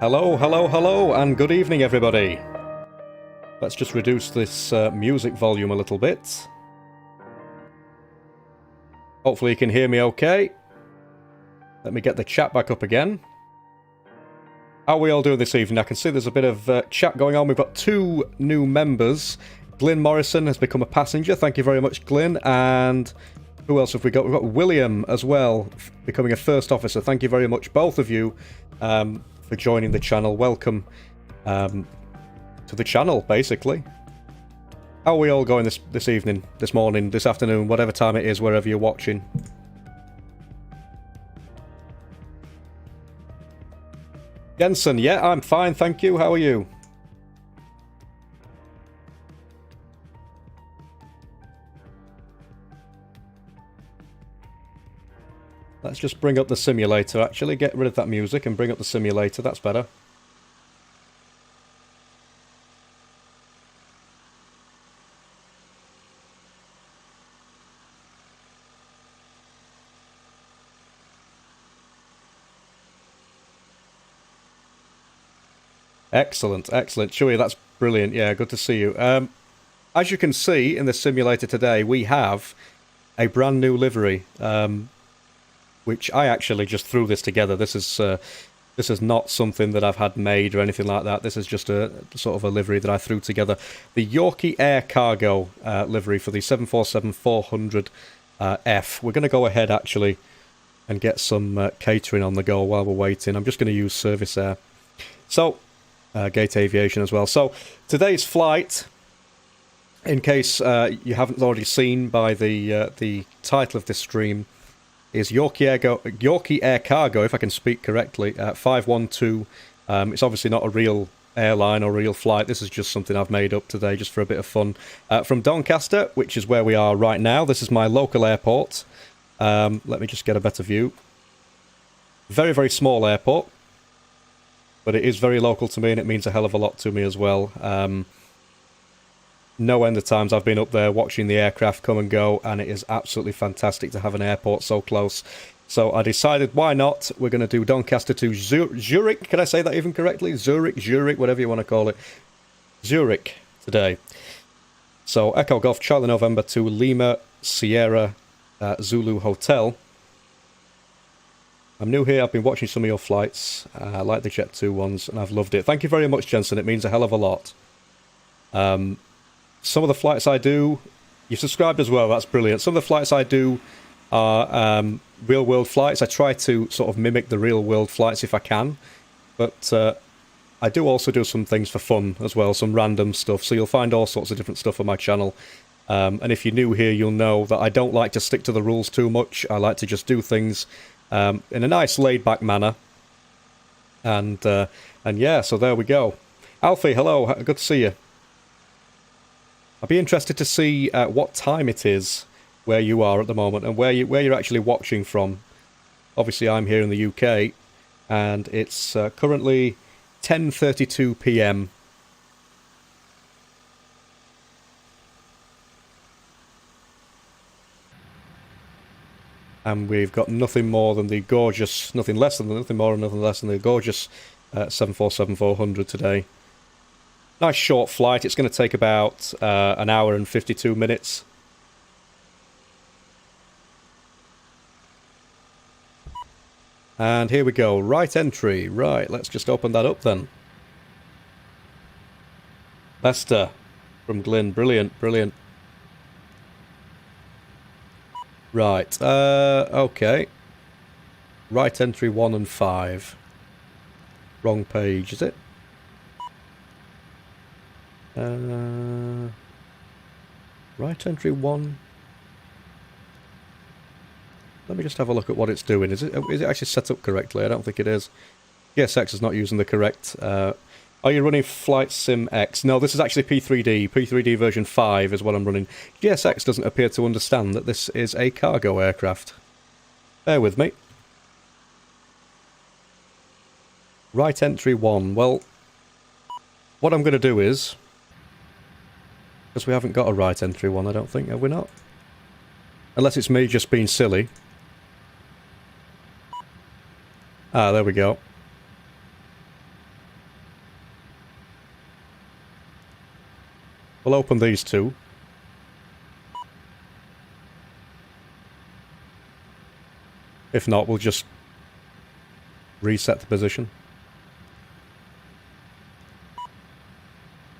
Hello, hello, hello, and good evening, everybody. Let's just reduce this music volume a little bit. Hopefully you can hear me okay. Let me get the chat back up again. How are we all doing this evening? I can see there's a bit of chat going on. We've got two new members. Glyn Morrison has become a passenger. Thank you very much, Glyn. And who else have we got? We've got William as well, becoming a first officer. Thank you very much, both of you, for joining the channel. Welcome to the channel, basically. How are we all going this evening, this morning, this afternoon, whatever time it is, wherever you're watching? Jensen, yeah, I'm fine, thank you. How are you? Let's just bring up the simulator, actually. Get rid of that music and bring up the simulator. That's better. Excellent, excellent. Chewie, that's brilliant. Yeah, good to see you. As you can see in the simulator today, we have a brand new livery, which I actually just threw this together. This is not something that I've had made or anything like that. This is just a sort of a livery that I threw together. The Yorkie Air Cargo livery for the 747-400F. We're going to go ahead, actually, and get some catering on the go while we're waiting. I'm just going to use Service Air. So, Gate Aviation as well. So, today's flight, in case you haven't already seen by the title of this stream, is Yorkie Air Cargo, if I can speak correctly, 512. It's obviously not a real airline or real flight. This is just something I've made up today just for a bit of fun. From Doncaster, which is where we are right now. This is my local airport. Let me just get a better view. Very, very small airport. But it is very local to me, and it means a hell of a lot to me as well. No end of times I've been up there watching the aircraft come and go, and it is absolutely fantastic to have an airport so close. So I decided, why not? We're going to do Doncaster to Zurich. Can I say that even correctly? Zurich, whatever you want to call it. Zurich today. So Echo Golf Charlie November to Lima Sierra Zulu Hotel. I'm new here, I've been watching some of your flights. I like the Jet 2 ones, and I've loved it. Thank you very much, Jensen, it means a hell of a lot. Some of the flights I do... You subscribed as well, that's brilliant. Some of the flights I do are real-world flights. I try to sort of mimic the real-world flights if I can. But I do also do some things for fun as well, some random stuff. So you'll find all sorts of different stuff on my channel. And if you're new here, you'll know that I don't like to stick to the rules too much. I like to just do things... in a nice laid-back manner, and yeah, so there we go. Alfie, hello, good to see you. I'd be interested to see what time it is where you are at the moment, and where you're actually watching from. Obviously, I'm here in the UK, and it's currently 10:32 p.m. And we've got nothing more than the gorgeous, nothing less than the gorgeous 747-400 today. Nice short flight. It's going to take about an hour and 52 minutes. And here we go. Right entry. Right, let's just open that up then. Lester from Glyn. Brilliant, brilliant. Right, okay. Right entry 1 and 5. Wrong page, is it? Right entry 1. Let me just have a look at what it's doing. Is it actually set up correctly? I don't think it is. GSX is not using the correct... Are you running Flight Sim X? No, this is actually P3D. P3D version 5 is what I'm running. GSX doesn't appear to understand that this is a cargo aircraft. Bear with me. Right entry 1. Well, what I'm going to do is... Because we haven't got a right entry 1, I don't think, have we not? Unless it's me just being silly. Ah, there we go. We'll open these two. If not, we'll just reset the position.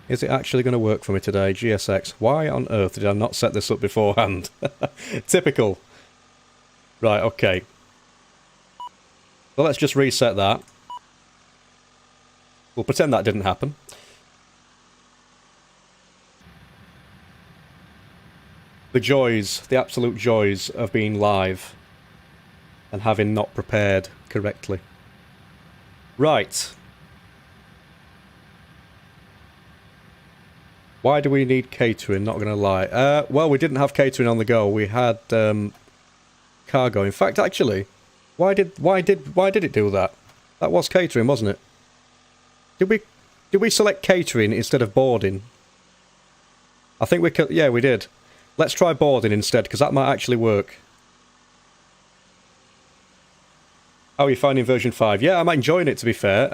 Is it actually going to work for me today? GSX. Why on earth did I not set this up beforehand? Typical. Right, okay. So let's just reset that. We'll pretend that didn't happen. The joys, the absolute joys of being live and having not prepared correctly. Right. Why do we need catering? Not going to lie. Well, we didn't have catering on the go. We had cargo. In fact, actually, why did it do that? That was catering, wasn't it? Did we select catering instead of boarding? I think we could. Yeah, we did. Let's try boarding instead, because that might actually work. How are you finding version 5? Yeah, I'm enjoying it, to be fair.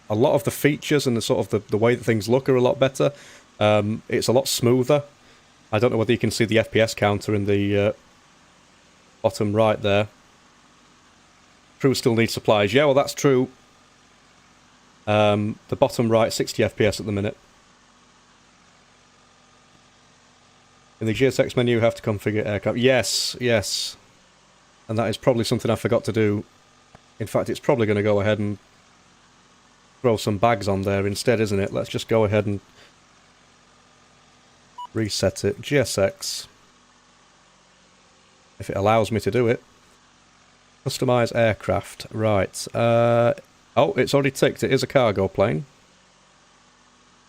A lot of the features and the sort of the way that things look are a lot better. It's a lot smoother. I don't know whether you can see the FPS counter in the bottom right there. Crew still needs supplies. Yeah, well, that's true. The bottom right, 60 FPS at the minute. In the GSX menu, you have to configure aircraft. Yes, yes. And that is probably something I forgot to do. In fact, it's probably going to go ahead and throw some bags on there instead, isn't it? Let's just go ahead and reset it. GSX. If it allows me to do it. Customize aircraft. Right. Oh, it's already ticked. It is a cargo plane.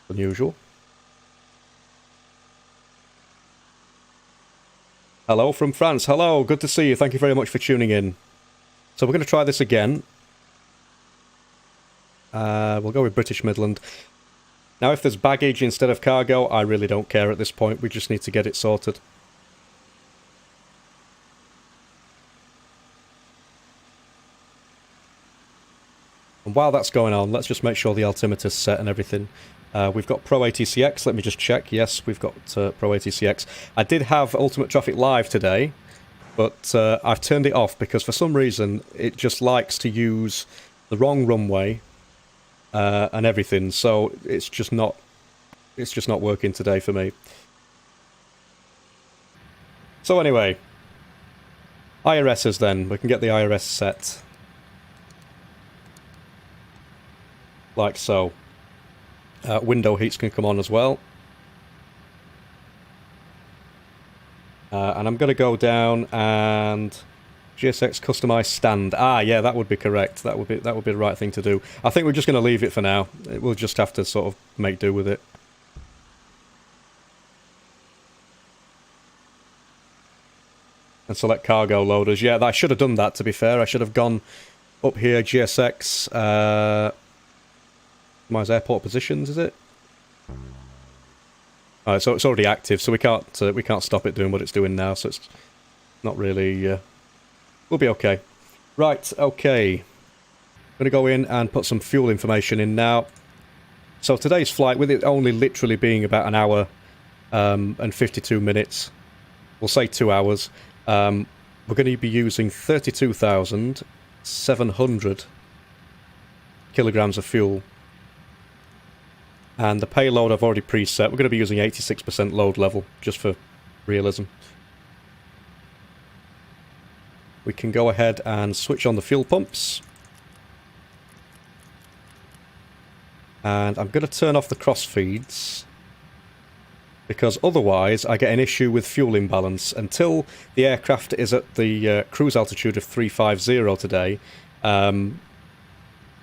Unusual. Hello from France. Hello, good to see you. Thank you very much for tuning in. So we're going to try this again. We'll go with British Midland. Now, if there's baggage instead of cargo, I really don't care at this point. We just need to get it sorted. And while that's going on, let's just make sure the altimeter's set and everything. We've got Pro ATCX. Let me just check. Yes, we've got Pro ATCX. I did have Ultimate Traffic Live today, but I've turned it off because for some reason it just likes to use the wrong runway and everything. So it's just not working today for me. So anyway, IRSs then. We can get the IRS set like so. Window heats can come on as well. And I'm going to go down and GSX customize stand. Ah, yeah, that would be correct. That would be the right thing to do. I think we're just going to leave it for now. We'll just have to sort of make do with it. And select cargo loaders. Yeah, I should have done that, to be fair. I should have gone up here, GSX, customize airport positions, is it? Alright, so it's already active, so we can't stop it doing what it's doing now, so it's not really... we'll be okay. Right, okay. I'm going to go in and put some fuel information in now. So today's flight, with it only literally being about an hour and 52 minutes, we'll say 2 hours, we're going to be using 32,700 kilograms of fuel. And the payload I've already preset. We're going to be using 86% load level, just for realism. We can go ahead and switch on the fuel pumps. And I'm going to turn off the cross feeds, because otherwise I get an issue with fuel imbalance. Until the aircraft is at the cruise altitude of 350 today,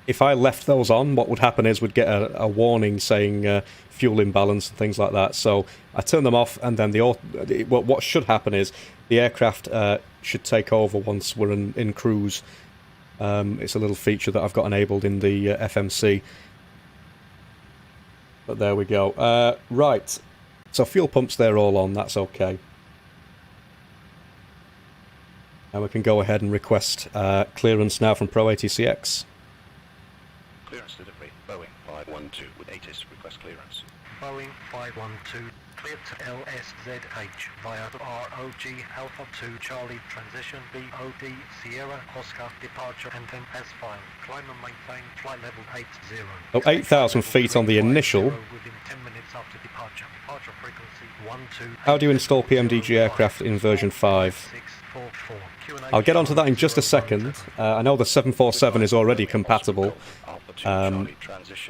if I left those on, what would happen is we'd get a warning saying fuel imbalance and things like that. So I turn them off, and then what should happen is the aircraft should take over once we're in cruise. It's a little feature that I've got enabled in the FMC. But there we go. Right. So fuel pumps, they're all on. That's okay. And we can go ahead and request clearance now from Pro ATCX. Clearance delivery, Boeing 512 with ATIS request clearance. Boeing 512, cleared to LSZH via ROG Alpha 2 Charlie transition BOD Sierra Oscar departure and then as filed. Climb and maintain flight level 80. Oh, 8,000 feet on the initial. Within 10 minutes after departure. Departure frequency 12. How do you install PMDG aircraft in version 5? I'll get onto that in just a second. I know the 747 is already compatible,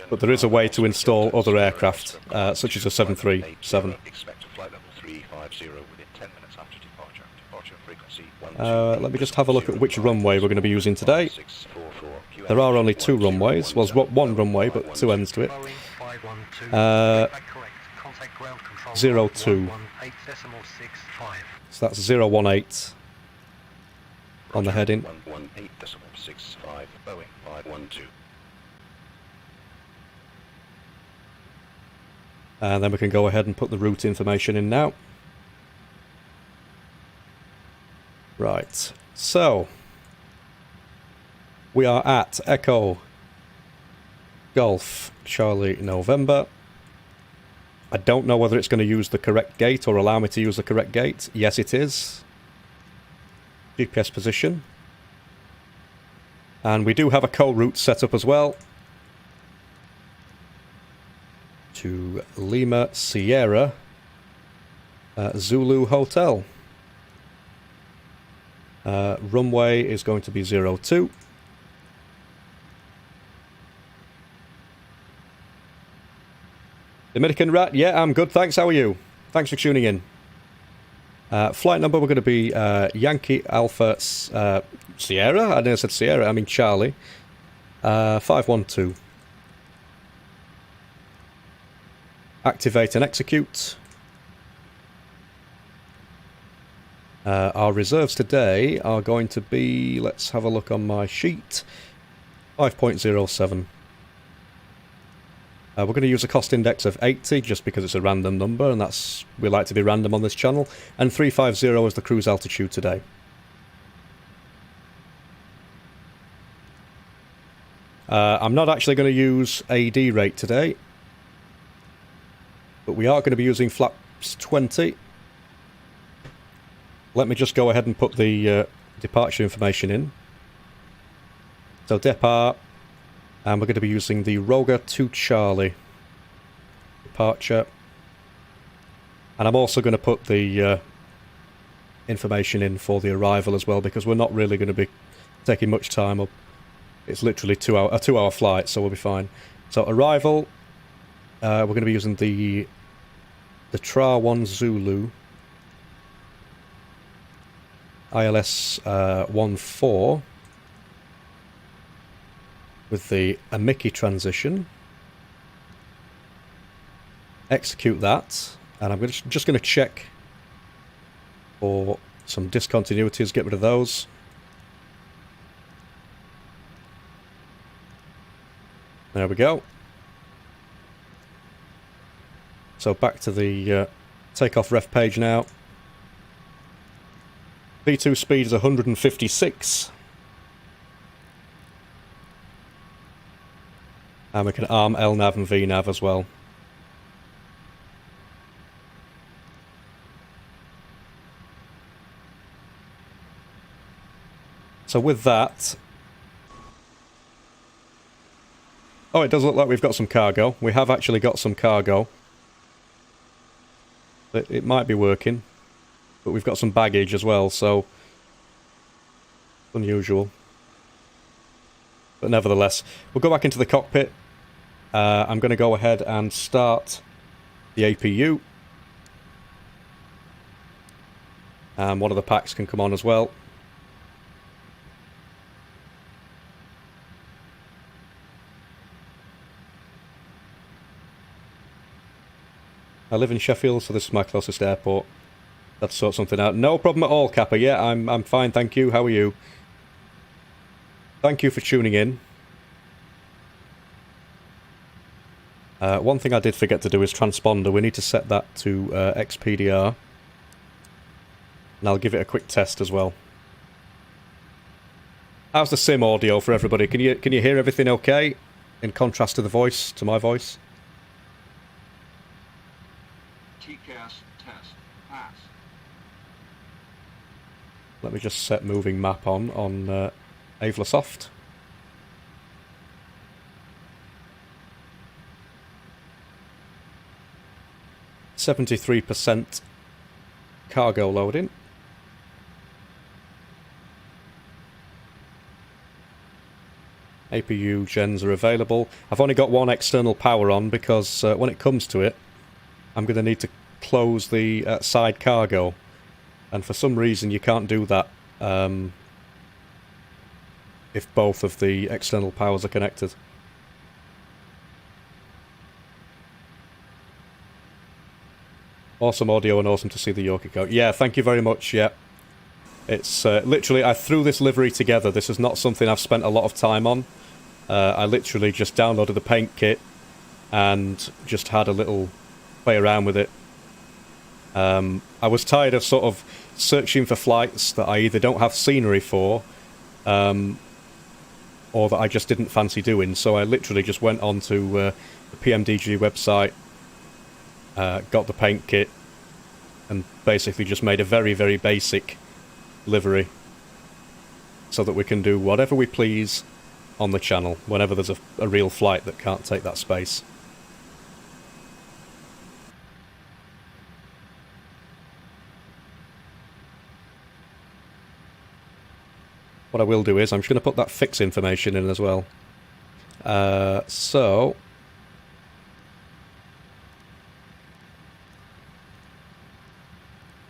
but there is a way to install other aircraft, such as a 737. Let me just have a look at which runway we're going to be using today. There are only 2 runways. Well, there's 1 runway, but 2 ends to it. 02. So that's 018 on the heading. And then we can go ahead and put the route information in now. Right, so we are at Echo Golf Charlie November. I don't know whether it's going to use the correct gate or allow me to use the correct gate. Yes, it is. GPS position. And we do have a co-route set up as well. To Lima Sierra Zulu Hotel. Runway is going to be 02. Dominican Rat, yeah, I'm good, thanks. How are you? Thanks for tuning in. Flight number, we're going to be Yankee Alpha Sierra. I never said Sierra, I mean Charlie. 512. Activate and execute. Our reserves today are going to be, let's have a look on my sheet, 5.07. We're going to use a cost index of 80 just because it's a random number, and that's, we like to be random on this channel, and 350 is the cruise altitude today. I'm not actually going to use AD rate today, but we are going to be using flaps 20. Let me just go ahead and put the departure information in. So depart, and we're going to be using the Roger 2 Charlie departure. And I'm also going to put the information in for the arrival as well, because we're not really going to be taking much time up. It's literally a 2-hour flight, so we'll be fine. So arrival, we're going to be using the Tra-1 Zulu ILS 14 with the Mickey transition. Execute that, and I'm just going to check for some discontinuities, get rid of those. There we go. So back to the takeoff ref page now. V2 speed is 156. And we can arm LNAV and VNAV as well. So with that... Oh, it does look like we've got some cargo. We have actually got some cargo. It might be working. But we've got some baggage as well, so... unusual. But nevertheless, we'll go back into the cockpit. I'm going to go ahead and start the APU. And one of the packs can come on as well. I live in Sheffield, so this is my closest airport. Let's sort something out. No problem at all, Kappa. Yeah, I'm fine, thank you. How are you? Thank you for tuning in. One thing I did forget to do is transponder. We need to set that to XPDR. And I'll give it a quick test as well. How's the sim audio for everybody? Can you hear everything okay? In contrast to the voice, to my voice? TCAS test. Pass. Let me just set moving map on Avlasoft. %73% cargo loading. APU gens are available. I've only got one external power on because when it comes to it, I'm going to need to close the side cargo. And for some reason you can't do that if both of the external powers are connected. Awesome audio and awesome to see the Yorkie go. Yeah, thank you very much, yeah. It's literally, I threw this livery together. This is not something I've spent a lot of time on. I literally just downloaded the paint kit and just had a little play around with it. I was tired of sort of searching for flights that I either don't have scenery for or that I just didn't fancy doing, so I literally just went on to the PMDG website, got the paint kit, and basically just made a very, very basic livery so that we can do whatever we please on the channel whenever there's a real flight that can't take that space. What I will do is, I'm just going to put that fix information in as well. So...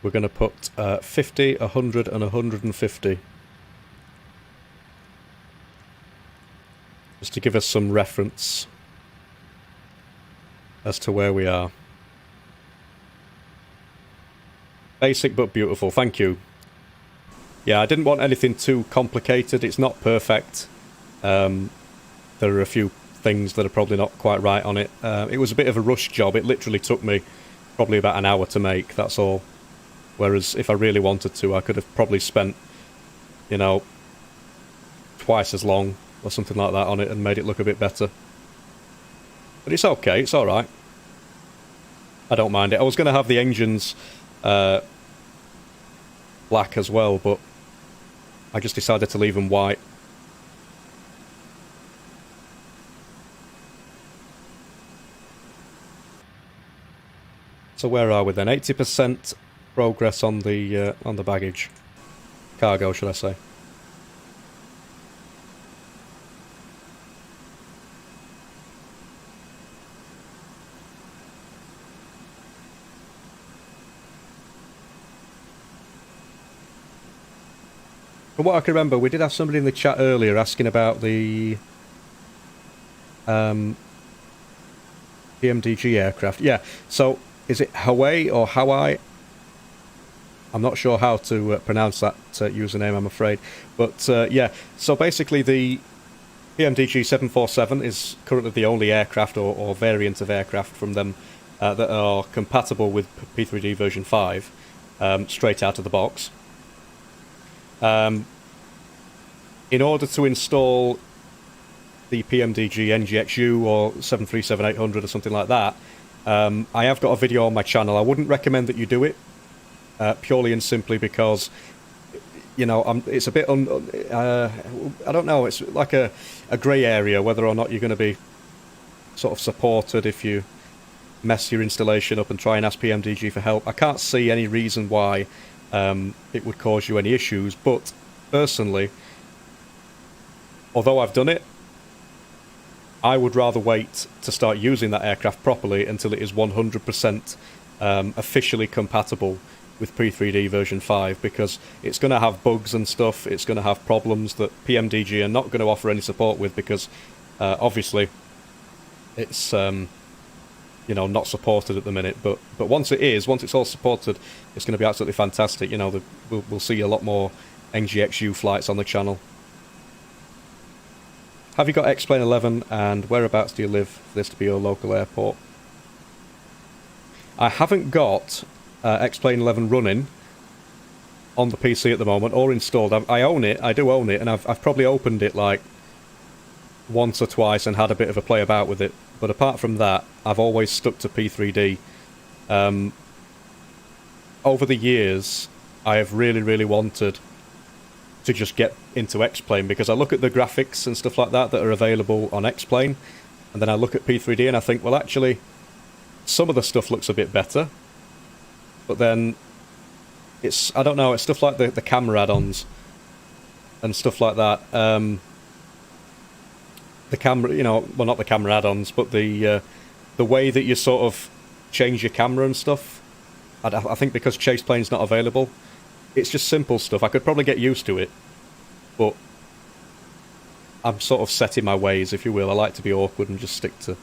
we're going to put 50, 100 and 150. Just to give us some reference as to where we are. Basic but beautiful, thank you. Yeah, I didn't want anything too complicated. It's not perfect. There are a few things that are probably not quite right on it. It was a bit of a rush job. It literally took me probably about an hour to make, that's all. Whereas if I really wanted to, I could have probably spent, you know, twice as long or something like that on it and made it look a bit better. But it's okay, it's alright. I don't mind it. I was going to have the engines black as well, but I just decided to leave them white. So where are we then? 80% progress on the baggage. Cargo, should I say. From what I can remember, we did have somebody in the chat earlier asking about the PMDG aircraft. Yeah, so is it Hawaii or Hawaii? I'm not sure how to pronounce that username, I'm afraid. But yeah, so basically the PMDG 747 is currently the only aircraft or variant of aircraft from them that are compatible with P3D version 5 straight out of the box. In order to install the PMDG NGXU or 737-800 or something like that, I have got a video on my channel. I wouldn't recommend that you do it, purely and simply because, you know, it's a bit I don't know, it's like a grey area whether or not you're going to be sort of supported if you mess your installation up and try and ask PMDG for help. I can't see any reason why it would cause you any issues, but personally, although I've done it, I would rather wait to start using that aircraft properly until it is 100% officially compatible with P3D version 5, because it's going to have bugs and stuff, it's going to have problems that PMDG are not going to offer any support with, because obviously it's you know, not supported at the minute, but once it's all supported, it's going to be absolutely fantastic. You know, we'll see a lot more NGXU flights on the channel. Have you got X-Plane 11, and whereabouts do you live for this to be your local airport? I haven't got X-Plane 11 running on the PC at the moment, or installed. I own it, I do own it, and I've probably opened it like once or twice and had a bit of a play about with it. But apart from that, I've always stuck to P3D. over the years, I have really, really wanted to just get into X-Plane, because I look at the graphics and stuff like that are available on X-Plane, and then I look at P3D and I think, well, actually, some of the stuff looks a bit better, but then it's, I don't know, it's stuff like the camera add-ons and stuff like that. The camera, you know, well, not the camera add-ons, but the way that you sort of change your camera and stuff. I think because Chase Plane's not available, it's just simple stuff. I could probably get used to it, but I'm sort of set in my ways, if you will. I like to be awkward and just stick to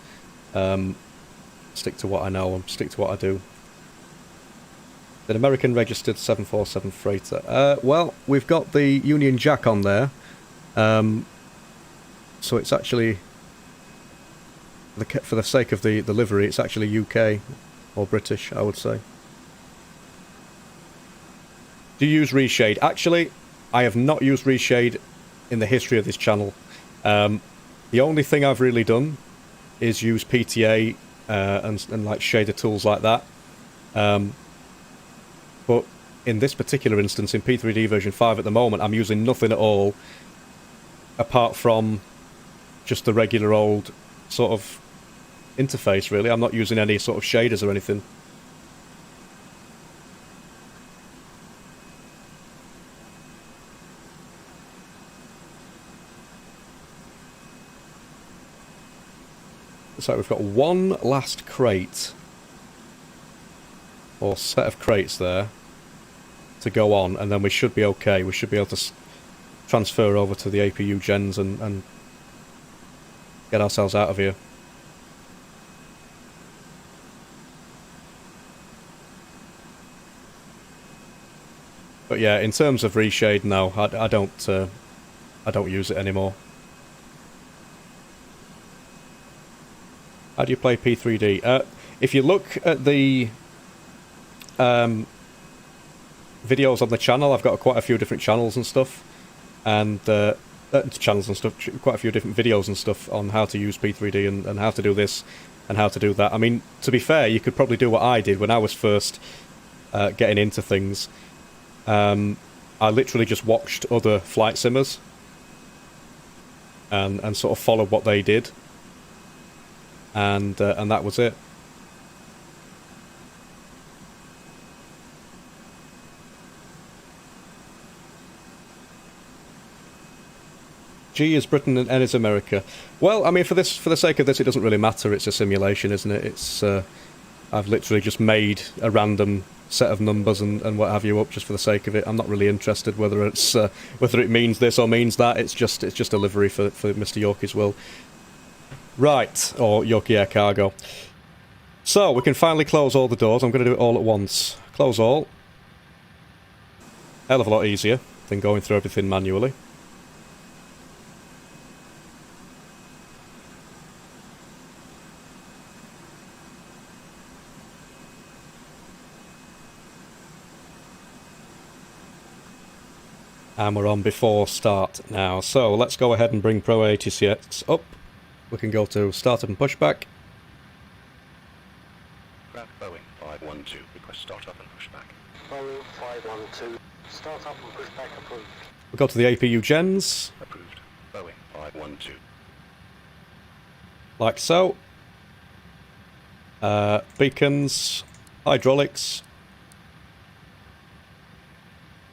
what I know and stick to what I do. An American registered 747 freighter. Well, we've got the Union Jack on there, so it's actually, for the sake of the livery, it's actually UK or British, I would say. Do you use reshade? Actually, I have not used reshade in the history of this channel. The only thing I've really done is use PTA and like shader tools like that. But in this particular instance, in P3D version 5 at the moment, I'm using nothing at all apart from just the regular old sort of interface, really. I'm not using any sort of shaders or anything. So we've got one last crate, or set of crates there, to go on, and then we should be okay. We should be able to transfer over to the APU gens and get ourselves out of here. But yeah, in terms of reshade, no, I don't use it anymore. How do you play P3D? If you look at the videos on the channel, I've got quite a few different channels and stuff, and quite a few different videos and stuff on how to use P3D and how to do this and how to do that. I mean, to be fair, you could probably do what I did when I was first getting into things. I literally just watched other flight simmers and sort of followed what they did. And that was it. G is Britain and N is America. Well, I mean, for the sake of this, it doesn't really matter. It's a simulation, isn't it? It's I've literally just made a random set of numbers and what have you up just for the sake of it. I'm not really interested whether it's whether it means this or means that. It's just a livery for MrYorkiesWorld. Right, or Yorkie Air Cargo. So, we can finally close all the doors. I'm going to do it all at once. Close all. Hell of a lot easier than going through everything manually. And we're on before start now. So, let's go ahead and bring Pro ATCX up. We can go to startup and pushback. Boeing 512, request startup and pushback. Boeing 512, startup and pushback approved. We go to the APU gens. Approved. Boeing 512. Like so. Beacons, hydraulics,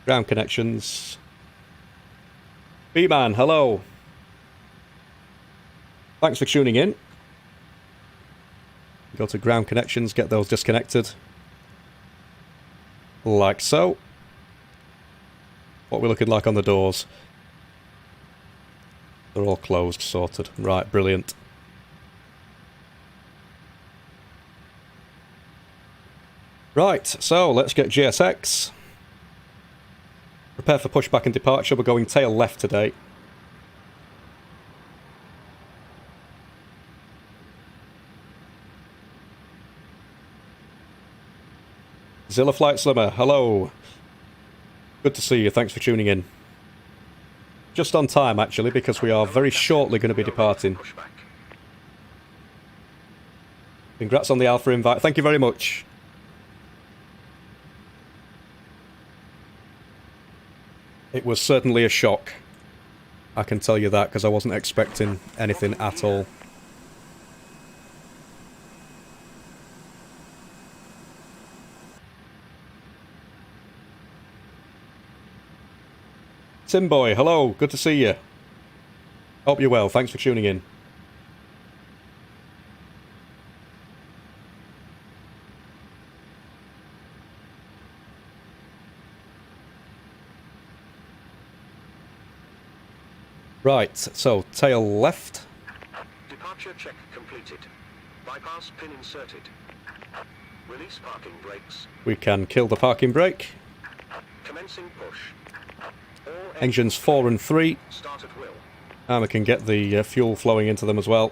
ground connections. B-Man, hello. Thanks for tuning in. Go to ground connections, get those disconnected. Like so. What we're looking like on the doors. They're all closed, sorted. Right, brilliant. Right, so let's get GSX. Prepare for pushback and departure. We're going tail left today. Zilla Flight Slimmer, hello. Good to see you, thanks for tuning in. Just on time, actually, because we are very shortly going to be departing. Congrats on the Alpha invite, thank you very much. It was certainly a shock. I can tell you that, because I wasn't expecting anything at all. Timboy, hello, good to see you. Hope you're well, thanks for tuning in. Right, so tail left. Departure check completed. Bypass pin inserted. Release parking brakes. We can kill the parking brake. Commencing push. All Engines 4 and 3. Start at will. And we can get the fuel flowing into them as well.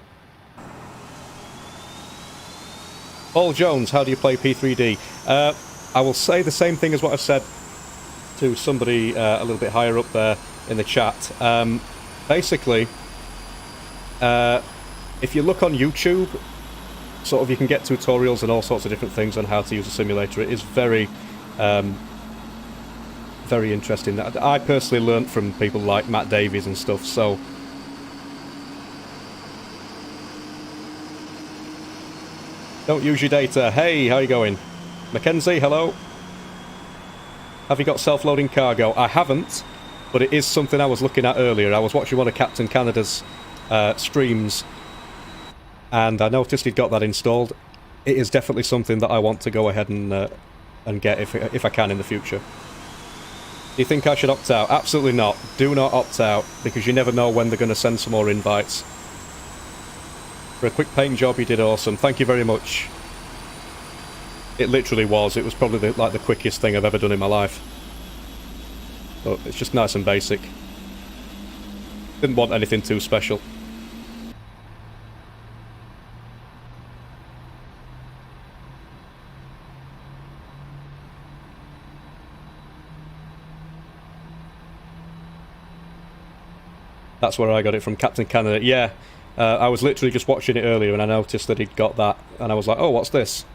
Paul Jones, how do you play P3D? I will say the same thing as what I've said to somebody a little bit higher up there in the chat. Basically, if you look on YouTube, sort of you can get tutorials and all sorts of different things on how to use a simulator. It is very, very interesting. I personally learnt from people like Matt Davies and stuff, so... Don't use your data. Hey, how you going? Mackenzie, hello. Have you got self-loading cargo? I haven't. But it is something I was looking at earlier. I was watching one of Captain Canada's streams, and I noticed he'd got that installed. It is definitely something that I want to go ahead and get if I can in the future. Do you think I should opt out? Absolutely not. Do not opt out, because you never know when they're going to send some more invites. For a quick paint job, you did awesome. Thank you very much. It literally was. It was probably like the quickest thing I've ever done in my life. But it's just nice and basic. Didn't want anything too special. That's where I got it from, Captain Canada. Yeah, I was literally just watching it earlier and I noticed that he'd got that. And I was like, oh, what's this?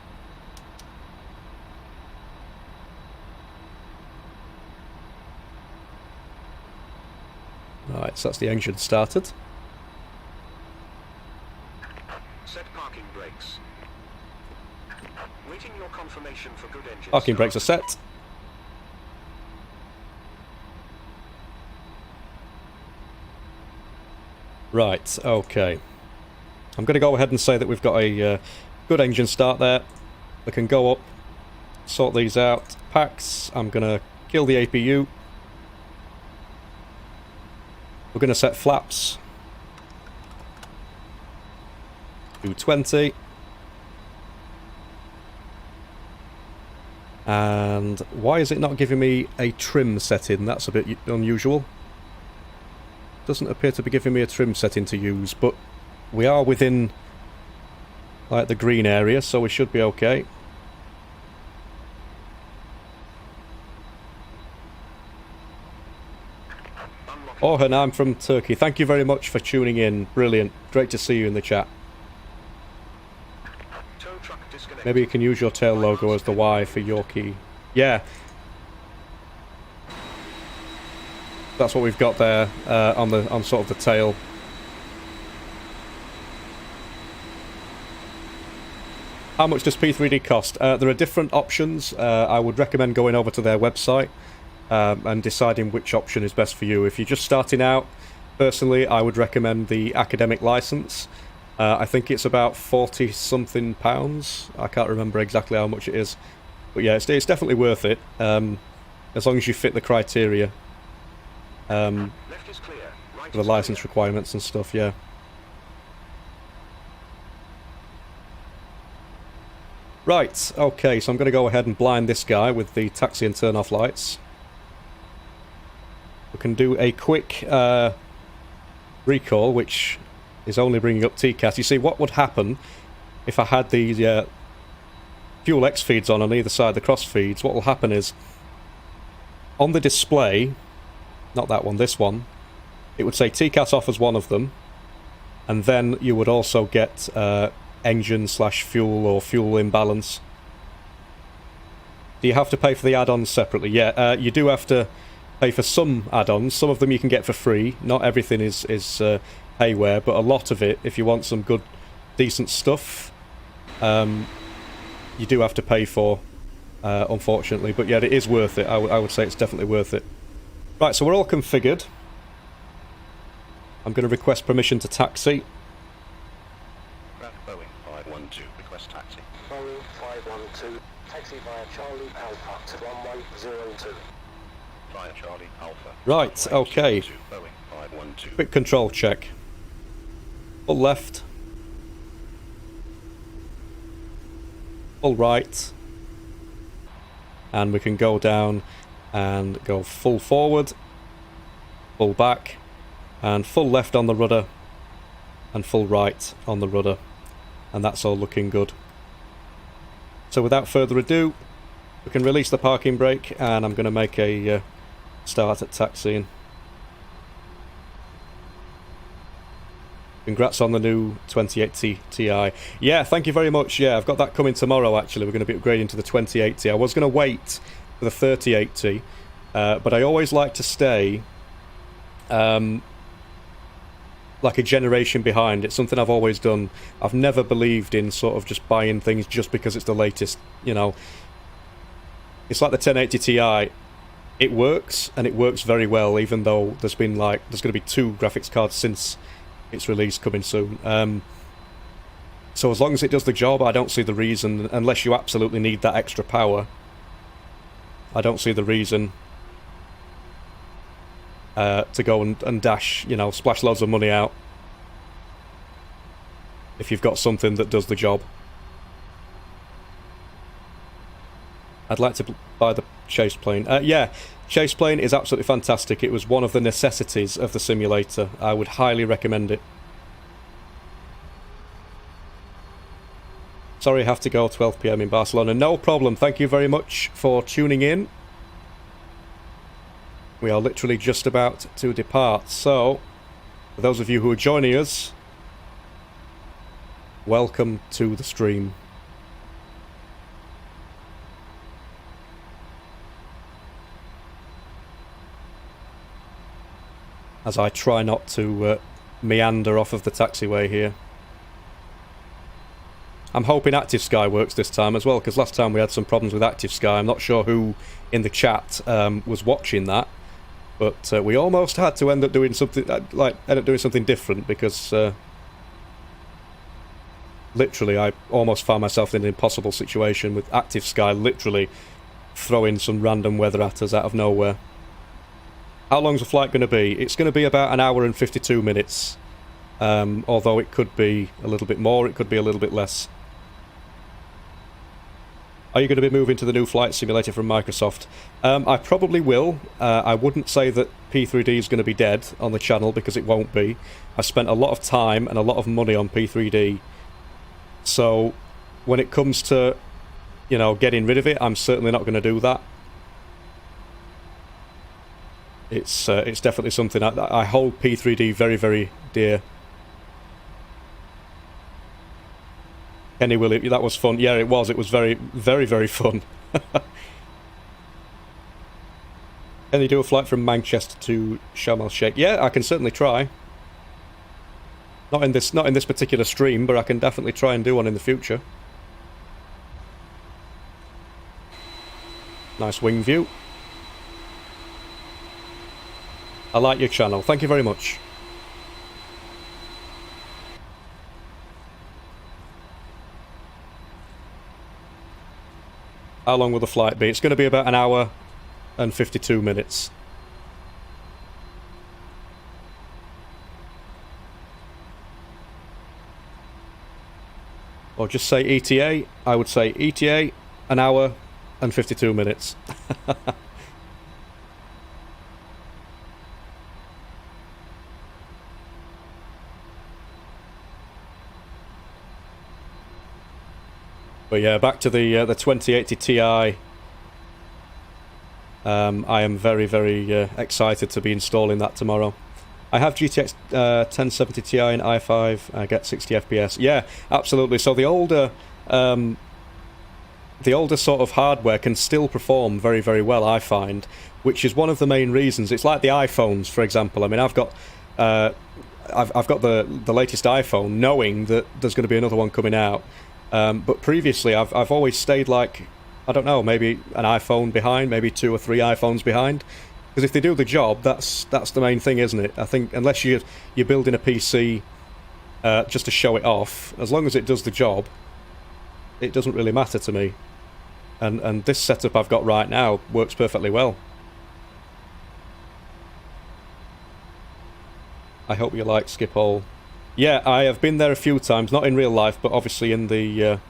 Right, so that's the engine started. Set parking brakes. Waiting your confirmation for good engine Parking start. brakes are set. Right, okay. I'm going to go ahead and say that we've got a good engine start there. We can go up, sort these out. Packs, I'm going to kill the APU. We're going to set flaps to 20. And why is it not giving me a trim setting? That's a bit unusual. Doesn't appear to be giving me a trim setting to use, but we are within like the green area, so we should be okay. Orhan, I'm from Turkey. Thank you very much for tuning in. Brilliant. Great to see you in the chat. Maybe you can use your tail logo as the Y for Yorkie. Yeah. That's what we've got there on sort of the tail. How much does P3D cost? There are different options. I would recommend going over to their website and deciding which option is best for you. If you're just starting out, personally, I would recommend the academic license. I think it's about £40-something. I can't remember exactly how much it is. But yeah, it's definitely worth it, as long as you fit the criteria for the license requirements and stuff, yeah. Right, okay, so I'm going to go ahead and blind this guy with the taxi and turn off lights. We can do a quick recall, which is only bringing up TCAS. You see, what would happen if I had the Fuel X feeds on either side, the cross feeds? What will happen is, on the display, not that one, this one, it would say TCAS off as one of them, and then you would also get engine/fuel or fuel imbalance. Do you have to pay for the add-ons separately? Yeah, you do have to pay for some add-ons. Some of them you can get for free. Not everything is payware, but a lot of it, if you want some good, decent stuff, you do have to pay for, unfortunately. But yeah, it is worth it. I would say it's definitely worth it. Right, so we're all configured. I'm going to request permission to taxi. Boeing 512, request taxi. Boeing 512, taxi via Charlie Alpha to runway 02. Via Charlie Alpha. Right, okay. Boeing 512. Quick control check. Full left. Full right. And we can go down and go full forward, full back, and full left on the rudder, and full right on the rudder. And that's all looking good. So without further ado, we can release the parking brake, and I'm going to make a start at taxiing. Congrats on the new 2080 Ti. Yeah, thank you very much. Yeah, I've got that coming tomorrow, actually. We're going to be upgrading to the 2080. I was going to wait for the 3080, but I always like to stay like a generation behind. It's something I've always done. I've never believed in sort of just buying things just because it's the latest, you know. It's like the 1080 Ti. It works, and it works very well, even though there's going to be 2 graphics cards since its release coming soon. So as long as it does the job, I don't see the reason, unless you absolutely need that extra power, I don't see the reason to go and dash, you know, splash loads of money out if you've got something that does the job. I'd like to buy the chase plane. Yeah, chase plane is absolutely fantastic. It was one of the necessities of the simulator. I would highly recommend it. Sorry I have to go 12 PM in Barcelona. No problem. Thank you very much for tuning in. We are literally just about to depart. So, for those of you who are joining us, welcome to the stream. As I try not to meander off of the taxiway here. I'm hoping Active Sky works this time as well, because last time we had some problems with Active Sky. I'm not sure who in the chat was watching that, but we almost had to end up doing something different, because literally I almost found myself in an impossible situation with Active Sky literally throwing some random weather at us out of nowhere. How long's the flight going to be? It's going to be about an hour and 52 minutes. Although it could be a little bit more, it could be a little bit less. Are you going to be moving to the new flight simulator from Microsoft? I probably will. I wouldn't say that P3D is going to be dead on the channel, because it won't be. I spent a lot of time and a lot of money on P3D. So when it comes to, you know, getting rid of it, I'm certainly not going to do that. It's definitely something I hold P3D very, very dear. Kenny Willie, that was fun. Yeah, it was. It was very, very, very fun. Can you do a flight from Manchester to Sharm el Sheikh? Yeah, I can certainly try. Not in this particular stream, but I can definitely try and do one in the future. Nice wing view. I like your channel. Thank you very much. How long will the flight be? It's going to be about an hour and 52 minutes. Or just say ETA. I would say ETA, an hour and 52 minutes. But yeah, back to the 2080 Ti. I am very, very excited to be installing that tomorrow. I have GTX 1070 Ti in i5. I get 60 FPS. Yeah, absolutely. So the older the older sort of hardware can still perform very, very well, I find, which is one of the main reasons. It's like the iPhones, for example. I mean, I've got the latest iPhone, knowing that there's going to be another one coming out. But previously, I've always stayed like, I don't know, maybe an iPhone behind, maybe 2 or 3 iPhones behind. Because if they do the job, that's the main thing, isn't it? I think unless you're building a PC just to show it off, as long as it does the job, it doesn't really matter to me. And this setup I've got right now works perfectly well. I hope you like Schiphol. Yeah, I have been there a few times, not in real life, but obviously in the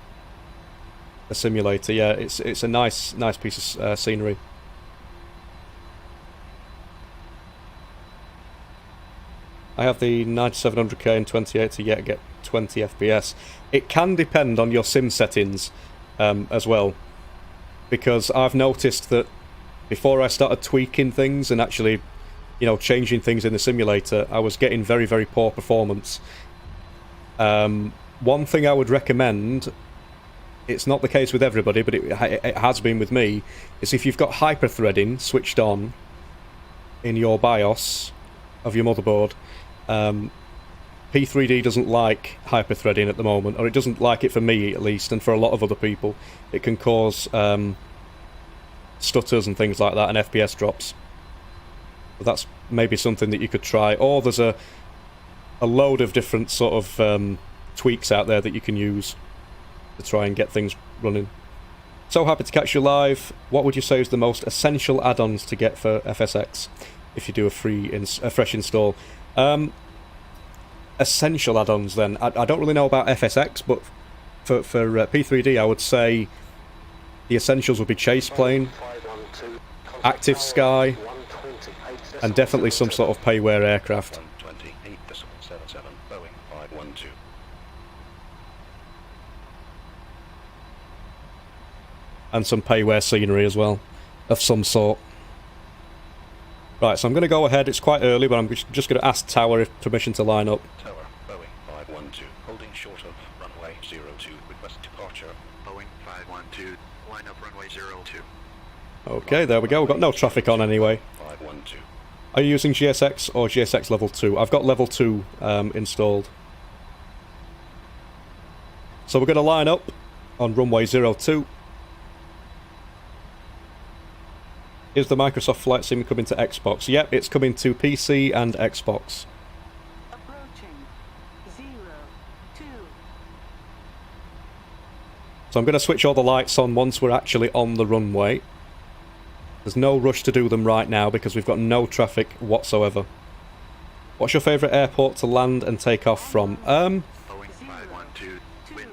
simulator. Yeah, it's a nice piece of scenery. I have the 9700K and 2080 yet get 20 FPS. It can depend on your sim settings as well, because I've noticed that before I started tweaking things and actually, you know, changing things in the simulator, I was getting very, very poor performance. One thing I would recommend, it's not the case with everybody, but it has been with me, is if you've got hyper-threading switched on in your BIOS of your motherboard. P3D doesn't like hyper-threading at the moment, or it doesn't like it for me at least, and for a lot of other people. It can cause stutters and things like that, and FPS drops. But that's maybe something that you could try. Or there's a load of different sort of tweaks out there that you can use to try and get things running. So happy to catch you live. What would you say is the most essential add-ons to get for FSX if you do a fresh install? Essential add-ons then. I don't really know about FSX, but for P3D I would say the essentials would be chase plane, active sky, and definitely some sort of payware aircraft. And some payware scenery as well, of some sort. Right, so I'm going to go ahead. It's quite early, but I'm just going to ask Tower if permission to line up. Tower, Boeing 512, holding short of runway 02, request departure. Boeing 512, line up runway 02. Okay, there we go. We've got no traffic on anyway. 512. Are you using GSX or GSX level 2? I've got level 2 installed. So we're going to line up on runway 02. Is the Microsoft Flight Sim coming to Xbox? Yep, it's coming to PC and Xbox. Approaching 02. So I'm going to switch all the lights on once we're actually on the runway. There's no rush to do them right now because we've got no traffic whatsoever. What's your favourite airport to land and take off from? Boeing 512, wind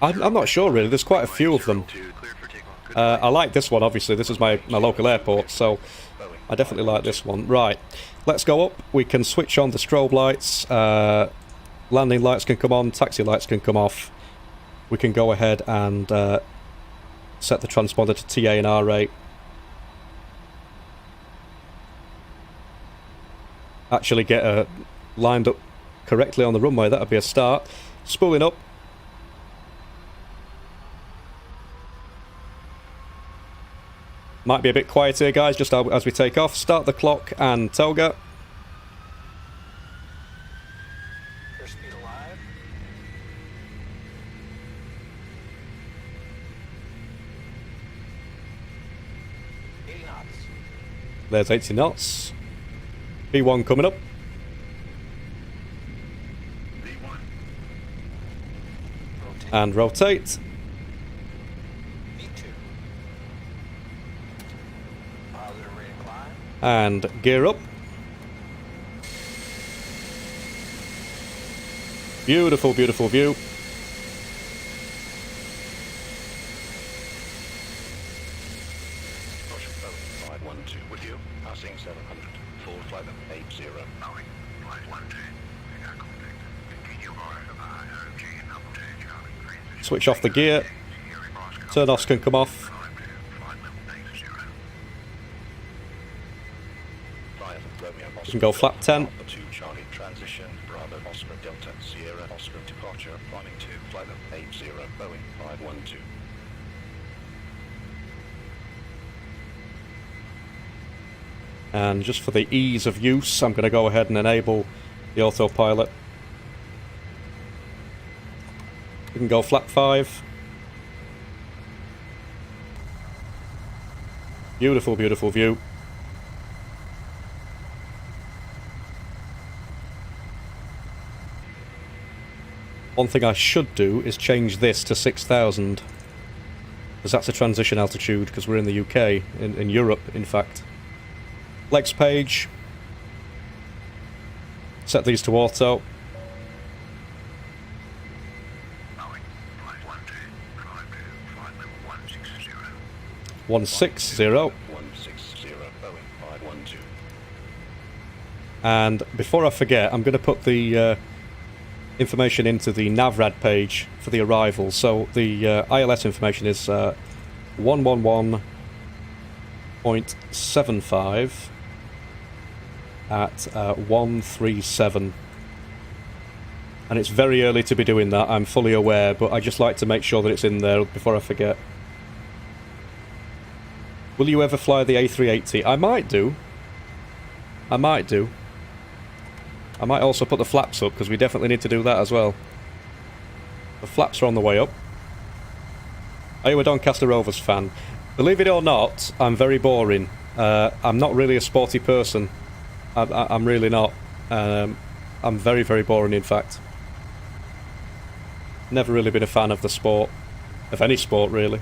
08. I'm not sure really, there's quite a few of them. I like this one, obviously. This is my local airport, so I definitely like this one. Right, let's go up. We can switch on the strobe lights. Landing lights can come on, taxi lights can come off. We can go ahead and set the transponder to TA and R rate. Actually get lined up correctly on the runway, that would be a start. Spooling up. Might be a bit quiet here, guys, just as we take off. Start the clock and toga. Airspeed alive. There's 80 knots. B1 coming up. And rotate. And gear up. Beautiful, beautiful view. Roger, Boeing 512 with you, passing 700, full flight level 80. Boeing 512, we got contact. Continue order of ROG and LSZH, Charlie. Switch off the gear. Turn offs can come off. You can go flap 10. 2 Charlie transition, Bravo Oscar Delta Sierra Oscar departure, climbing 2, flight level 80, Boeing 512. And just for the ease of use, I'm going to go ahead and enable the autopilot. We can go flat 5. Beautiful, beautiful view. One thing I should do is change this to 6,000. Because that's a transition altitude, because we're in the UK, in Europe, in fact. Legs page. Set these to auto. 160. 160, Boeing 512. And before I forget, I'm going to put the information into the NavRad page for the arrival. So the ILS information is 111.75 at 137. And it's very early to be doing that, I'm fully aware, but I just like to make sure that it's in there before I forget. Will you ever fly the A380? I might do. I might do. I might also put the flaps up, because we definitely need to do that as well. The flaps are on the way up. Are you a Doncaster Rovers fan? Believe it or not, I'm very boring. I'm not really a sporty person. I'm really not. I'm very, very boring, in fact. Never really been a fan of the sport. Of any sport, really.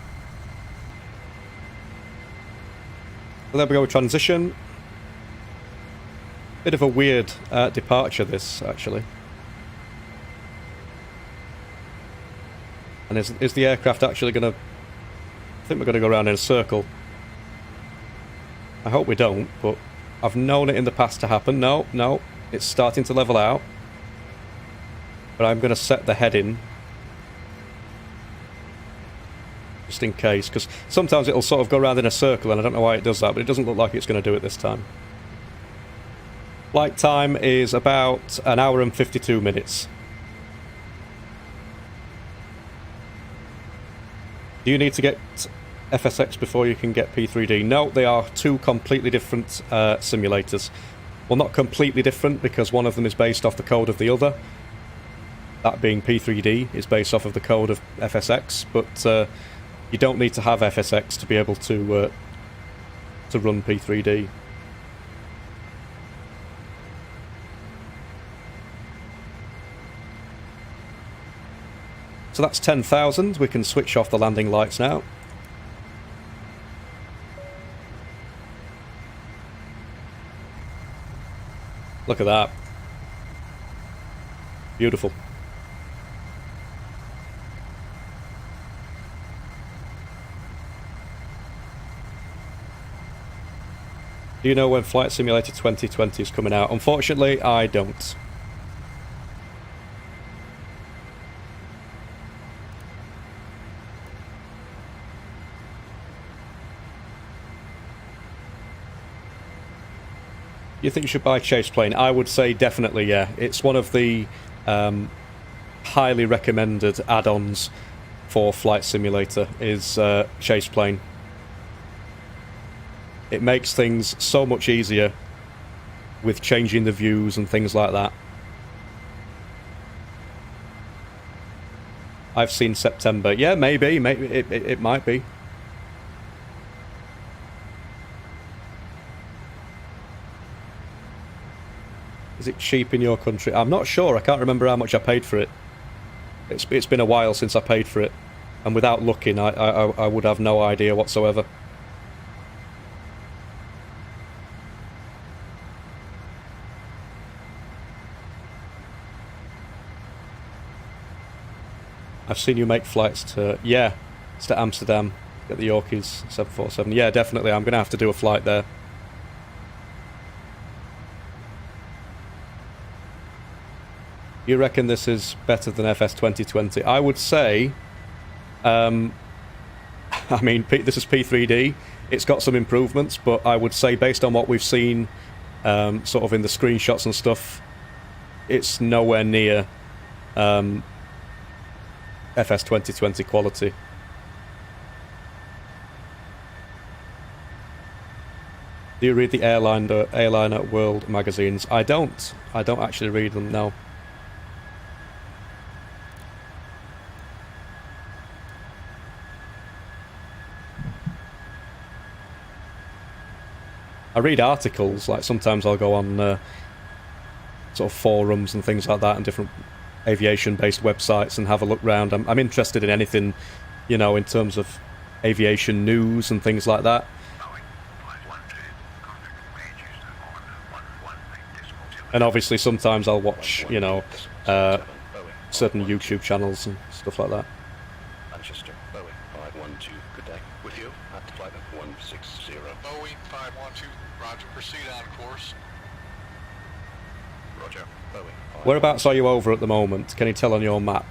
So there we go, transition. Bit of a weird departure, this, actually. And is the aircraft actually going to... I think we're going to go around in a circle. I hope we don't, but I've known it in the past to happen. No, no, it's starting to level out. But I'm going to set the heading. Just in case, because sometimes it'll sort of go around in a circle, and I don't know why it does that, but it doesn't look like it's going to do it this time. Flight time is about 1 hour and 52 minutes. Do you need to get FSX before you can get P3D? No, they are two completely different simulators. Well, not completely different, because one of them is based off the code of the other. That being P3D is based off of the code of FSX, but you don't need to have FSX to be able to run P3D. So that's 10,000. We can switch off the landing lights now. Look at that. Beautiful. Do you know when Flight Simulator 2020 is coming out? Unfortunately, I don't. You think you should buy Chase Plane? I would say definitely, yeah. It's one of the highly recommended add-ons for Flight Simulator is Chase Plane. It makes things so much easier with changing the views and things like that. I've seen September. Yeah, maybe it might be. Is it cheap in your country? I'm not sure. I can't remember how much I paid for it. It's been a while since I paid for it, and without looking, I would have no idea whatsoever. I've seen you make flights to... Yeah, it's to Amsterdam. Get the Yorkies 747. Yeah, definitely. I'm going to have to do a flight there. You reckon this is better than FS 2020? I would say... I mean, this is P3D. It's got some improvements, but I would say based on what we've seen sort of in the screenshots and stuff, it's nowhere near FS 2020 quality. Do you read the Airliner World magazines? I don't. I don't actually read them, no. I read articles, like sometimes I'll go on sort of forums and things like that and different aviation-based websites and have a look round. I'm interested in anything, you know, in terms of aviation news and things like that. And obviously sometimes I'll watch, you know, certain YouTube channels and stuff like that. Manchester, Boeing 512, good day. With you at flight 160. Boeing 512, roger, proceed on course. Roger, Boeing. Whereabouts are you over at the moment? Can you tell on your map?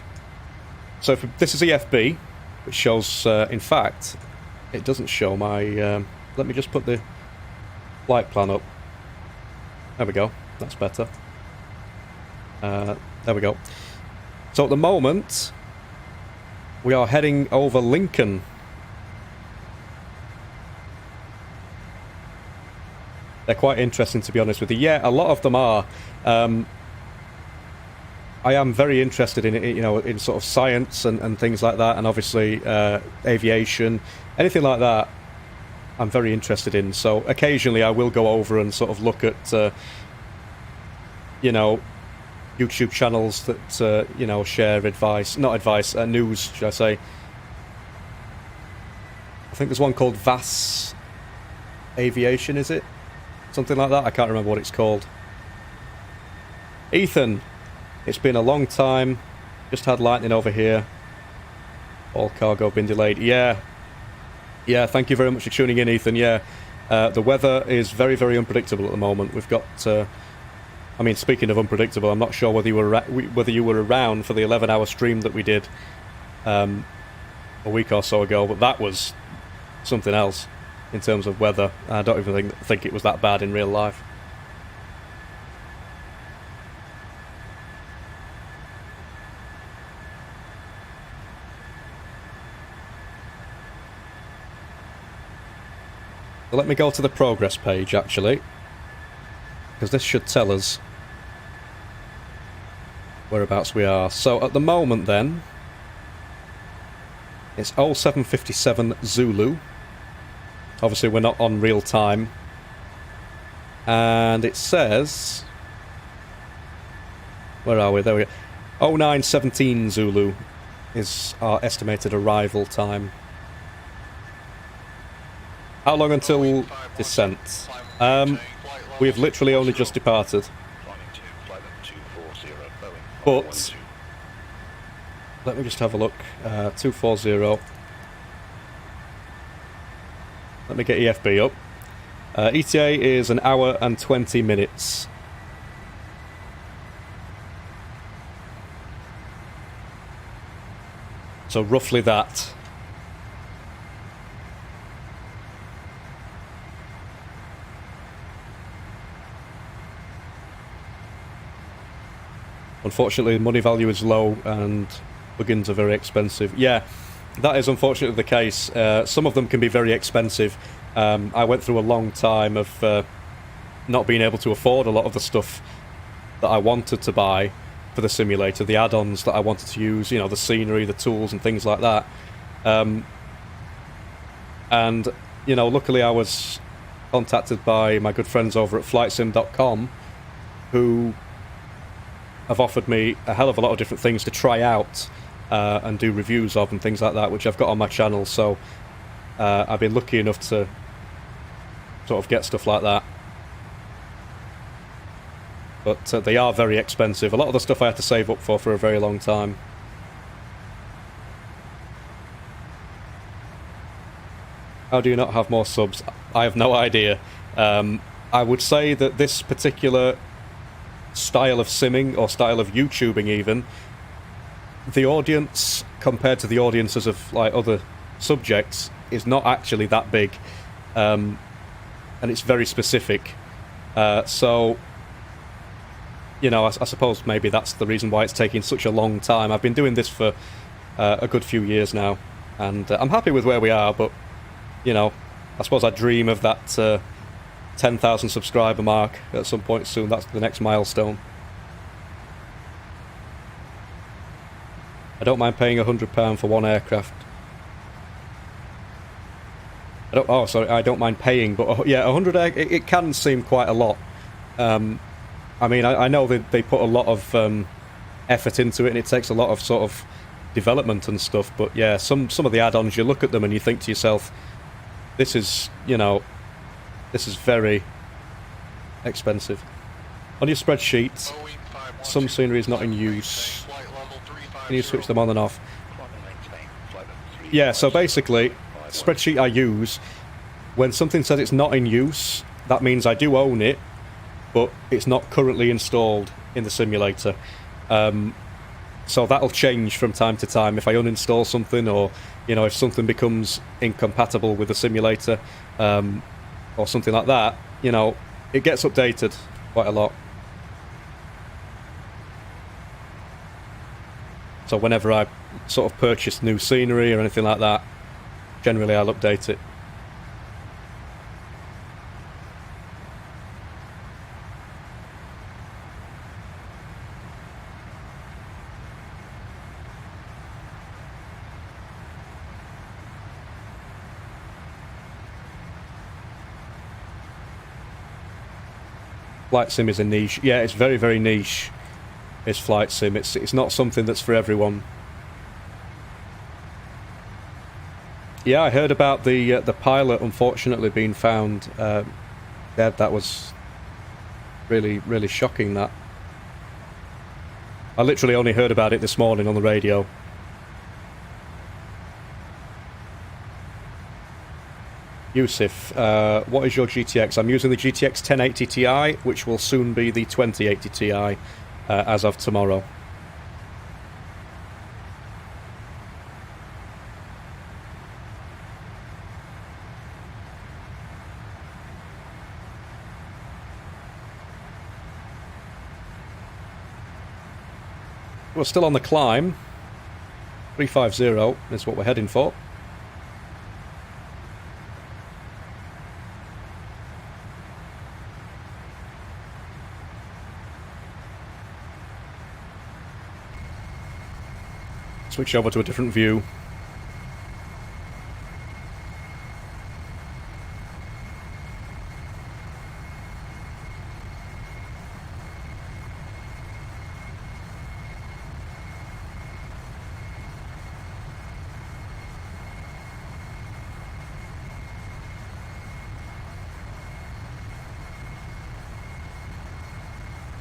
So if this is EFB, which shows, in fact, it doesn't show my... let me just put the flight plan up. There we go. That's better. There we go. So at the moment, we are heading over Lincoln. They're quite interesting, to be honest with you. Yeah, a lot of them are. I am very interested in, you know, in sort of science and things like that, and obviously aviation, anything like that. I'm very interested in. So occasionally I will go over and sort of look at, you know, YouTube channels that you know, share advice, not advice, news, should I say? I think there's one called VAS Aviation, is it? Something like that. I can't remember what it's called. Ethan, it's been a long time. Just had lightning over here. All cargo been delayed. Yeah. Thank you very much for tuning in, Ethan. Yeah, the weather is very, very unpredictable at the moment. We've got. I mean, speaking of unpredictable, I'm not sure whether you were around for the 11-hour stream that we did a week or so ago, but that was something else in terms of weather. I don't even think it was that bad in real life. So let me go to the progress page, actually, because this should tell us whereabouts we are. So at the moment then, it's 0757 Zulu. Obviously we're not on real time. And it says... Where are we? There we go. 0917 Zulu is our estimated arrival time. How long until descent? We have literally only just departed. But let me just have a look. 240. Let me get EFB up. ETA is 1 hour and 20 minutes. So roughly that. Unfortunately, money value is low and plugins are very expensive. Yeah, that is unfortunately the case. Some of them can be very expensive. I went through a long time of not being able to afford a lot of the stuff that I wanted to buy for the simulator, the add-ons that I wanted to use, you know, the scenery, the tools and things like that. And, you know, luckily I was contacted by my good friends over at flightsim.com who have offered me a hell of a lot of different things to try out and do reviews of and things like that, which I've got on my channel. So I've been lucky enough to sort of get stuff like that. But they are very expensive. A lot of the stuff I had to save up for a very long time. How do you not have more subs? I have no idea. I would say that this particular style of simming, or style of YouTubing even, the audience compared to the audiences of like other subjects is not actually that big, and it's very specific. So, you know, I suppose maybe that's the reason why it's taking such a long time. I've been doing this for a good few years now, and I'm happy with where we are, but, you know, I suppose I dream of that 10,000 subscriber mark at some point soon. That's the next milestone. I don't mind paying £100 for one aircraft. I don't mind paying, but yeah, 100. It can seem quite a lot. I mean, I know they put a lot of effort into it, and it takes a lot of sort of development and stuff. But yeah, some of the add-ons, you look at them and you think to yourself, this is, you know, this is very expensive. On your spreadsheet, some scenery is not in use. Can you switch them on and off? Yeah, so basically, spreadsheet I use, when something says it's not in use, that means I do own it, but it's not currently installed in the simulator. So that'll change from time to time if I uninstall something, or you know, if something becomes incompatible with the simulator, or something like that. You know, it gets updated quite a lot. So whenever I sort of purchase new scenery or anything like that, generally I'll update it. Flight sim is a niche. Yeah, it's very, very niche. It's flight sim. It's not something that's for everyone. Yeah, I heard about the pilot unfortunately being found dead. That was really, really shocking. That I literally only heard about it this morning on the radio. Yusuf, what is your GTX? I'm using the GTX 1080 Ti, which will soon be the 2080 Ti as of tomorrow. We're still on the climb. 350 is what we're heading for. Switch over to a different view.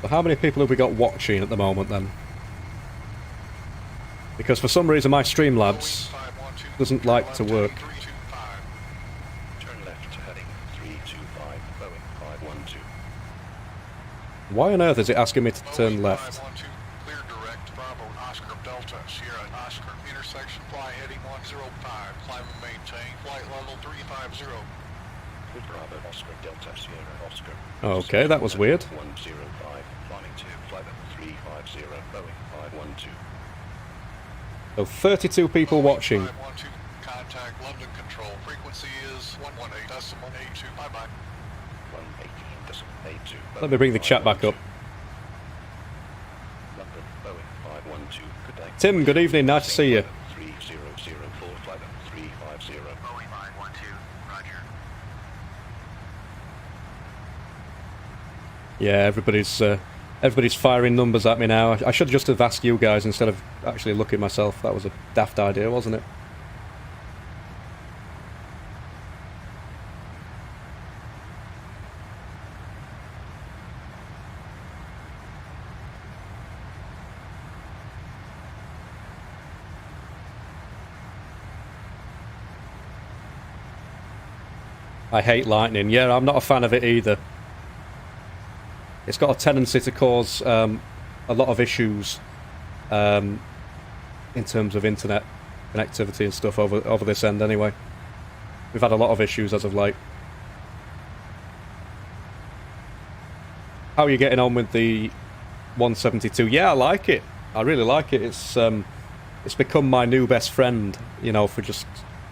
So how many people have we got watching at the moment then? Because for some reason my Streamlabs doesn't like to work. Turn left heading 325, Boeing 512. Why on earth is it asking me to turn left? Clear direct, Bravo, Oscar, Delta, Sierra, Oscar, intersection, fly heading 105, climb and maintain, flight level 350. Bravo, Oscar, Delta, Sierra, Oscar. Okay, that was weird. 105, climbing to flight level 350, Boeing 512. So 32 people watching. 512, contact London Control. Frequency is 118.82. Bye-bye. 118.82. Let me bring the chat back up. London, Boeing 512. Good day. Tim, good evening, nice to see you. 3004, flight level 350. Boeing 512, roger. Yeah, everybody's firing numbers at me now. I should just have asked you guys instead of actually looking myself. That was a daft idea, wasn't it? I hate lightning. Yeah, I'm not a fan of it either. It's got a tendency to cause a lot of issues in terms of internet connectivity and stuff over this end anyway. We've had a lot of issues as of late. How are you getting on with the 172? Yeah, I like it. I really like it. It's become my new best friend, you know, for just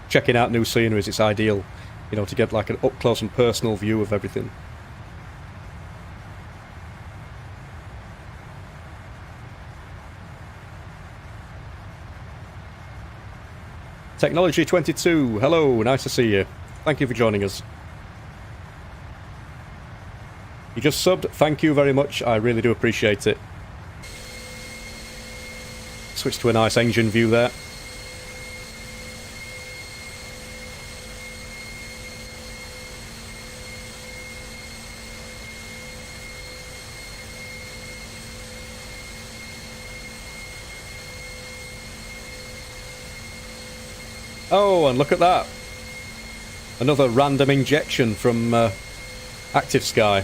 checking out new sceneries. It's ideal, you know, to get like an up close and personal view of everything. Technology 22, hello, nice to see you. Thank you for joining us. You just subbed, thank you very much, I really do appreciate it. Switch to a nice engine view there. Oh, and look at that. Another random injection from Active Sky.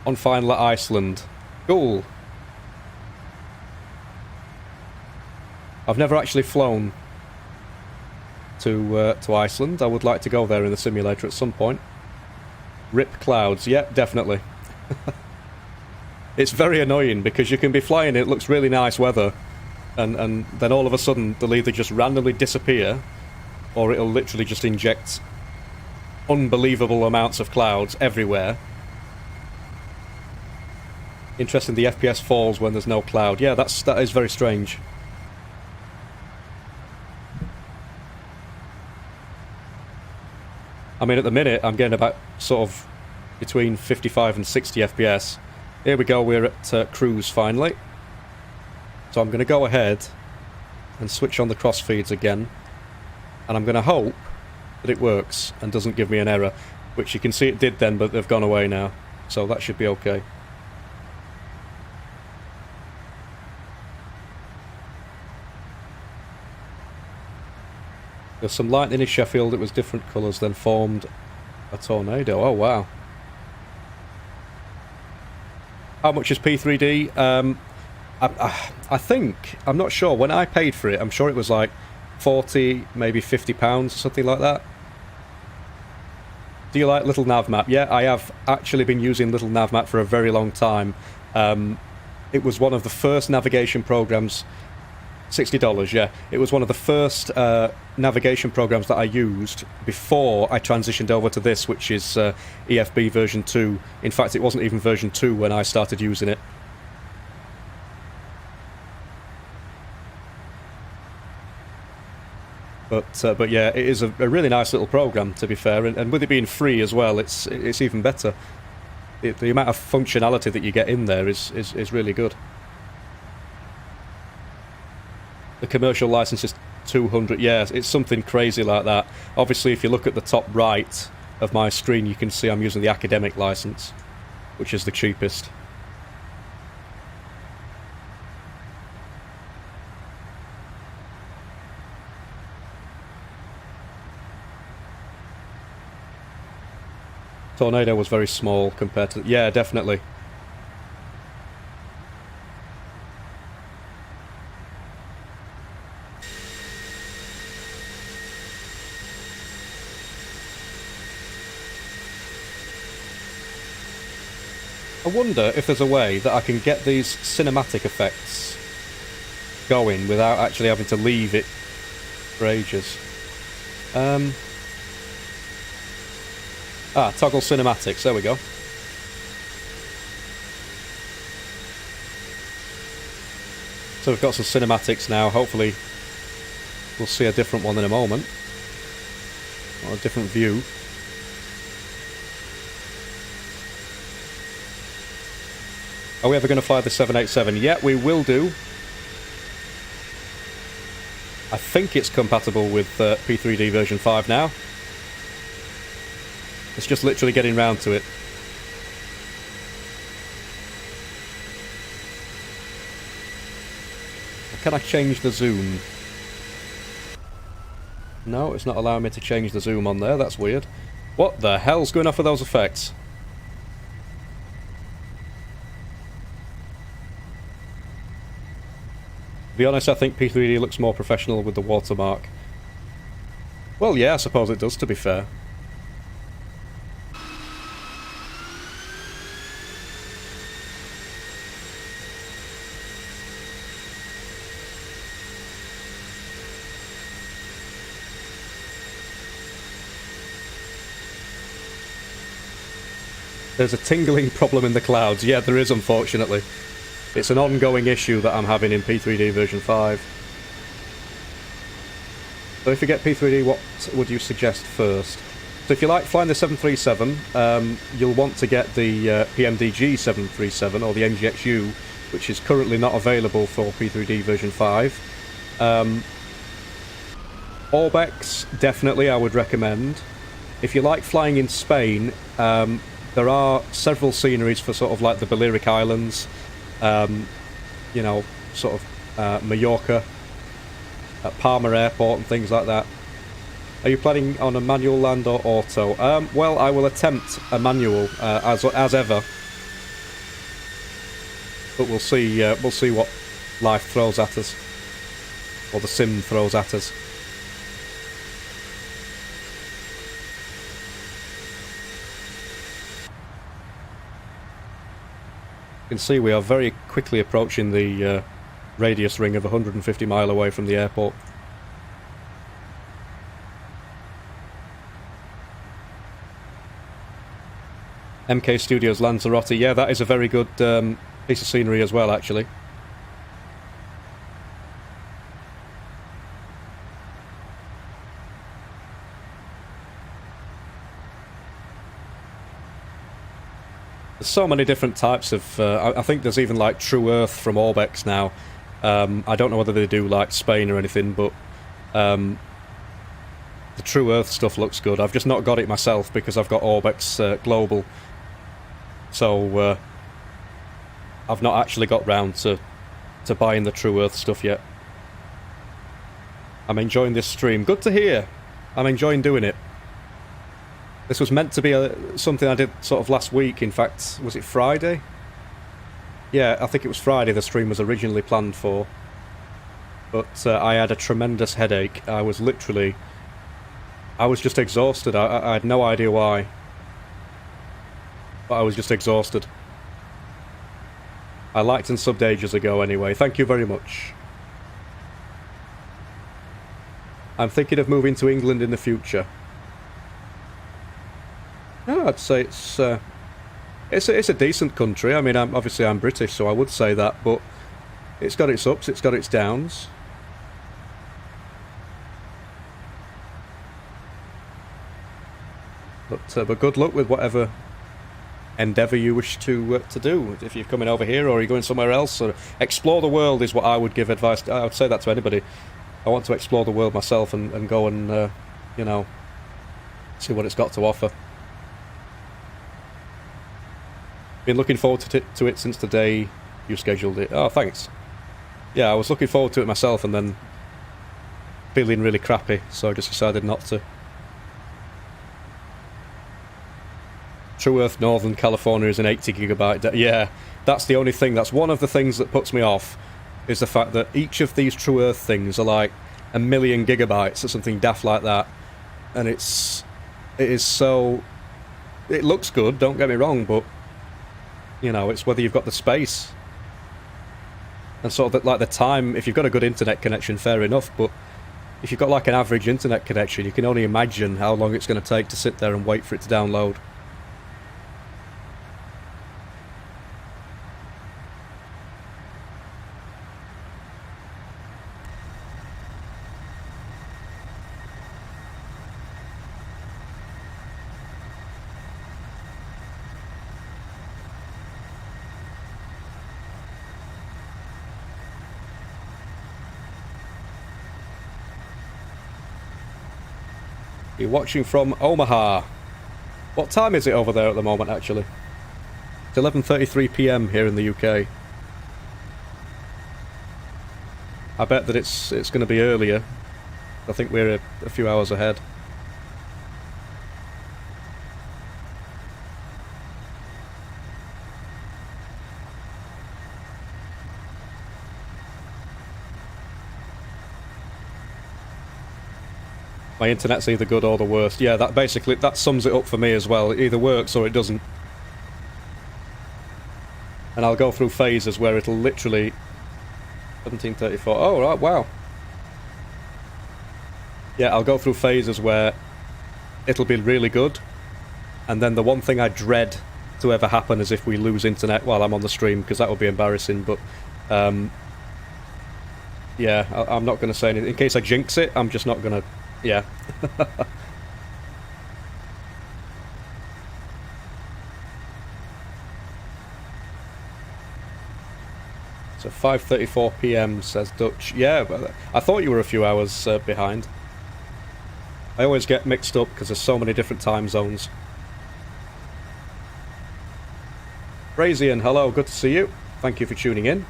On final at Iceland. Cool. I've never actually flown to Iceland. I would like to go there in the simulator at some point. Rip clouds, yeah, definitely. It's very annoying because you can be flying, it looks really nice weather, and then all of a sudden they'll either just randomly disappear, or it'll literally just inject unbelievable amounts of clouds everywhere. Interesting, the FPS falls when there's no cloud. Yeah, that is very strange. I mean, at the minute, I'm getting about sort of between 55 and 60 FPS. Here we go, we're at cruise finally. So I'm going to go ahead and switch on the cross feeds again. And I'm going to hope that it works and doesn't give me an error. Which you can see it did then, but they've gone away now. So that should be okay. There's some lightning in Sheffield, it was different colours, then formed a tornado. Oh, wow. How much is P3D? I think, I'm not sure, when I paid for it, I'm sure it was like 40, maybe £50, something like that. Do you like Little Navmap? Yeah, I have actually been using Little Navmap for a very long time. It was one of the first navigation programs. $60, yeah. It was one of the first navigation programs that I used before I transitioned over to this, which is EFB version 2. In fact, it wasn't even version 2 when I started using it. But yeah, it is a really nice little program, to be fair, and with it being free as well, it's even better. The amount of functionality that you get in there is really good. The commercial license is 200, yeah, it's something crazy like that. Obviously, if you look at the top right of my screen, you can see I'm using the academic license, which is the cheapest. Tornado was very small compared to... Yeah, definitely. I wonder if there's a way that I can get these cinematic effects going without actually having to leave it for ages. Toggle cinematics, there we go. So we've got some cinematics now, hopefully we'll see a different one in a moment. Or a different view. Are we ever going to fly the 787? Yeah, we will do. I think it's compatible with P3D version 5 now. It's just literally getting round to it. Can I change the zoom? No, it's not allowing me to change the zoom on there. That's weird. What the hell's going off with those effects? To be honest, I think P3D looks more professional with the watermark. Well, yeah, I suppose it does, to be fair. There's a tingling problem in the clouds. Yeah, there is, unfortunately. It's an ongoing issue that I'm having in P3D version 5. So if you get P3D, what would you suggest first? So if you like flying the 737, you'll want to get the PMDG 737 or the NGXU, which is currently not available for P3D version 5. Orbex, definitely, I would recommend. If you like flying in Spain, there are several sceneries for sort of like the Balearic Islands, you know, sort of Mallorca, at Palma Airport and things like that. Are you planning on a manual land or auto? Well, I will attempt a manual, as ever. But we'll see what life throws at us. Or the sim throws at us. You can see we are very quickly approaching the radius ring of 150 mile away from the airport. MK Studios Lanzarote, yeah, that is a very good piece of scenery as well, actually. There's so many different types of... I think there's even like True Earth from Orbex now. I don't know whether they do like Spain or anything, but the True Earth stuff looks good. I've just not got it myself because I've got Orbex Global. So I've not actually got round to buying the True Earth stuff yet. I'm enjoying this stream. Good to hear. I'm enjoying doing it. This was meant to be something I did sort of last week. In fact, was it Friday? Yeah, I think it was Friday the stream was originally planned for. But I had a tremendous headache. I was just exhausted. I had no idea why. But I was just exhausted. I liked and subbed ages ago anyway. Thank you very much. I'm thinking of moving to England in the future. No, I'd say it's a decent country. I mean, obviously I'm British, so I would say that, but it's got its ups, it's got its downs. But good luck with whatever endeavour you wish to do. If you're coming over here or you're going somewhere else, or explore the world is what I would give advice. I would say that to anybody. I want to explore the world myself and go and you know, see what it's got to offer. Been looking forward to it since the day you scheduled it. Oh, thanks. Yeah, I was looking forward to it myself and then feeling really crappy, so I just decided not to. True Earth Northern California is an 80GB. Yeah, that's the only thing. That's one of the things that puts me off, is the fact that each of these True Earth things are like 1,000,000 gigabytes or something daft like that. And it is so... It looks good, don't get me wrong, but... You know, it's whether you've got the space. And sort of like the time, if you've got a good internet connection, fair enough, but if you've got like an average internet connection, you can only imagine how long it's going to take to sit there and wait for it to download. You're watching from Omaha. What time is it over there at the moment, actually? It's 11:33 PM here in the UK. I bet that it's going to be earlier. I think we're a few hours ahead. My internet's either good or the worst. Yeah, that sums it up for me as well. It either works or it doesn't. And I'll go through phases where it'll literally... 1734. Oh, right, wow. Yeah, I'll go through phases where it'll be really good. And then the one thing I dread to ever happen is if we lose internet while I'm on the stream, because that would be embarrassing. But yeah, I'm not going to say anything. In case I jinx it, I'm just not going to... Yeah. So 5:34 PM, says Dutch. Yeah, I thought you were a few hours behind. I always get mixed up because there's so many different time zones. Brazian, hello, good to see you. Thank you for tuning in.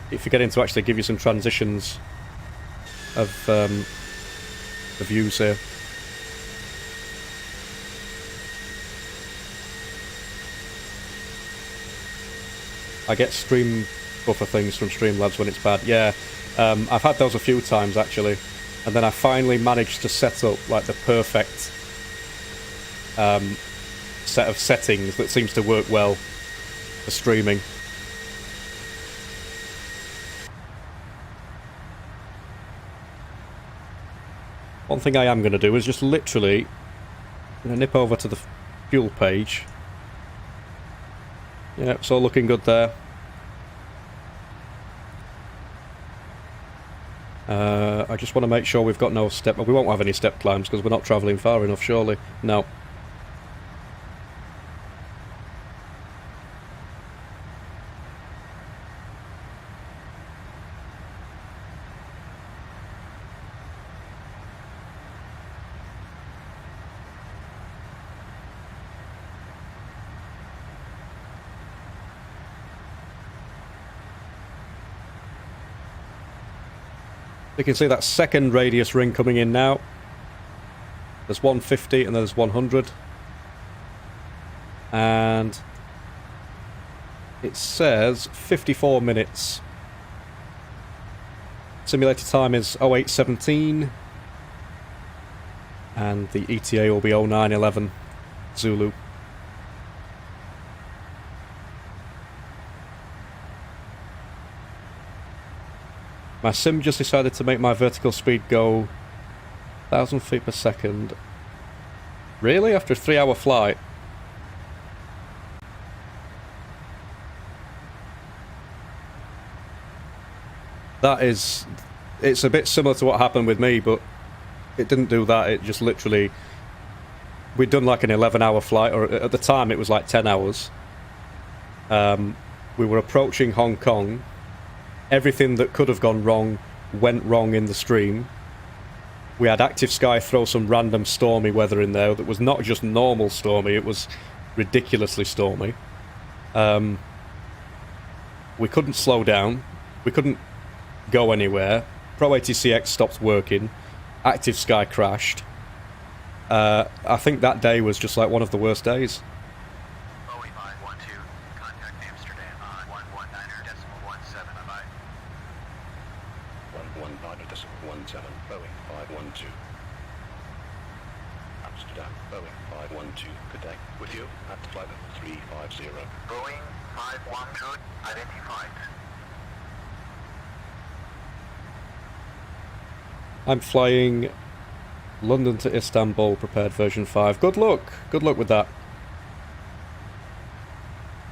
Keep forgetting to actually give you some transitions of the views here. I get stream buffer things from Streamlabs when it's bad. Yeah, I've had those a few times actually, and then I finally managed to set up like the perfect set of settings that seems to work well for streaming. One thing I am going to do is just literally nip over to the fuel page. Yeah, it's all looking good there. I just want to make sure we've got no step... Well, we won't have any step climbs because we're not travelling far enough, surely. No. You can see that second radius ring coming in now. There's 150 and there's 100. And it says 54 minutes. Simulator time is 0817. And the ETA will be 0911 Zulu. My sim just decided to make my vertical speed go 1,000 feet per second. Really? After a 3-hour flight? That is... It's a bit similar to what happened with me, but it didn't do that. It just literally... We'd done like an 11-hour flight, or at the time it was like 10 hours. We were approaching Hong Kong. Everything that could have gone wrong went wrong in the stream. We had Active Sky throw some random stormy weather in there that was not just normal stormy, it was ridiculously stormy. We couldn't slow down. We couldn't go anywhere. Pro ATCX stopped working. Active Sky crashed. I think that day was just like one of the worst days. 512, identified. I'm flying London to Istanbul, prepared version 5. Good luck! Good luck with that.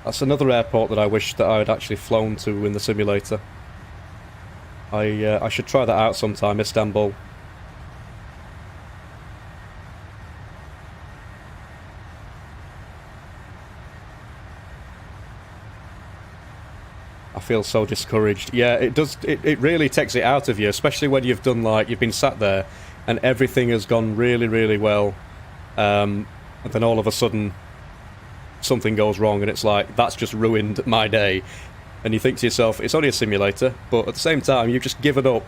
That's another airport that I wish that I had actually flown to in the simulator. I should try that out sometime, Istanbul. I feel so discouraged. Yeah, it does. It really takes it out of you, especially when you've done like you've been sat there and everything has gone really, really well, and then all of a sudden something goes wrong, and it's like that's just ruined my day. And you think to yourself, it's only a simulator, but at the same time, you've just given up,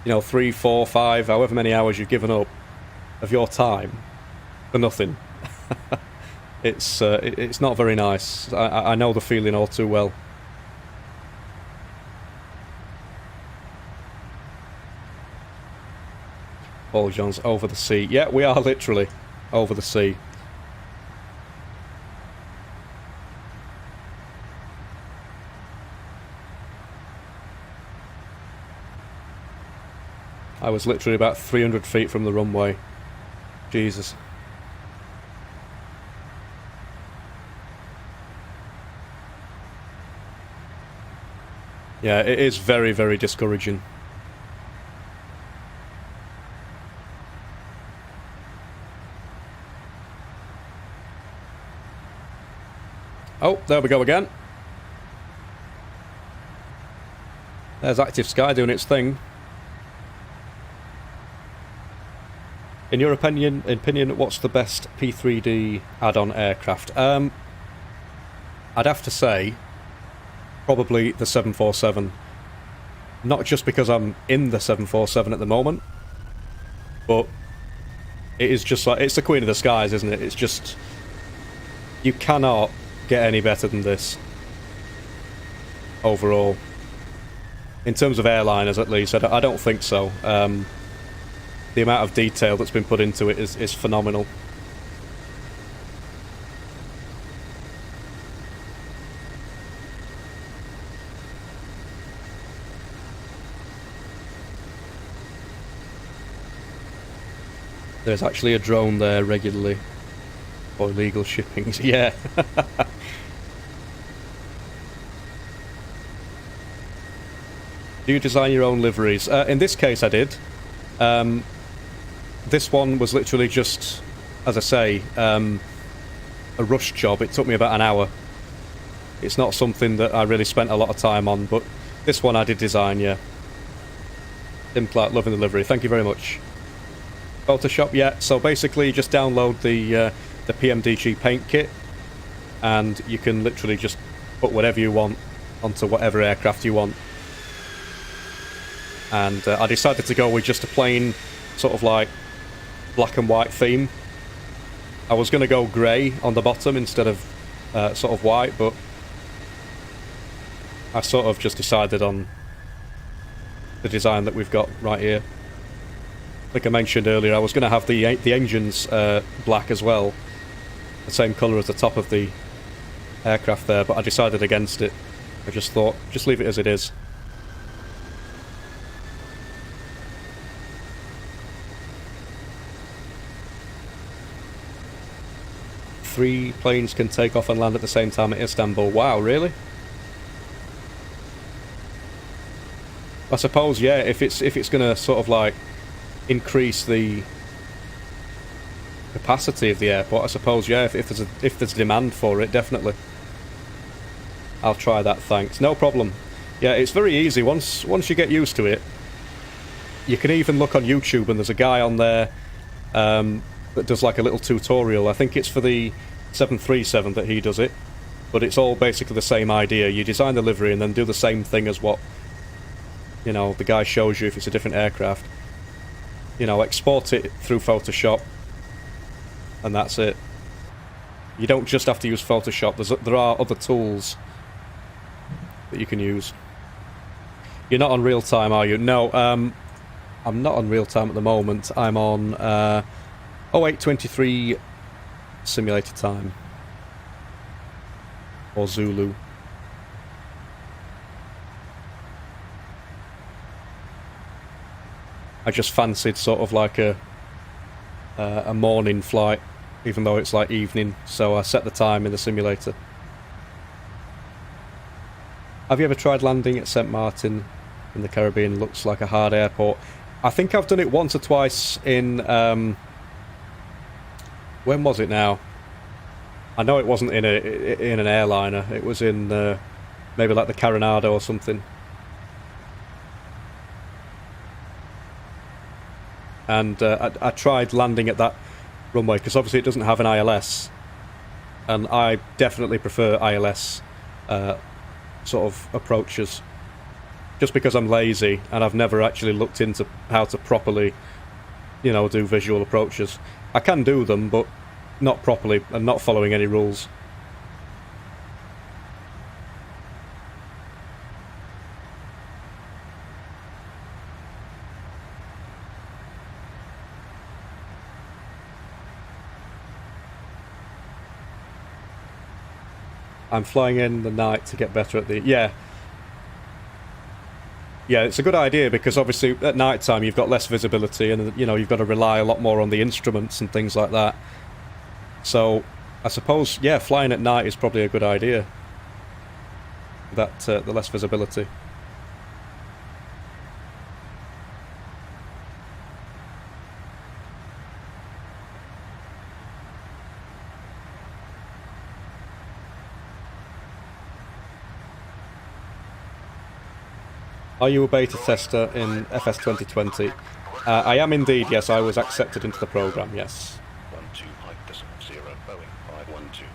3, 4, 5, however many hours you've given up of your time for nothing. It's not very nice. I know the feeling all too well. Paul John's over the sea. Yeah, we are literally over the sea. I was literally about 300 feet from the runway. Jesus. Yeah, it is very, very discouraging. Oh, there we go again. There's Active Sky doing its thing. In your opinion, what's the best P3D add-on aircraft? I'd have to say probably the 747. Not just because I'm in the 747 at the moment, but it is just like, it's the queen of the skies, isn't it? It's just, you cannot get any better than this overall. In terms of airliners, at least, I don't think so. The amount of detail that's been put into it is phenomenal. There's actually a drone there regularly for illegal shippings. Yeah. Do you design your own liveries? In this case, I did. This one was literally just, as I say, a rush job. It took me about an hour. It's not something that I really spent a lot of time on, but this one I did design, yeah. Tim Clark, loving the livery. Thank you very much. Photoshop, yeah. So basically, you just download the PMDG paint kit, and you can literally just put whatever you want onto whatever aircraft you want. And I decided to go with just a plain sort of like black and white theme. I was going to go grey on the bottom instead of sort of white, but I sort of just decided on the design that we've got right here. Like I mentioned earlier, I was going to have the engines black as well, the same colour as the top of the aircraft there, but I decided against it. I just thought, just leave it as it is. Three planes can take off and land at the same time at Istanbul. Wow, really? I suppose, yeah, if it's gonna sort of like increase the capacity of the airport, I suppose, yeah, if there's demand for it, definitely. I'll try that, thanks. No problem. Yeah, it's very easy. Once you get used to it, you can even look on YouTube and there's a guy on there that does like a little tutorial. I think it's for the 737 that he does it, but it's all basically the same idea. You design the livery and then do the same thing as what, you know, the guy shows you if it's a different aircraft. You know, export it through Photoshop, and that's it. You don't just have to use Photoshop. There are other tools that you can use. You're not on real time, are you? No, I'm not on real time at the moment. I'm on 0823 simulator time, or Zulu. I just fancied sort of like a morning flight, even though it's like evening, so I set the time in the simulator. Have you ever tried landing at St. Martin in the Caribbean? Looks like a hard airport. I think I've done it once or twice in when was it now? I know it wasn't in an airliner. It was in maybe like the Coronado or something. And I tried landing at that runway because obviously it doesn't have an ILS, and I definitely prefer ILS sort of approaches, just because I'm lazy and I've never actually looked into how to properly, you know, do visual approaches. I can do them, but not properly and not following any rules. I'm flying in the night to get better at the... Yeah, Yeah, it's a good idea because obviously at night time you've got less visibility and you know you've got to rely a lot more on the instruments and things like that. So I suppose yeah, flying at night is probably a good idea. That the less visibility. Are you a beta tester in FS 2020? I am indeed, yes. I was accepted into the program, yes. 12 Mike decimal 0 Boeing 512.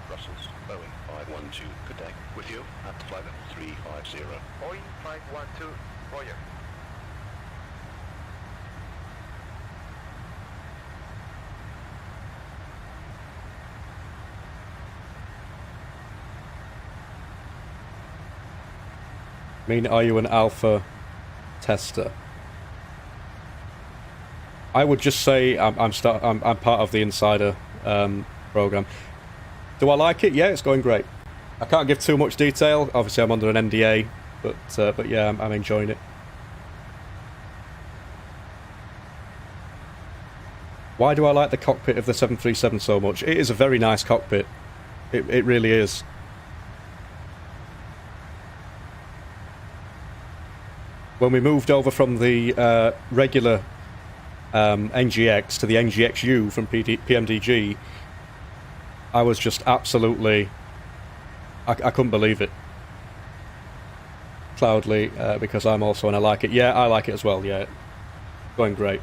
Brussels Boeing 512. Good day. With you at flight level 350. Boeing 512, Roger. I mean, are you an alpha tester? I would just say I'm part of the insider program. Do I like it? Yeah, it's going great. I can't give too much detail. Obviously, I'm under an NDA, but yeah, I'm enjoying it. Why do I like the cockpit of the 737 so much? It is a very nice cockpit. It really is. When we moved over from the regular NGX to the NGXU from PMDG, I was just absolutely... I couldn't believe it. Cloudly, because I'm also and I like it. Yeah, I like it as well, yeah. Going great.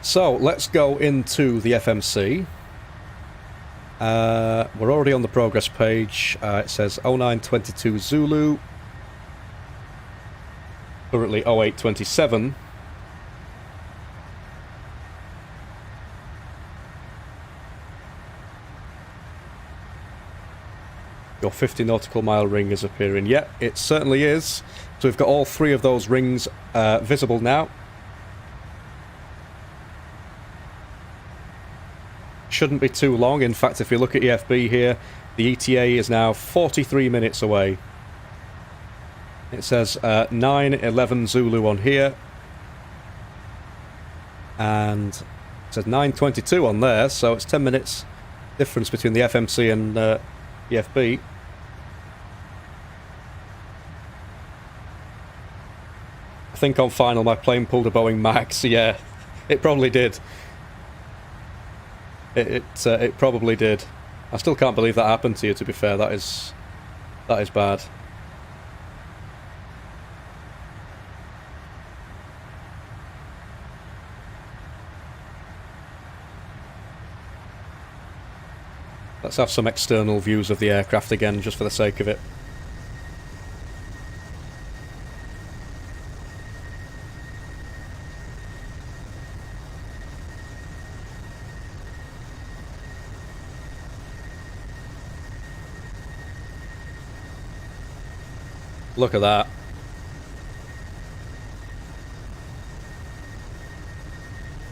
So, let's go into the FMC. We're already on the progress page. It says 0922 Zulu. Currently 0827. Your 50 nautical mile ring is appearing. Yeah, it certainly is. So we've got all three of those rings visible now. Shouldn't be too long. In fact, if you look at EFB here, the ETA is now 43 minutes away. It says 9:11 Zulu on here, and it says 9:22 on there, so it's 10 minutes difference between the FMC and EFB. I think on final my plane pulled a Boeing Max. Yeah, it probably did. It probably did. I still can't believe that happened to you, to be fair. That is bad. Let's have some external views of the aircraft again, just for the sake of it. Look at that.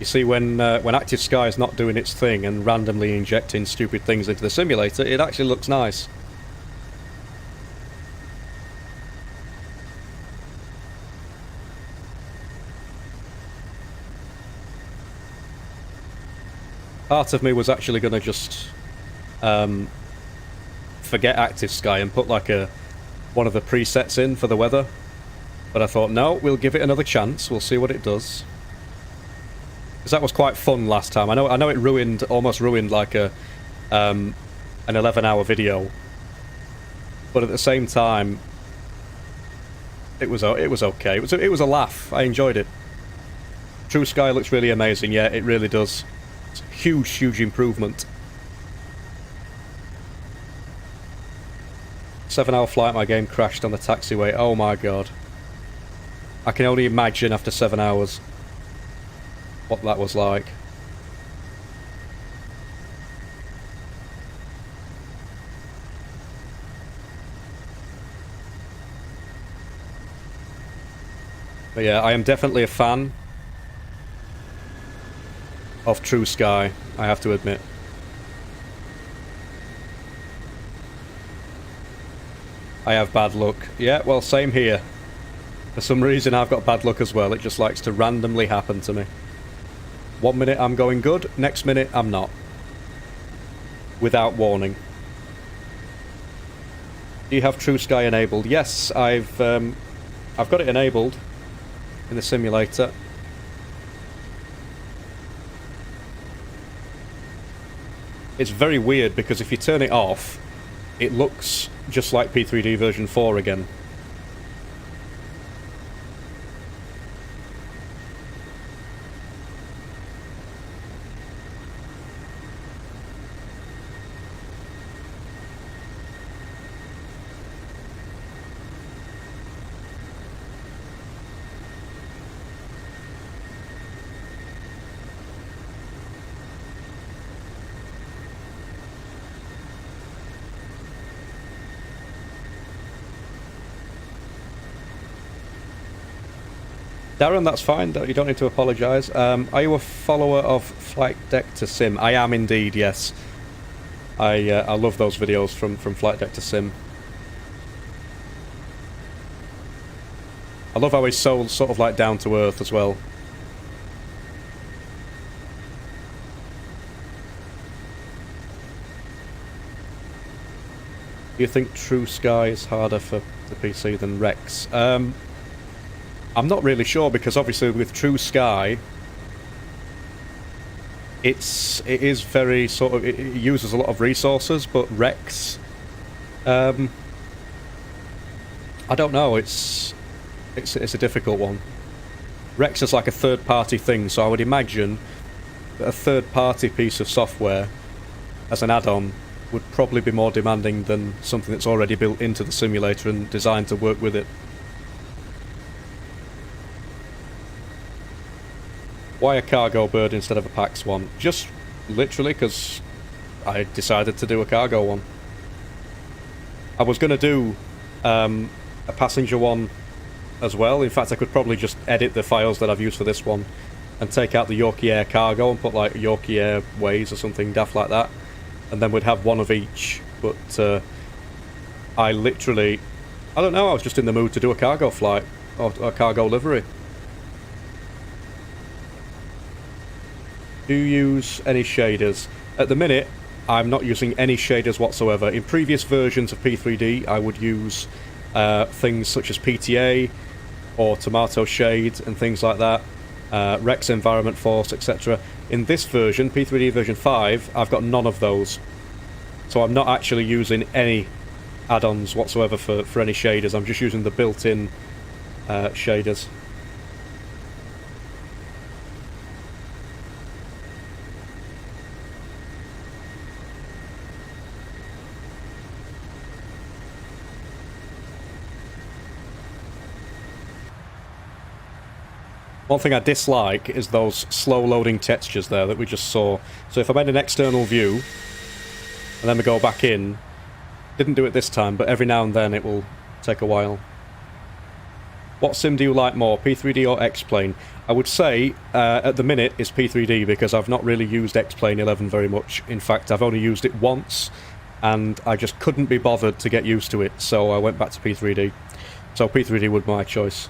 You see, when Active Sky is not doing its thing and randomly injecting stupid things into the simulator, it actually looks nice. Part of me was actually going to just forget Active Sky and put like one of the presets in for the weather, but I thought, no, we'll give it another chance. We'll see what it does. Because that was quite fun last time. I know it almost ruined like an 11-hour video, but at the same time, it was okay. It was a laugh. I enjoyed it. True Sky looks really amazing. Yeah, it really does. It's a huge improvement. 7-hour flight, my game crashed on the taxiway. Oh my god. I can only imagine after 7 hours. what that was like. But yeah, I am definitely a fan of True Sky, I have to admit. I have bad luck. Yeah, well, same here. For some reason I've got bad luck as well. It just likes to randomly happen to me. 1 minute I'm going good, next minute I'm not. Without warning. Do you have True Sky enabled? Yes, I've got it enabled in the simulator. It's very weird because if you turn it off, it looks just like P3D version 4 again. Darren, that's fine. You don't need to apologise. Are you a follower of Flight Deck to Sim? I am indeed, yes. I love those videos from Flight Deck to Sim. I love how he's so sort of like down to earth as well. Do you think True Sky is harder for the PC than Rex? I'm not really sure because obviously with True Sky, it is very sort of, it uses a lot of resources, but Rex, I don't know. It's a difficult one. Rex is like a third-party thing, so I would imagine that a third-party piece of software as an add-on would probably be more demanding than something that's already built into the simulator and designed to work with it. Why a cargo bird instead of a PAX one? Just literally because I decided to do a cargo one. I was going to do a passenger one as well. In fact, I could probably just edit the files that I've used for this one and take out the Yorkie Air cargo and put like Yorkie Airways or something daft like that, and then we'd have one of each. But I literally, I don't know, I was just in the mood to do a cargo flight or a cargo livery. Do you use any shaders? At the minute, I'm not using any shaders whatsoever. In previous versions of P3D, I would use things such as PTA or Tomato Shade and things like that, Rex Environment Force, etc. In this version, P3D version 5, I've got none of those. So I'm not actually using any add-ons whatsoever for any shaders. I'm just using the built-in shaders. One thing I dislike is those slow-loading textures there that we just saw. So if I made an external view, and then we go back in, didn't do it this time, but every now and then it will take a while. What sim do you like more, P3D or X-Plane? I would say, at the minute, it's P3D, because I've not really used X-Plane 11 very much. In fact, I've only used it once, and I just couldn't be bothered to get used to it, so I went back to P3D. So P3D would be my choice.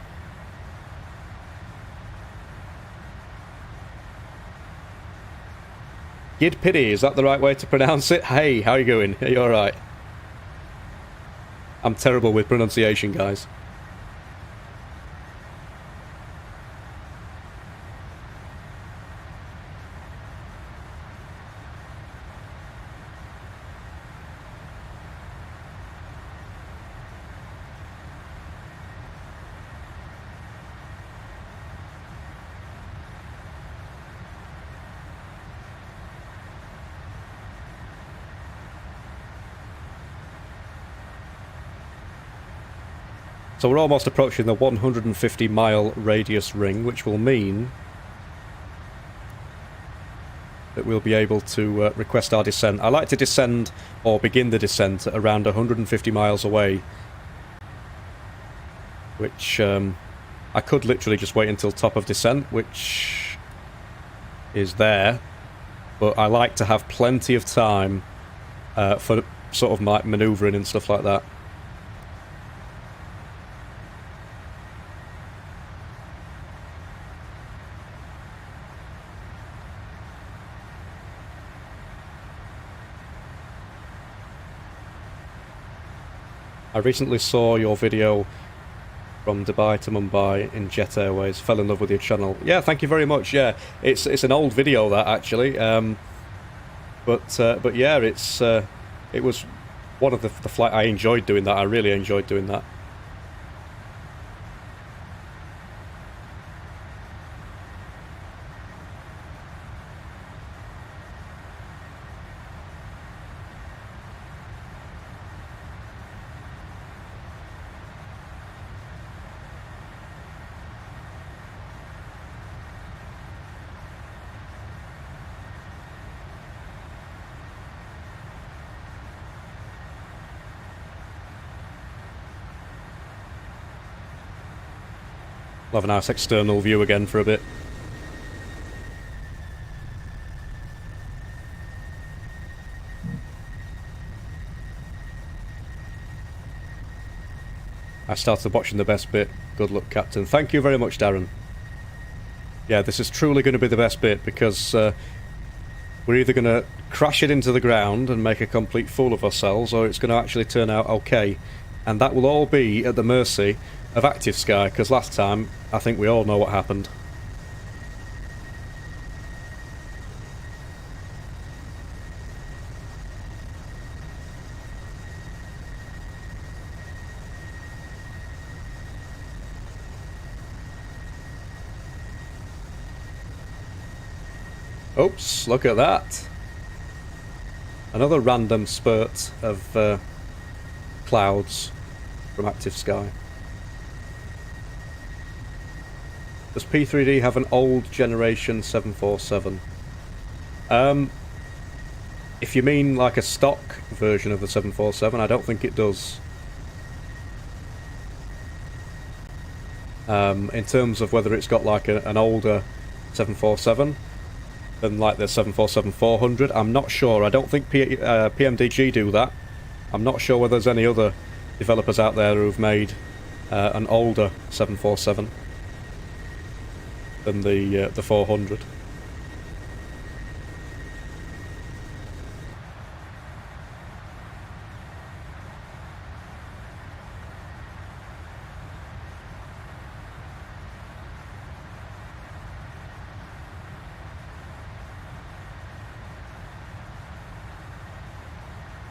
Gid Piddy, is that the right way to pronounce it? Hey, how are you going? Are you alright? I'm terrible with pronunciation, guys. So we're almost approaching the 150-mile radius ring, which will mean that we'll be able to request our descent. I like to descend or begin the descent at around 150 miles away, which I could literally just wait until top of descent, which is there, but I like to have plenty of time for sort of like manoeuvring and stuff like that. I recently saw your video from Dubai to Mumbai in Jet Airways. Fell in love with your channel. Yeah, thank you very much. Yeah, it's an old video that actually, but yeah, it was one of the flight I enjoyed doing that. I really enjoyed doing that. We'll have a nice external view again for a bit. I started watching the best bit. Good luck, Captain. Thank you very much, Darren. Yeah, this is truly going to be the best bit, because we're either going to crash it into the ground and make a complete fool of ourselves, or it's going to actually turn out okay. And that will all be at the mercy of Active Sky, because last time, I think we all know what happened. Oops, look at that. Another random spurt of clouds from Active Sky. Does P3D have an old generation 747? If you mean like a stock version of the 747, I don't think it does. In terms of whether it's got like an older 747 than like the 747-400, I'm not sure. I don't think PMDG do that. I'm not sure whether there's any other developers out there who've made an older 747 than the 400.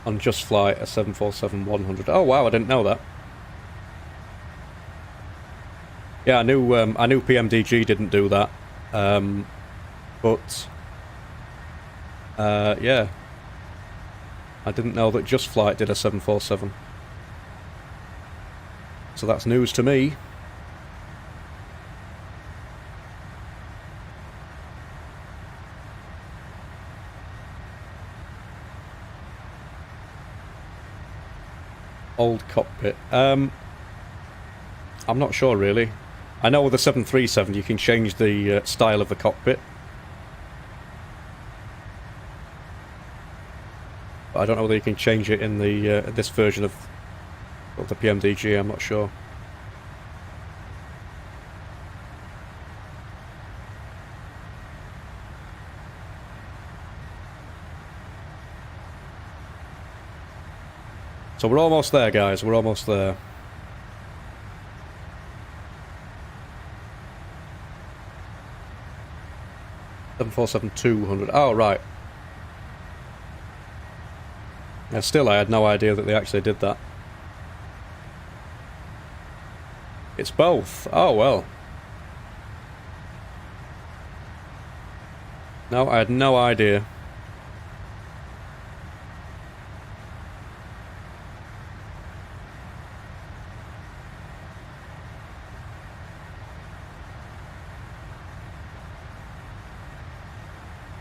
On Just Flight, a 747-100. Oh wow, I didn't know that. Yeah, I knew PMDG didn't do that, but yeah, I didn't know that Just Flight did a 747. So that's news to me. Old cockpit. I'm not sure really. I know with the 737 you can change the style of the cockpit, but I don't know whether you can change it in the this version of the PMDG. I'm not sure. So we're almost there, guys. We're almost there. Seven 747-200. Oh, right. Yeah, still, I had no idea that they actually did that. It's both. Oh, well. No, I had no idea.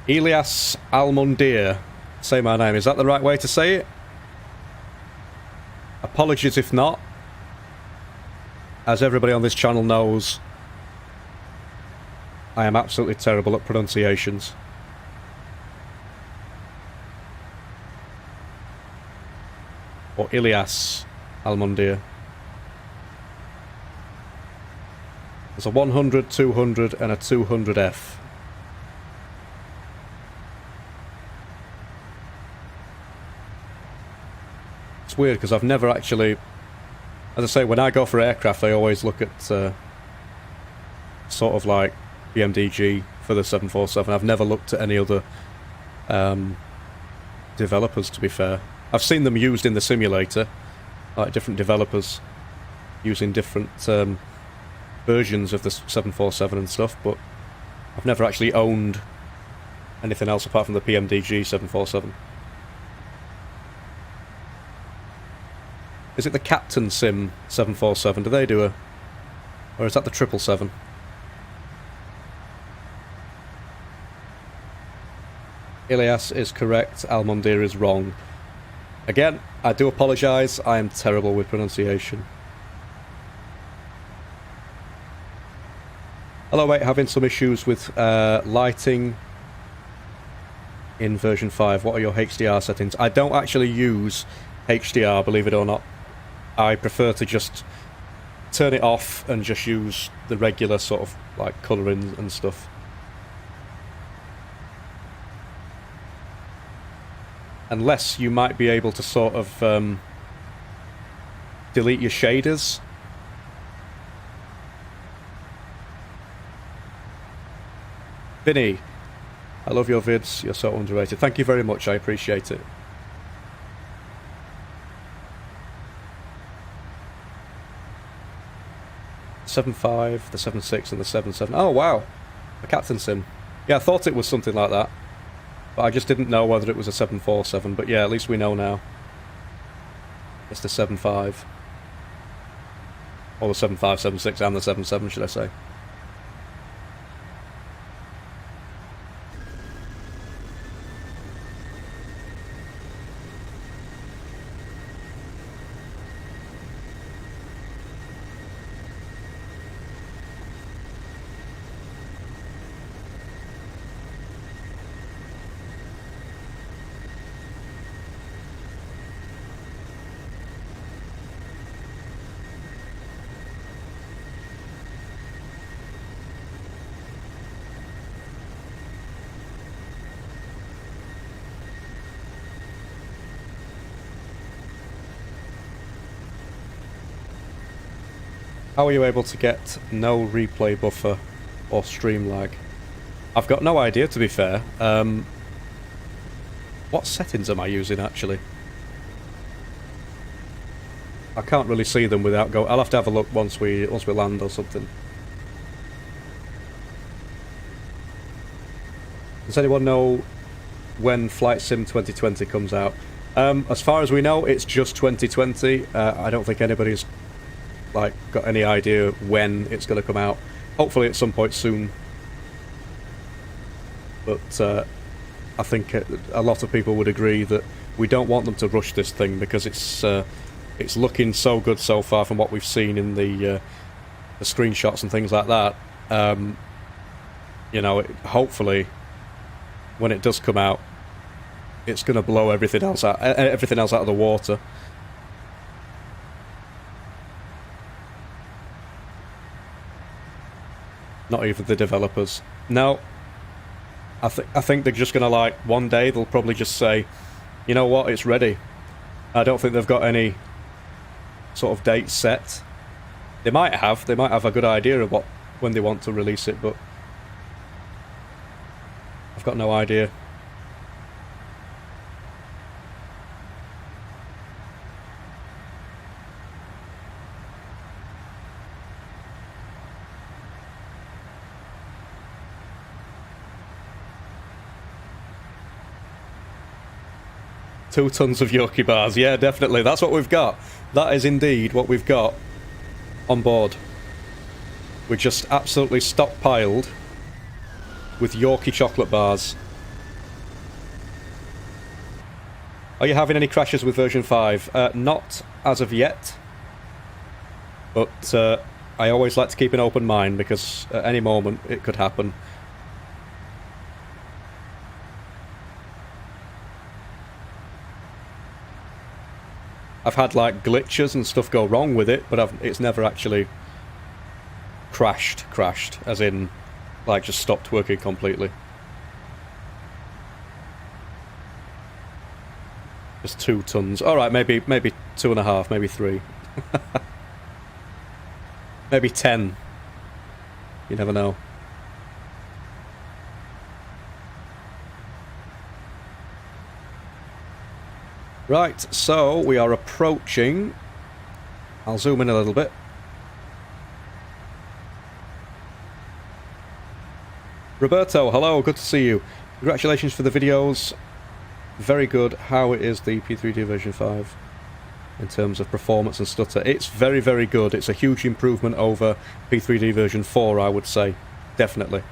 Elias Almundir. Say my name. Is that the right way to say it? Apologies if not. As everybody on this channel knows, I am absolutely terrible at pronunciations. Or Elias Almundir. There's a 100, 200 and a 200F. It's weird because I've never actually, as I say, when I go for aircraft I always look at sort of like PMDG for the 747. I've never looked at any other developers, to be fair. I've seen them used in the simulator, like different developers using different versions of the 747 and stuff, but I've never actually owned anything else apart from the PMDG 747. Is it the Captain Sim 747? Do they do a... or is that the 777? Ilias is correct, Almundir is wrong. Again, I do apologise, I am terrible with pronunciation. Hello mate, having some issues with lighting in version 5. What are your HDR settings? I don't actually use HDR, believe it or not. I prefer to just turn it off and just use the regular sort of like colouring and stuff. Unless you might be able to sort of delete your shaders. Vinny, I love your vids, you're so underrated. Thank you very much, I appreciate it. The 7.5, the 7.6 and the 7.7. Oh wow, the Captain Sim. Yeah, I thought it was something like that, but I just didn't know whether it was a 747, but yeah, at least we know now. It's the 7.5. Or the 7.5, 7.6 and the 7.7, should I say. How are you able to get no replay buffer or stream lag? I've got no idea, to be fair. What settings am I using, actually? I can't really see them without going... I'll have to have a look once we land or something. Does anyone know when Flight Sim 2020 comes out? As far as we know, it's just 2020. I don't think anybody's got any idea when it's going to come out. Hopefully at some point soon. But I think a lot of people would agree that we don't want them to rush this thing because it's looking so good so far from what we've seen in the screenshots and things like that. You know, hopefully when it does come out, it's going to blow everything else out of the water. Not even the developers. No, I think they're just gonna one day they'll probably just say, you know what, it's ready. I don't think they've got any sort of date set. They might have a good idea of when they want to release it, but I've got no idea. Two tons of Yorkie bars, yeah, definitely. That's what we've got. That is indeed what we've got on board. We're just absolutely stockpiled with Yorkie chocolate bars. Are you having any crashes with version 5? Not as of yet. But I always like to keep an open mind because at any moment it could happen. I've had like glitches and stuff go wrong with it, but it's never actually crashed, as in like just stopped working completely. Just 2 tons. Alright, maybe 2.5, maybe 3. Maybe 10. You never know. Right, so we are approaching. I'll zoom in a little bit. Roberto, hello, good to see you. Congratulations for the videos. Very good. How is the P3D version 5 in terms of performance and stutter? It's very, very good. It's a huge improvement over P3D version 4, I would say. Definitely.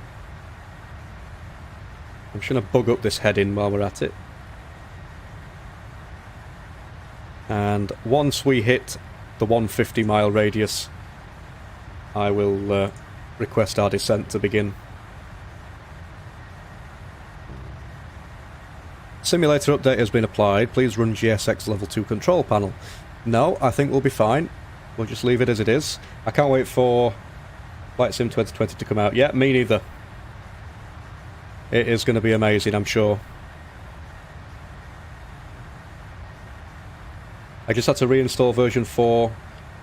I'm just going to bug up this heading while we're at it. And once we hit the 150 mile radius, I will request our descent to begin. Simulator update has been applied. Please run GSX level 2 control panel. No, I think we'll be fine. We'll just leave it as it is. I can't wait for Flight Sim 2020 to come out. Yeah, me neither. It is going to be amazing, I'm sure. I just had to reinstall version 4.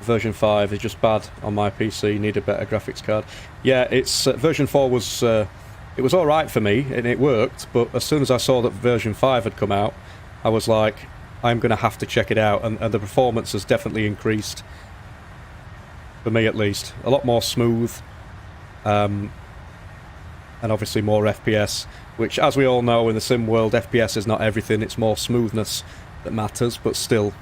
Version 5 is just bad on my PC. Need a better graphics card. Yeah, it's version 4 was it was all right for me and it worked, but as soon as I saw that version 5 had come out, I was like, I'm going to have to check it out, and the performance has definitely increased. For me at least. A lot more smooth. And obviously more FPS, which as we all know in the sim world, FPS is not everything, it's more smoothness that matters, but still.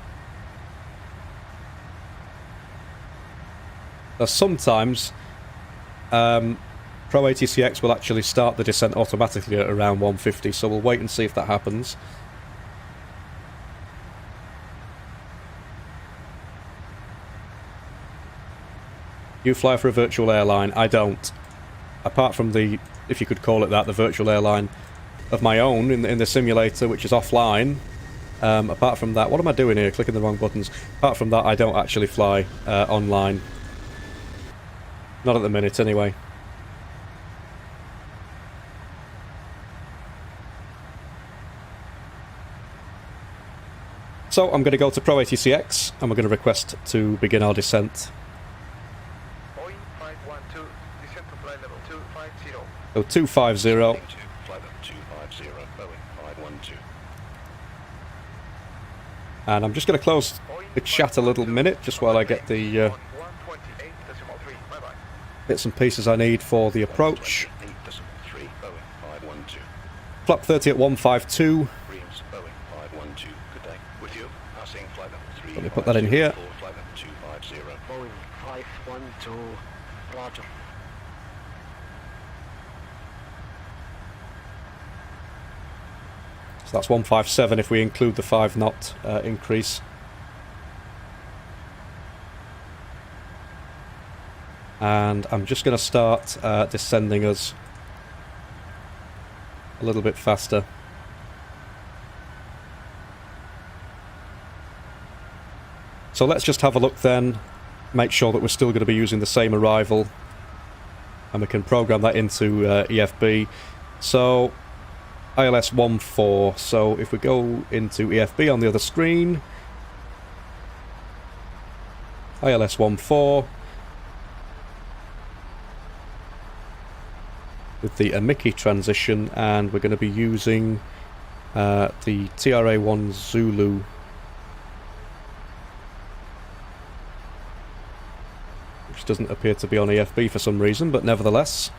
Sometimes Pro ATCX will actually start the descent automatically at around 150, so we'll wait and see if that happens. You fly for a virtual airline? I don't. Apart from the, if you could call it that, the virtual airline of my own in the simulator, which is offline. Apart from that, what am I doing here? Clicking the wrong buttons. Apart from that, I don't actually fly online. Not at the minute, anyway. So I'm going to go to Pro ATCX and we're going to request to begin our descent. Boeing 512, descent to flight level 250. So 250. Flight level 250, Boeing 512. And I'm just going to close the chat a little minute, just while I get the bits and pieces I need for the approach. Flap 30 at 152. Let me put that in here. Boeing 512, Roger. So that's 157 if we include the 5 knot increase. And I'm just going to start descending us a little bit faster. So let's just have a look then, make sure that we're still going to be using the same arrival, and we can program that into EFB. So ILS 14, so if we go into EFB on the other screen, ILS 14, with the Amiki transition, and we're going to be using the TRA1 Zulu. Which doesn't appear to be on EFB for some reason, but nevertheless.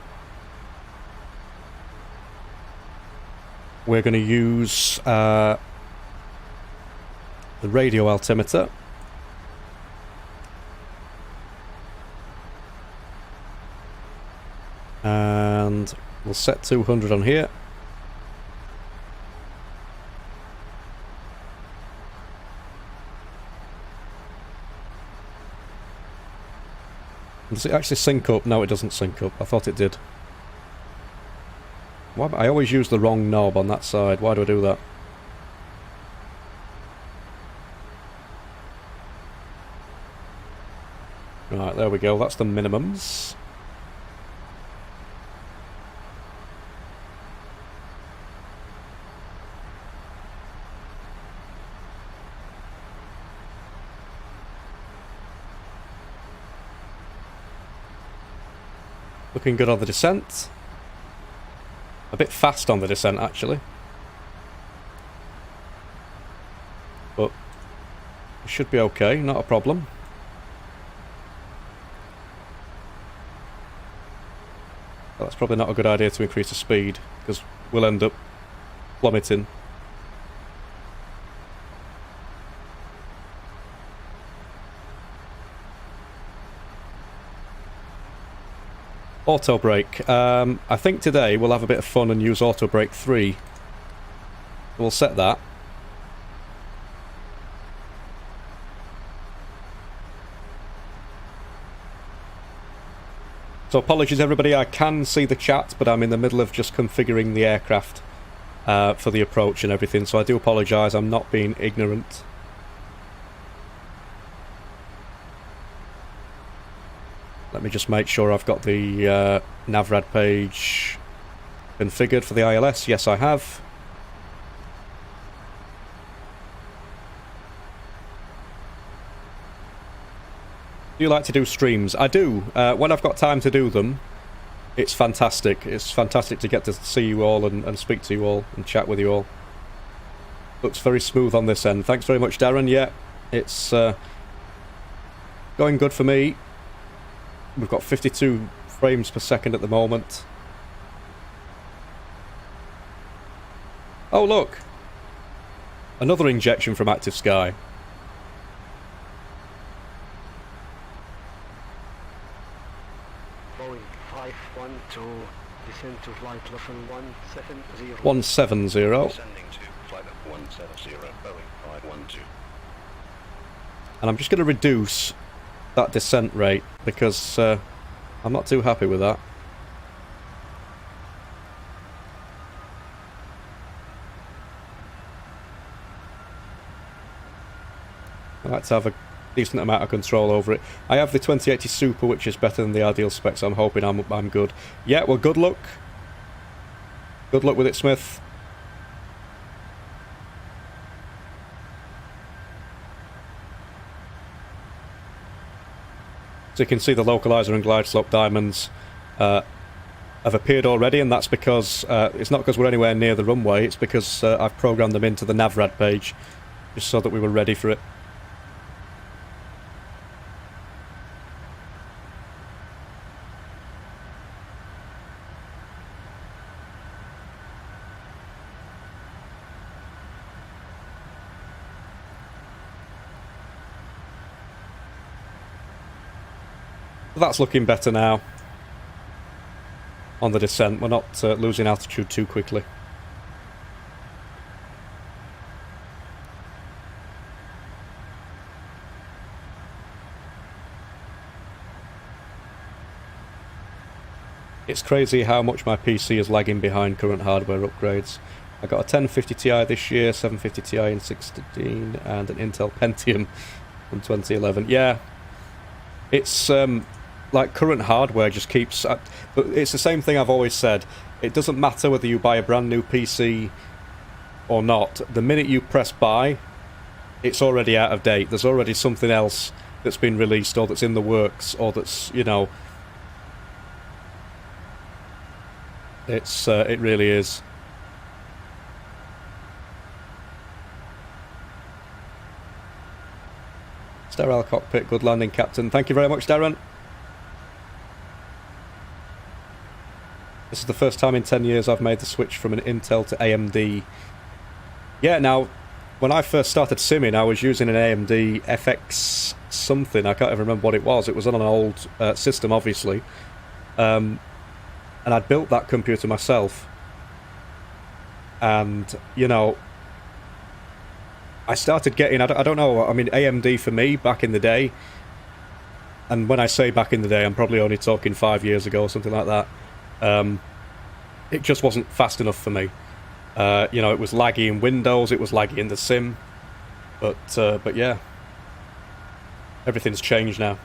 We're going to use the radio altimeter. And we'll set 200 on here. Does it actually sync up? No, it doesn't sync up. I thought it did. Why? I always use the wrong knob on that side. Why do I do that? Right, there we go. That's the minimums. Looking good on the descent. A bit fast on the descent, actually. But it should be okay, not a problem. That's probably not a good idea to increase the speed, because we'll end up plummeting. Auto brake. I think today we'll have a bit of fun and use auto brake 3. We'll set that. So apologies everybody, I can see the chat, but I'm in the middle of just configuring the aircraft for the approach and everything, so I do apologise, I'm not being ignorant. Let me just make sure I've got the NavRad page configured for the ILS. Yes, I have. Do you like to do streams? I do. When I've got time to do them, it's fantastic. It's fantastic to get to see you all and speak to you all and chat with you all. Looks very smooth on this end. Thanks very much, Darren. Yeah, it's going good for me. We've got 52 frames per second at the moment. Oh, look! Another injection from Active Sky. Boeing 512, descend to flight level 170. 170. Descending to flight level 170, Boeing 512. And I'm just going to reduce that descent rate because I'm not too happy with that. I like to have a decent amount of control over it. I have the 2080 Super, which is better than the ideal specs. I'm hoping I'm good. Yeah, well, good luck. Good luck with it, Smith. So you can see the localizer and glide slope diamonds have appeared already, and that's because it's not because we're anywhere near the runway, it's because I've programmed them into the NavRad page just so that we were ready for it. That's looking better now on the descent. We're not losing altitude too quickly. It's crazy how much my PC is lagging behind current hardware upgrades. I got a 1050 Ti this year, 750 Ti in 16, and an Intel Pentium from 2011. Yeah, it's like current hardware just keeps... but it's the same thing I've always said. It doesn't matter whether you buy a brand new PC or not. The minute you press buy, it's already out of date. There's already something else that's been released or that's in the works or that's, you know... it really is. Sterile cockpit, good landing, Captain. Thank you very much, Darren. This is the first time in 10 years I've made the switch from an Intel to AMD. Yeah, now, when I first started simming, I was using an AMD FX something. I can't even remember what it was. It was on an old system, obviously. And I'd built that computer myself. And, you know, I started getting... I don't know, I mean, AMD for me, back in the day, and when I say back in the day, I'm probably only talking 5 years ago or something like that. It just wasn't fast enough for me. You know, it was laggy in Windows, it was laggy in the sim, but yeah, everything's changed now.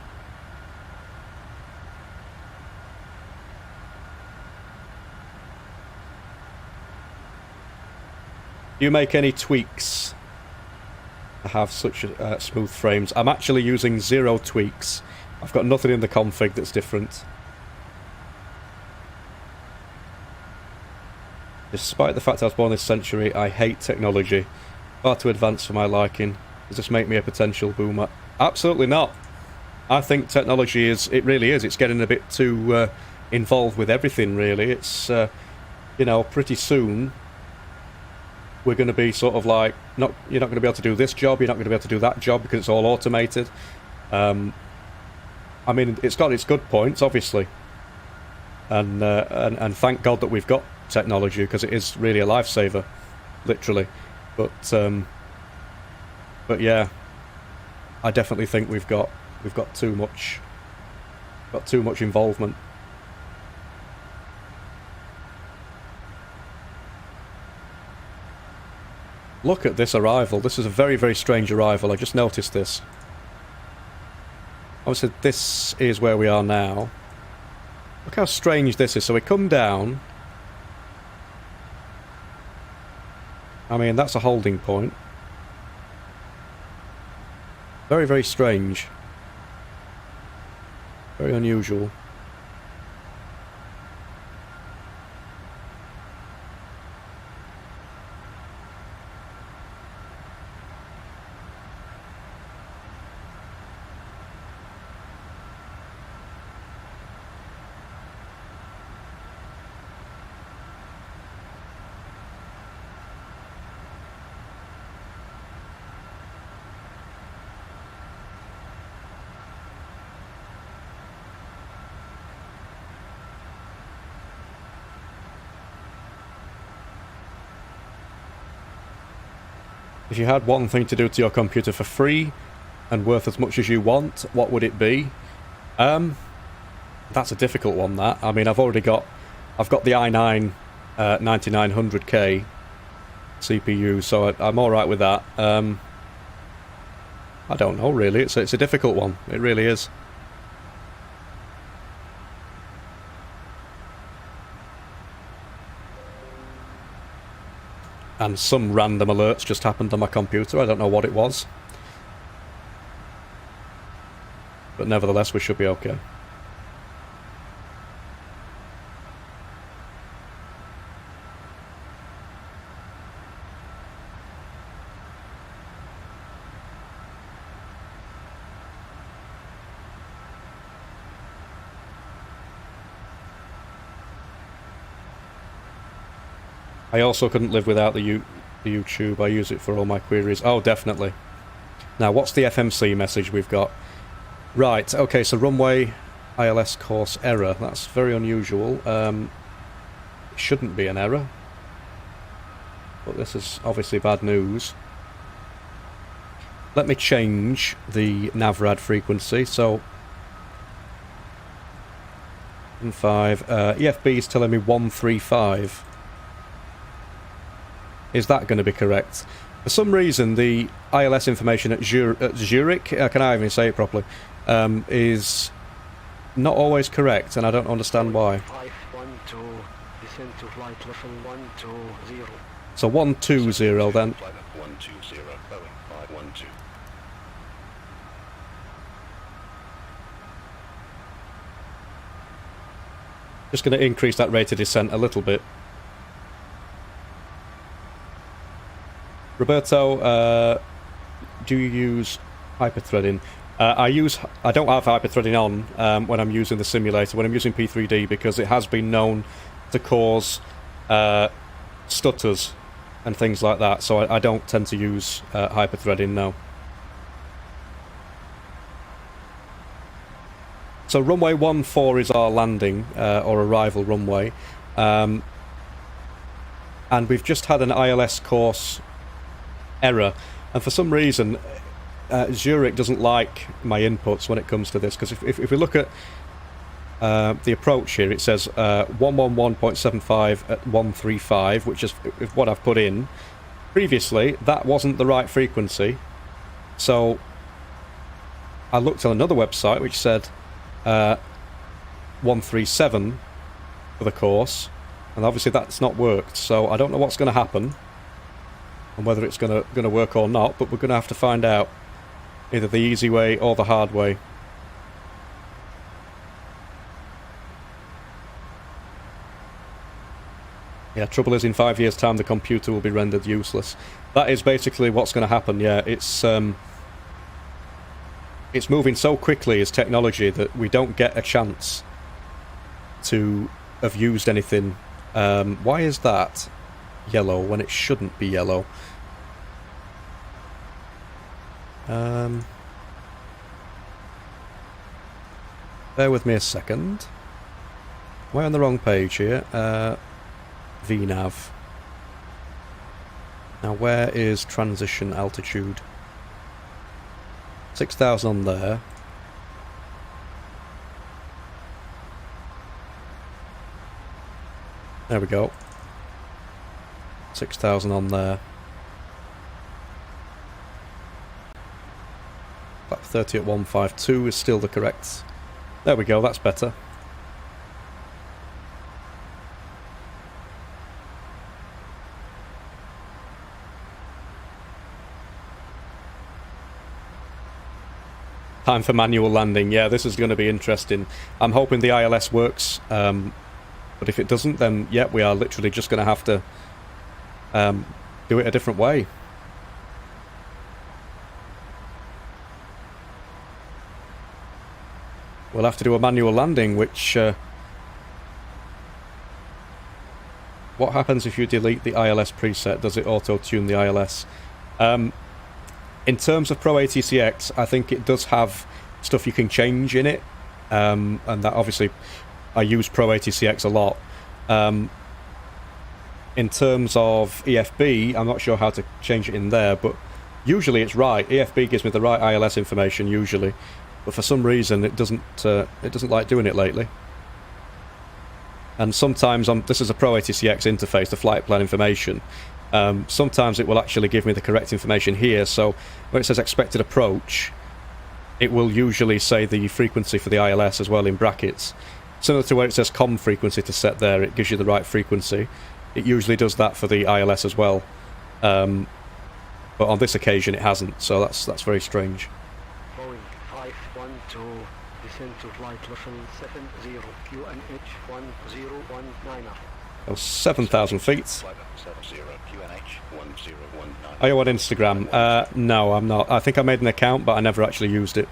Do you make any tweaks to have such smooth frames? I'm actually using 0 tweaks. I've got nothing in the config that's different. Despite the fact I was born this century, I hate technology. Far too advanced for my liking. Does this make me a potential boomer? Absolutely not. I think technology is, it really is, it's getting a bit too involved with everything, really. It's, you know, pretty soon we're going to be sort of like, you're not going to be able to do this job, you're not going to be able to do that job because it's all automated. I mean, it's got its good points, obviously. And thank God that we've got technology, because it is really a lifesaver, literally. But yeah, I definitely think we've got too much involvement. Look at this arrival. This is a very, very strange arrival. I just noticed this. Obviously, this is where we are now. Look how strange this is. So we come down. I mean, that's a holding point. Very, very strange. Very unusual. If you had one thing to do to your computer for free and worth as much as you want, what would it be? That's a difficult one, that. I mean, I've got the i9 9900K CPU, so I'm alright with that. I don't know, really. It's a difficult one. It really is. And some random alerts just happened on my computer. I don't know what it was. But nevertheless, we should be okay. I also couldn't live without the YouTube. I use it for all my queries. Oh, definitely. Now, what's the FMC message we've got? Right, okay, so runway ILS course error. That's very unusual. It shouldn't be an error. But this is obviously bad news. Let me change the NavRad frequency. So, 5. EFB is telling me 135. Is that going to be correct? For some reason, the ILS information at Zurich, can I even say it properly, is not always correct, and I don't understand why. 512, descend to flight level 120. So 120 then. 120, Boeing 512. Just going to increase that rate of descent a little bit. Roberto, do you use hyperthreading? I don't have hyperthreading on when I'm using the simulator, when I'm using P3D, because it has been known to cause stutters and things like that, so I don't tend to use hyperthreading now. So runway 14 is our landing, or arrival runway, and we've just had an ILS course error, and for some reason Zurich doesn't like my inputs when it comes to this, because if we look at the approach here, it says 111.75 at 135, which is what I've put in. Previously, that wasn't the right frequency, so I looked on another website which said 137 for the course, and obviously that's not worked, so I don't know what's going to happen and whether it's going to work or not, but we're going to have to find out, either the easy way or the hard way. Yeah, trouble is, in 5 years' time the computer will be rendered useless. That is basically what's going to happen, yeah. It's moving so quickly as technology that we don't get a chance to have used anything. Why is that yellow when it shouldn't be yellow? Bear with me a second. Am I on the wrong page here? VNAV. Now where is transition altitude? 6,000 on there. There we go. 6,000 on there. That 30 at 152 is still the correct. There we go, that's better. Time for manual landing. Yeah, this is going to be interesting. I'm hoping the ILS works, but if it doesn't, then yeah, we are literally just going to have to do it a different way. We'll have to do a manual landing, which... what happens if you delete the ILS preset? Does it auto-tune the ILS? In terms of Pro ATCX, I think it does have stuff you can change in it, and that obviously I use Pro ATCX a lot. In terms of EFB, I'm not sure how to change it in there, but usually it's right. EFB gives me the right ILS information usually, but for some reason it doesn't like doing it lately. And sometimes this is a Pro ATCX interface, the flight plan information. Sometimes it will actually give me the correct information here, so when it says expected approach, it will usually say the frequency for the ILS as well in brackets. Similar to where it says COM frequency to set there, it gives you the right frequency. It usually does that for the ILS as well. But on this occasion it hasn't, so that's very strange. Boeing 512, descend to flight level 70, QNH 1019. Oh, 7,000 feet. Are you on Instagram? No, I'm not. I think I made an account, but I never actually used it.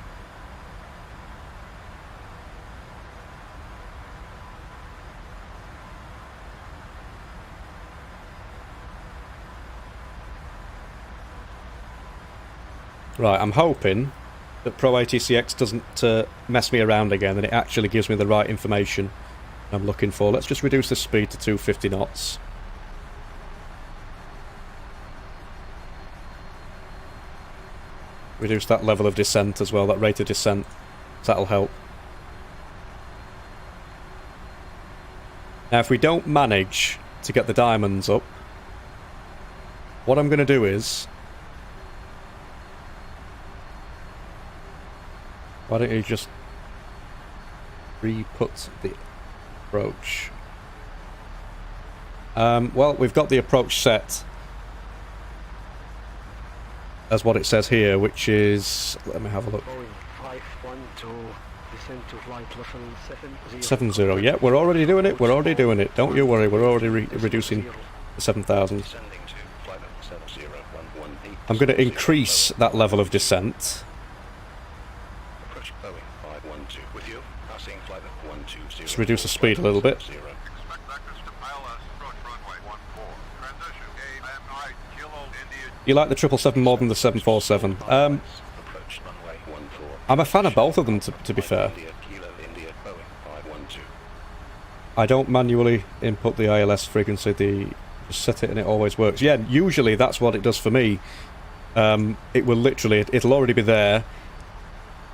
Right, I'm hoping that Pro ATCX doesn't mess me around again, and it actually gives me the right information I'm looking for. Let's just reduce the speed to 250 knots. Reduce that level of descent as well, that rate of descent. That'll help. Now, if we don't manage to get the diamonds up, what I'm going to do is... why don't you just re-put the approach? Well, we've got the approach set as what it says here, which is... let me have a look. 70, yeah, we're already doing it, don't you worry, we're already reducing the 7,000. I'm going to increase that level of descent. Just reduce the speed a little bit. You like the 777 more than the 747? I'm a fan of both of them, to be fair. I don't manually input the ILS frequency, just set it and it always works. Yeah, usually that's what it does for me. it will literally, it'll already be there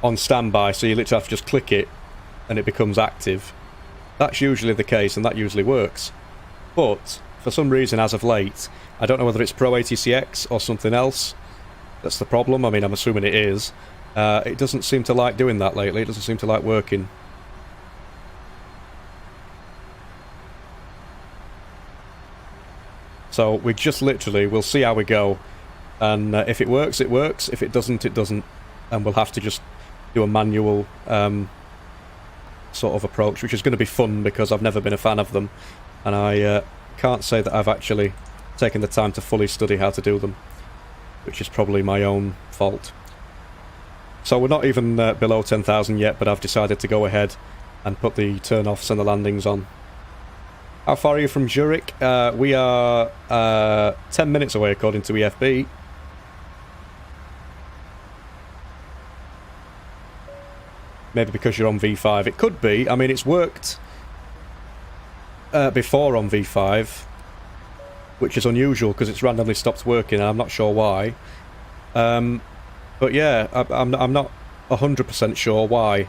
on standby, so you literally have to just click it and it becomes active. That's usually the case, and that usually works. But for some reason, as of late, I don't know whether it's Pro ATCX or something else that's the problem. I mean, I'm assuming it is. It doesn't seem to like doing that lately. It doesn't seem to like working. So we just literally, we'll see how we go. And if it works, it works. If it doesn't, it doesn't. And we'll have to just do a manual sort of approach, which is going to be fun because I've never been a fan of them. And I can't say that I've actually taken the time to fully study how to do them, which is probably my own fault. So we're not even below 10,000 yet, but I've decided to go ahead and put the turn-offs and the landings on. How far are you from Zurich? We are 10 minutes away according to EFB. Maybe because you're on V5. It could be. I mean, it's worked before on V5, which is unusual because it's randomly stopped working, and I'm not sure why. But yeah, I'm not 100% sure why.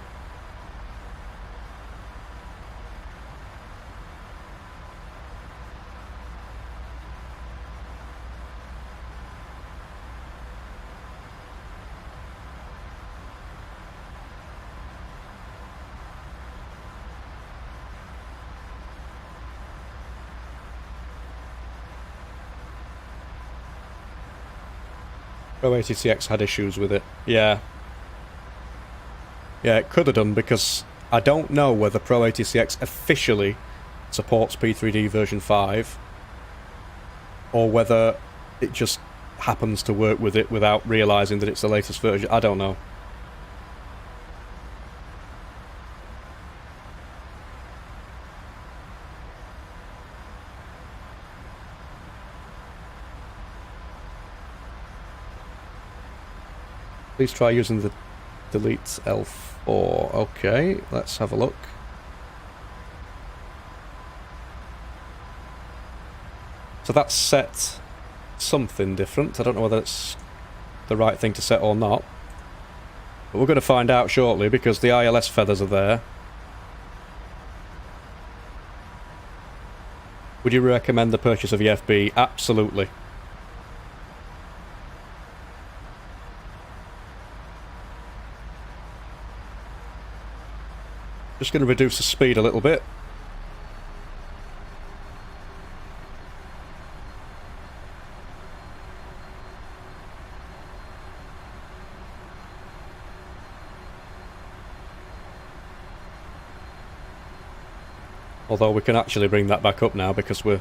Pro ATCX had issues with it. Yeah. Yeah, it could have done, because I don't know whether Pro ATCX officially supports P3D version 5, or whether it just happens to work with it without realising that it's the latest version. I don't know. Please try using the delete L4. Okay, let's have a look. So that's set something different. I don't know whether it's the right thing to set or not. But we're going to find out shortly, because the ILS feathers are there. Would you recommend the purchase of EFB? Absolutely. Just going to reduce the speed a little bit. Although we can actually bring that back up now because we're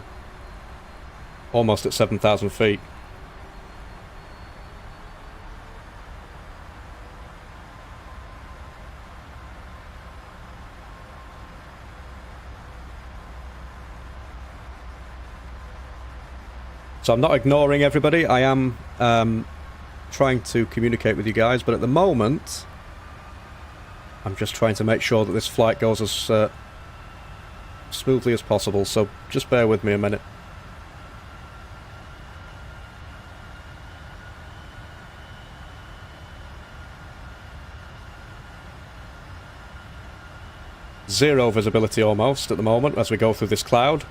almost at 7,000 feet. So I'm not ignoring everybody, I am trying to communicate with you guys, but at the moment I'm just trying to make sure that this flight goes as smoothly as possible, so just bear with me a minute. Zero visibility almost at the moment as we go through this cloud.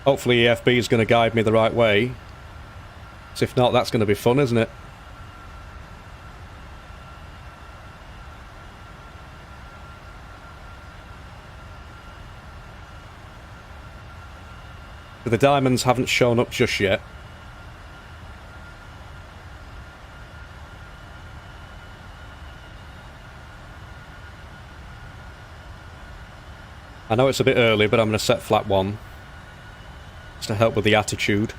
Hopefully EFB is going to guide me the right way. So if not, that's going to be fun, isn't it? But the diamonds haven't shown up just yet. I know it's a bit early, but I'm going to set flat 1. Just to help with the attitude.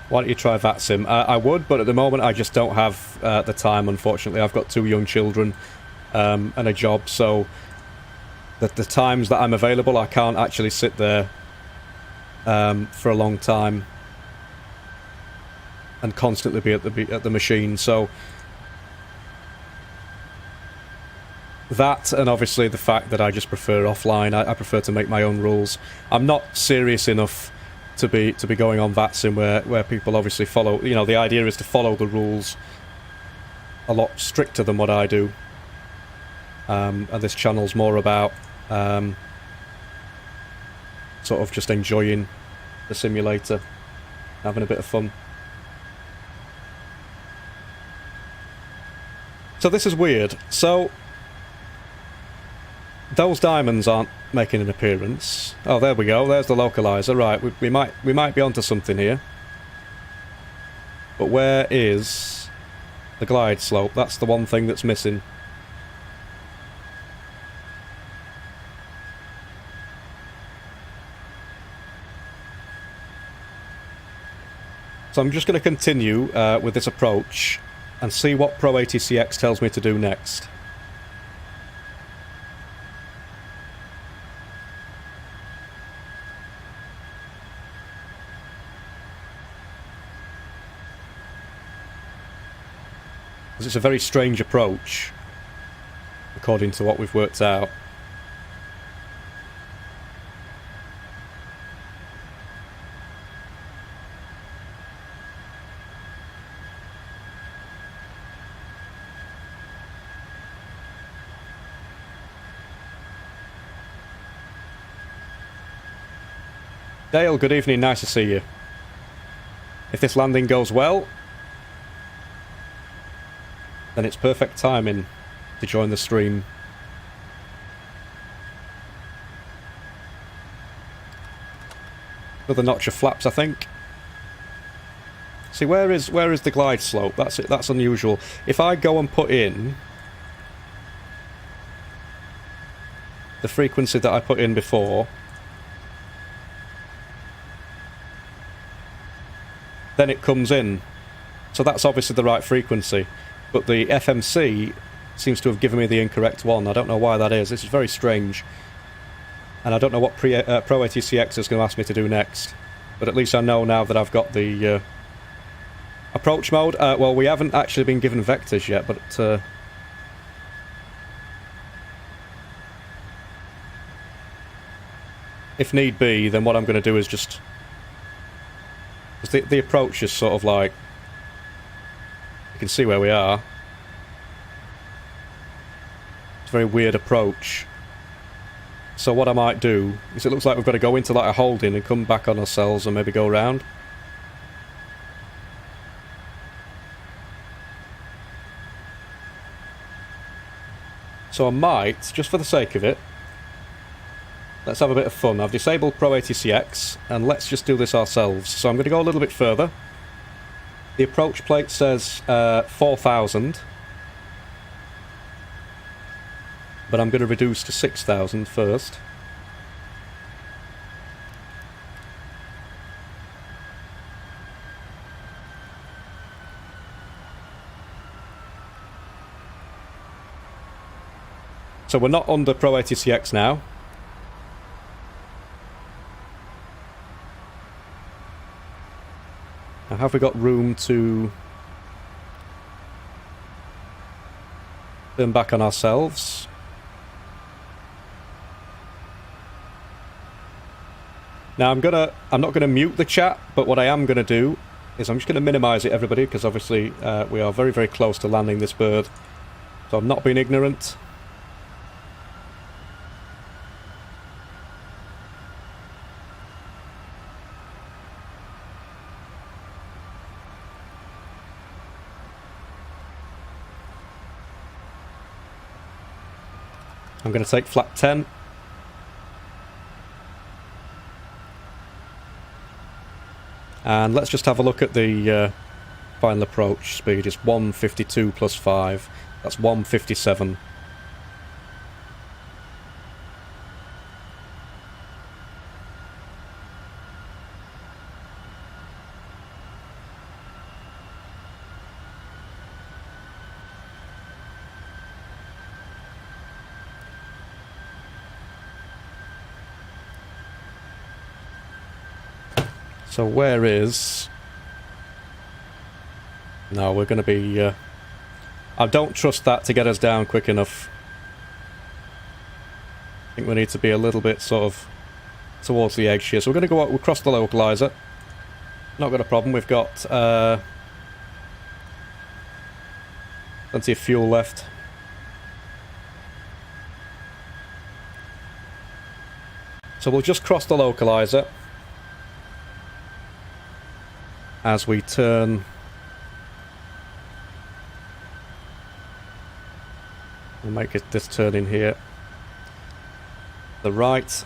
Why don't you try that sim? I would, but at the moment I just don't have the time, unfortunately. I've got 2 young children and a job, so the times that I'm available I can't actually sit there for a long time and constantly be at the machine, so that, and obviously the fact that I just prefer offline. I prefer to make my own rules. I'm not serious enough to be going on VATSIM where people obviously follow. You know, the idea is to follow the rules a lot stricter than what I do. And this channel's more about sort of just enjoying the simulator, having a bit of fun. So this is weird. So those diamonds aren't making an appearance. Oh, there we go. There's the localizer. Right, we might be onto something here. But where is the glide slope? That's the one thing that's missing. So I'm just going to continue with this approach and see what Pro ATCX tells me to do next. Because it's a very strange approach, according to what we've worked out. Dale, good evening, nice to see you. If this landing goes well, then it's perfect timing to join the stream. Another notch of flaps, I think. See, where is the glide slope? That's it. That's unusual. If I go and put in the frequency that I put in before, then it comes in. So that's obviously the right frequency. But the FMC seems to have given me the incorrect one. I don't know why that is. This is very strange. And I don't know what Pro ATCX is going to ask me to do next. But at least I know now that I've got the approach mode. Well, we haven't actually been given vectors yet, but if need be, then what I'm going to do is just... The approach is sort of like... You can see where we are. It's a very weird approach. So what I might do is, it looks like we've got to go into like a holding and come back on ourselves and maybe go around. So I might, just for the sake of it, let's have a bit of fun. I've disabled Pro ATCX, and let's just do this ourselves. So I'm going to go a little bit further. The approach plate says 4,000. But I'm going to reduce to 6,000 first. So we're not under Pro ATCX now. Now, have we got room to turn back on ourselves? Now I'm not gonna mute the chat, but what I am gonna do is I'm just gonna minimize it, everybody, because obviously we are very, very close to landing this bird. So I'm not being ignorant. I'm going to take flat 10. And let's just have a look at the final approach speed. It's 152 plus 5. That's 157. So where is... No, we're going to be... I don't trust that to get us down quick enough. think we need to be a little bit sort of towards the edge here. So we're going to go across the localizer. Not got a problem. We've got plenty of fuel left. So we'll just cross the localizer as we turn. We'll make this turn in here. The right.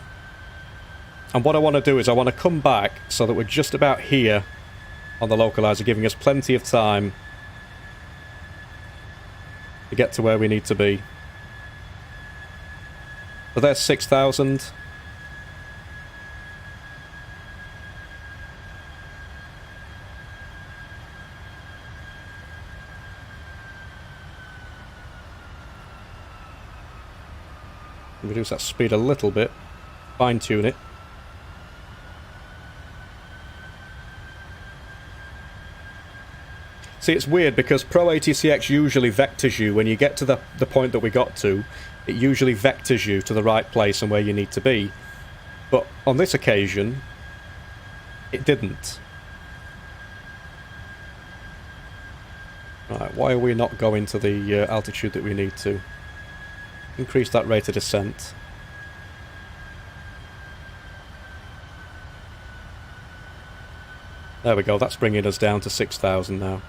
And what I want to do is I want to come back so that we're just about here on the localizer, giving us plenty of time to get to where we need to be. So there's 6,000. Reduce that speed a little bit, fine tune it. See, it's weird because Pro ATCX usually vectors you when you get to the point that we got to. It usually vectors you to the right place and where you need to be. But on this occasion, it didn't. Right, why are we not going to the altitude that we need to? Increase that rate of descent. There we go, that's bringing us down to 6,000 now.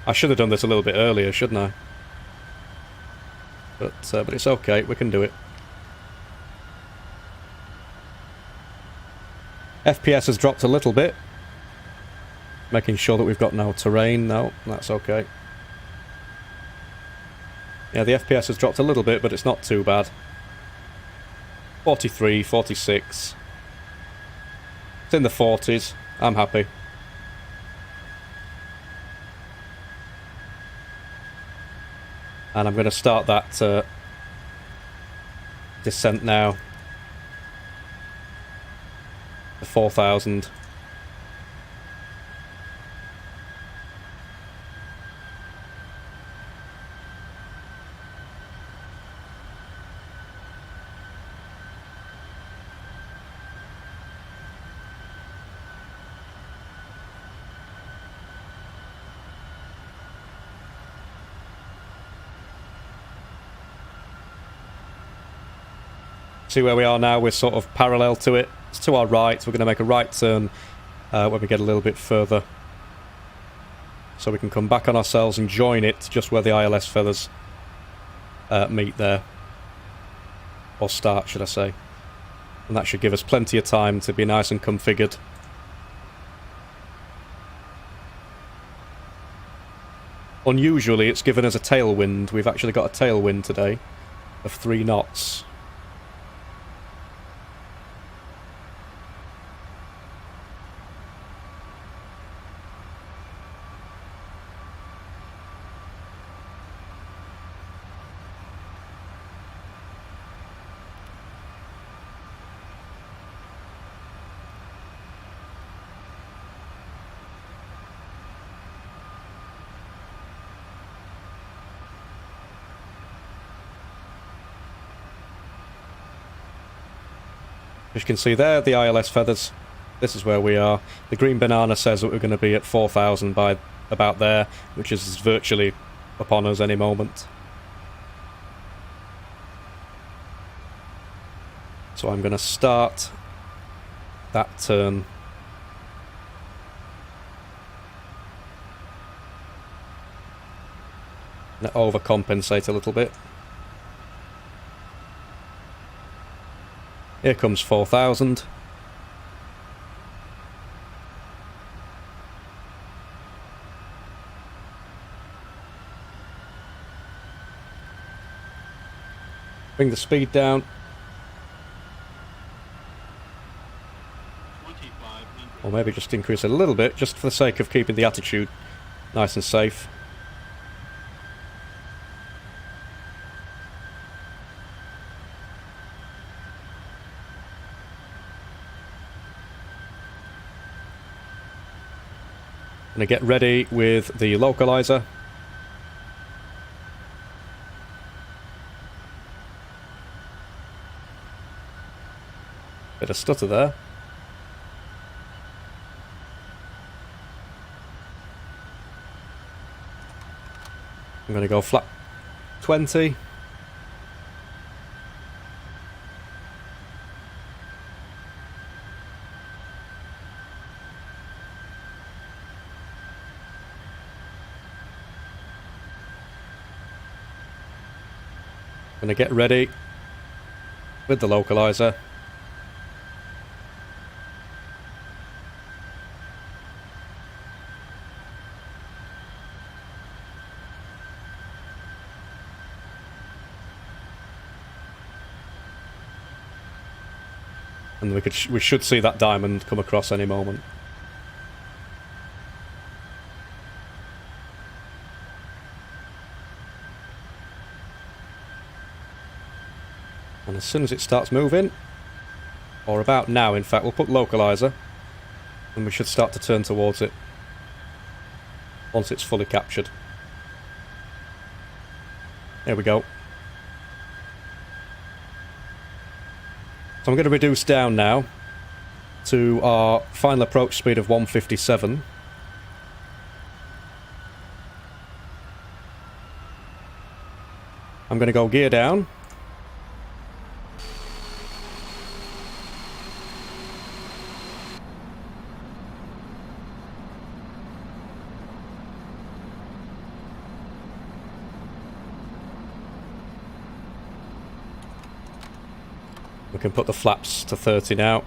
I should have done this a little bit earlier, shouldn't I? But it's okay, we can do it. FPS has dropped a little bit. Making sure that we've got no terrain. No, that's okay. Yeah, the FPS has dropped a little bit, but it's not too bad. 43, 46. It's in the 40s. I'm happy. And I'm going to start that descent now. The 4,000. See where we are now, we're sort of parallel to it. It's to our right, we're going to make a right turn when we get a little bit further. So we can come back on ourselves and join it just where the ILS feathers meet there. Or start, should I say. And that should give us plenty of time to be nice and configured. Unusually, it's given us a tailwind. We've actually got a tailwind today of 3 knots. As you can see there, the ILS feathers. This is where we are. The green banana says that we're going to be at 4,000 by about there, which is virtually upon us any moment. So I'm going to start that turn. And overcompensate a little bit. Here comes 4,000. Bring the speed down. Or maybe just increase it a little bit, just for the sake of keeping the attitude nice and safe. Gonna get ready with the localizer. Bit of stutter there. I'm gonna go flat 20. Gonna get ready with the localizer. And we should see that diamond come across any moment. And as soon as it starts moving, or about now in fact, we'll put localizer and we should start to turn towards it once it's fully captured. There we go. So I'm going to reduce down now to our final approach speed of 157. I'm going to go gear down. We can put the flaps to 30 now.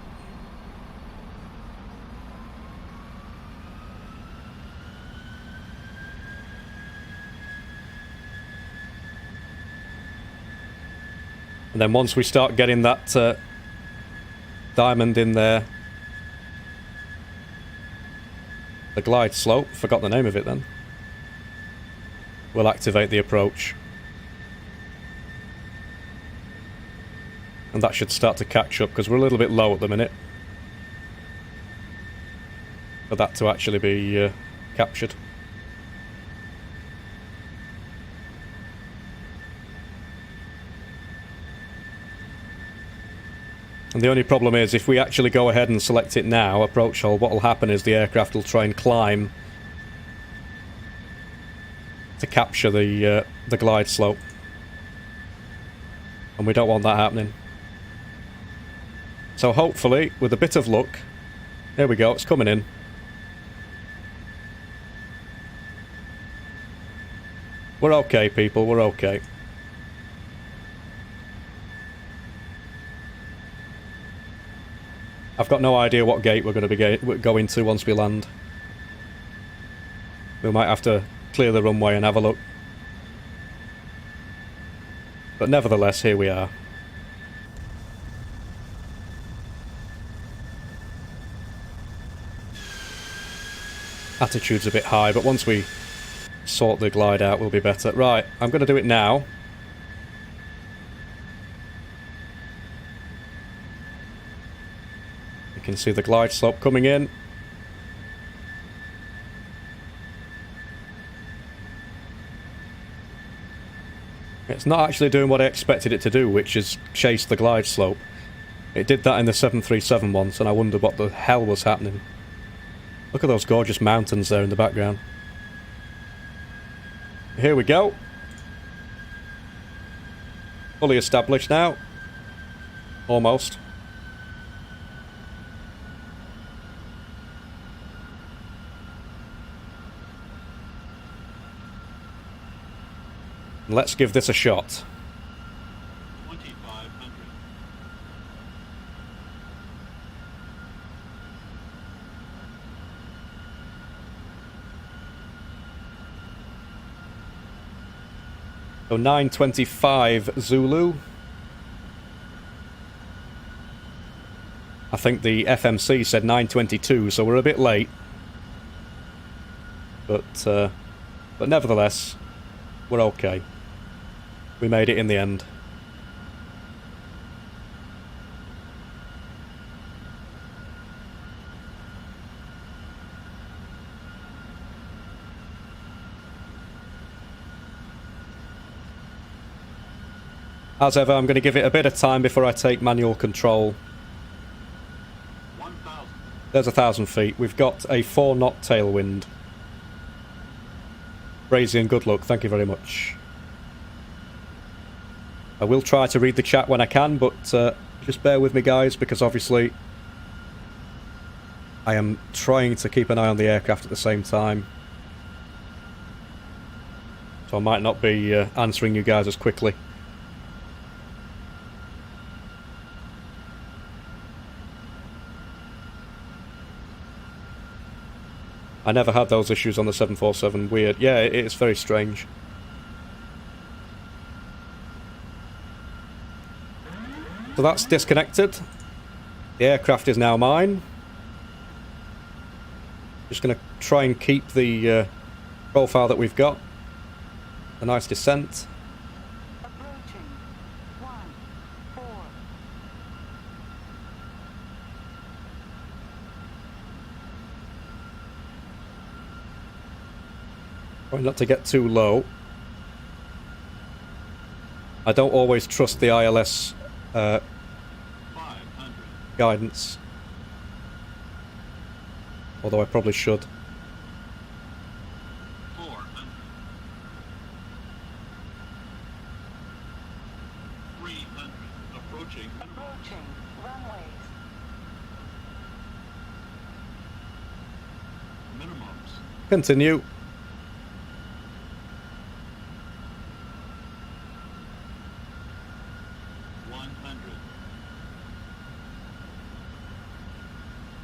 And then once we start getting that diamond in there, the glide slope, forgot the name of it then, we'll activate the approach. And that should start to catch up, because we're a little bit low at the minute for that to actually be captured. And the only problem is, if we actually go ahead and select it now, approach hold, what will happen is the aircraft will try and climb to capture the glide slope. And we don't want that happening. So hopefully, with a bit of luck, there we go, it's coming in. We're okay, people, we're okay. I've got no idea what gate we're going to be going to once we land. We might have to clear the runway and have a look. But nevertheless, here we are. Attitude's a bit high, but once we sort the glide out, we'll be better. Right, I'm going to do it now. You can see the glide slope coming in. It's not actually doing what I expected it to do, which is chase the glide slope. It did that in the 737 once, and I wondered what the hell was happening. Look at those gorgeous mountains there in the background. Here we go. Fully established now. Almost. Let's give this a shot. 2500. So 925 Zulu. I think the FMC said 922, so we're a bit late. But nevertheless, we're okay. We made it in the end. As ever, I'm going to give it a bit of time before I take manual control. 1,000. There's 1,000 feet. We've got a 4-knot tailwind. Crazy and good luck. Thank you very much. I will try to read the chat when I can, but just bear with me, guys, because obviously I am trying to keep an eye on the aircraft at the same time. So I might not be answering you guys as quickly. I never had those issues on the 747. Weird. Yeah, it is very strange. So that's disconnected. The aircraft is now mine. Just going to try and keep the profile that we've got. A nice descent. Approaching. 1, 4. Try not to get too low. I don't always trust the ILS 500. guidance. Although I probably should. 400. 300. Approaching. Approaching. Runways. Minimums. Continue. 100.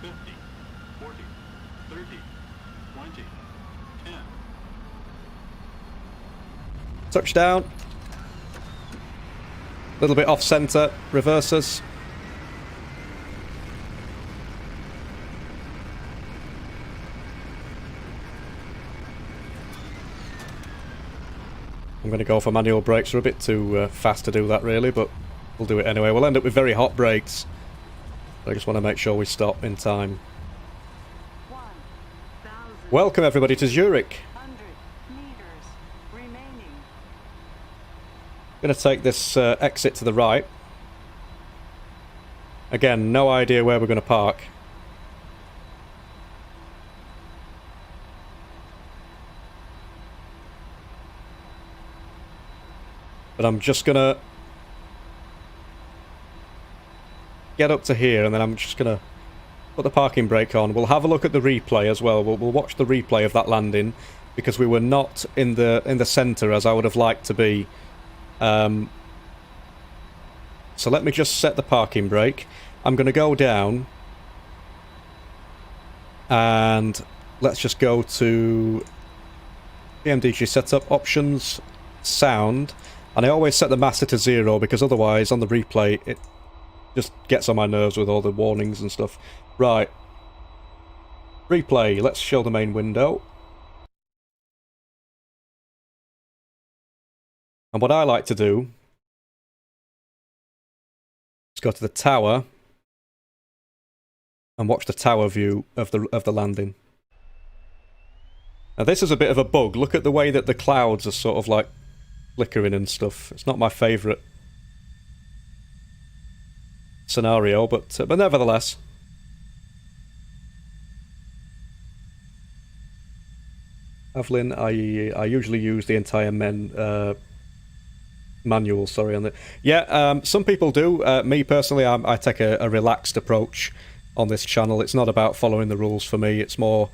50. 40. 30. 20. 10. Touchdown. A little bit off centre. Reverses. I'm going to go for manual brakes. They're a bit too fast to do that, really, but we'll do it anyway. We'll end up with very hot brakes. I just want to make sure we stop in time. 1,000. Welcome, everybody, to Zurich. 100 meters remaining. Going to take this exit to the right. Again, no idea where we're going to park. But I'm just going to get up to here, and then I'm just going to put the parking brake on. We'll have a look at the replay as well. We'll watch the replay of that landing, because we were not in the centre as I would have liked to be. So let me just set the parking brake. I'm going to go down, and let's just go to PMDG setup options, sound, and I always set the master to 0 because otherwise on the replay it just gets on my nerves with all the warnings and stuff. Right, replay, let's show the main window. And what I like to do is go to the tower and watch the tower view of the landing. Now this is a bit of a bug. Look at the way that the clouds are sort of like flickering and stuff. It's not my favourite scenario, but nevertheless. Avlin, I usually use the entire manual, sorry, on the... Yeah, some people do. Me personally, I take a relaxed approach on this channel. It's not about following the rules for me. It's more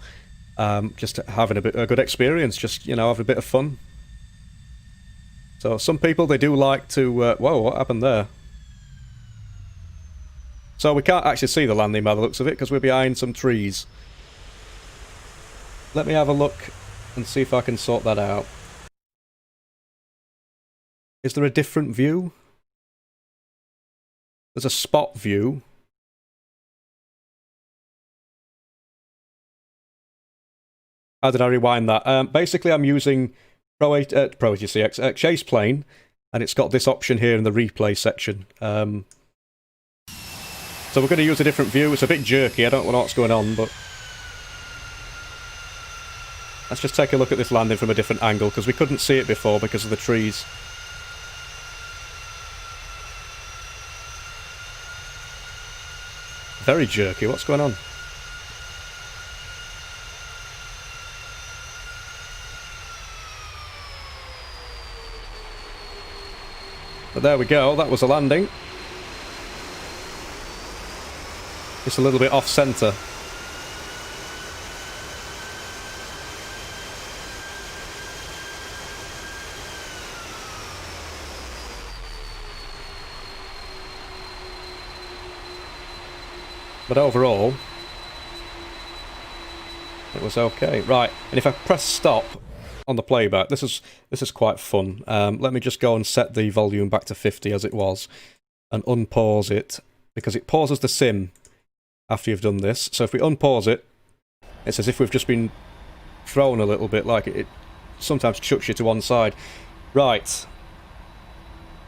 just having a good experience, just, you know, having a bit of fun. So some people, they do like to... whoa, what happened there? So we can't actually see the landing by the looks of it, because we're behind some trees. Let me have a look and see if I can sort that out. Is there a different view? There's a spot view. How did I rewind that? Basically, I'm using Pro GTX Chase Plane, and it's got this option here in the replay section. So we're going to use a different view. It's a bit jerky. I don't know what's going on, but let's just take a look at this landing from a different angle, because we couldn't see it before because of the trees. Very jerky. What's going on? But there we go. That was a landing. Just a little bit off centre. But overall, it was okay. Right, and if I press stop on the playback, this is quite fun. Let me just go and set the volume back to 50 as it was, and unpause it, because it pauses the sim after you've done this. So if we unpause it, it's as if we've just been thrown a little bit, like it sometimes chucks you to one side. Right.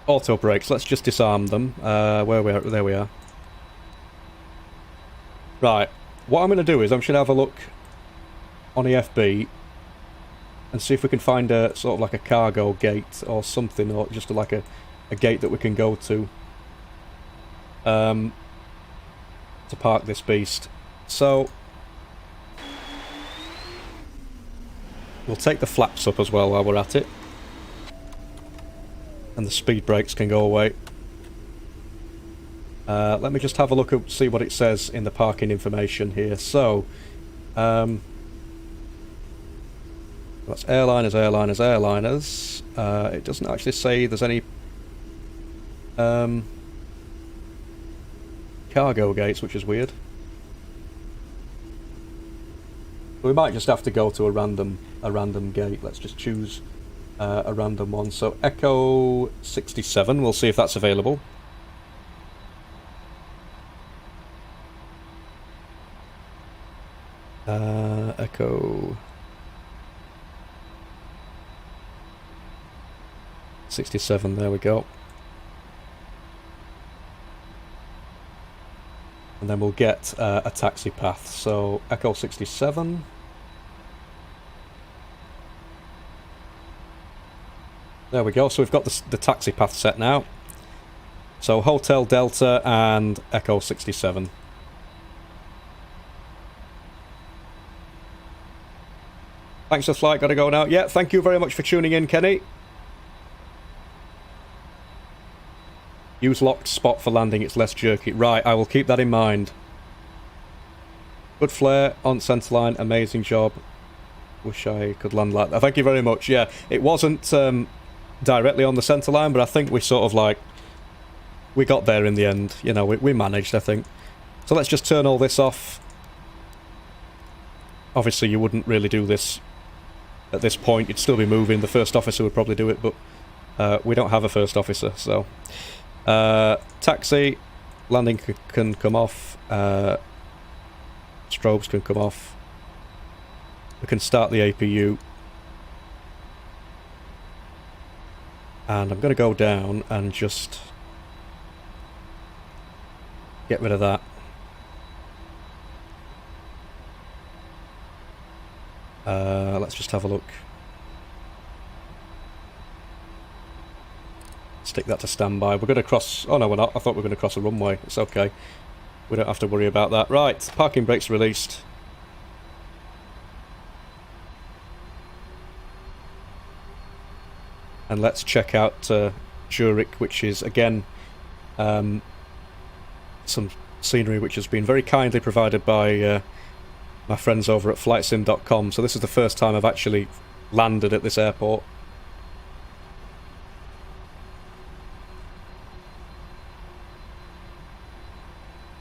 Auto brakes, let's just disarm them. There we are. Right, what I'm going to do is I'm just going to have a look on EFB and see if we can find a sort of like a cargo gate or something, or just like a gate that we can go to park this beast. So we'll take the flaps up as well while we're at it, and the speed brakes can go away. Let me just have a look and see what it says in the parking information here. So, that's airliners, airliners, airliners. It doesn't actually say there's any cargo gates, which is weird. We might just have to go to a random gate. Let's just choose a random one. So Echo 67. We'll see if that's available. Echo 67, there we go. And then we'll get a taxi path. So Echo 67. There we go, so we've got the taxi path set now. So Hotel Delta and Echo 67. Thanks for the flight, gotta go now. Yeah, thank you very much for tuning in, Kenny. Use locked spot for landing, it's less jerky. Right, I will keep that in mind. Good flare, on centerline, amazing job. Wish I could land like that. Thank you very much. Yeah, it wasn't directly on the centerline, but I think we sort of like... we got there in the end. You know, we managed, I think. So let's just turn all this off. Obviously, you wouldn't really do this at this point. You'd still be moving. The first officer would probably do it, but we don't have a first officer, so... taxi, landing can come off, strobes can come off. We can start the APU. And I'm going to go down and just get rid of that. Let's just have a look. Stick that to standby. We're going to cross... oh no, we're not. I thought we were going to cross a runway. It's okay. We don't have to worry about that. Right, parking brakes released. And let's check out Zurich, which is, again, some scenery which has been very kindly provided by my friends over at flightsim.com. So this is the first time I've actually landed at this airport.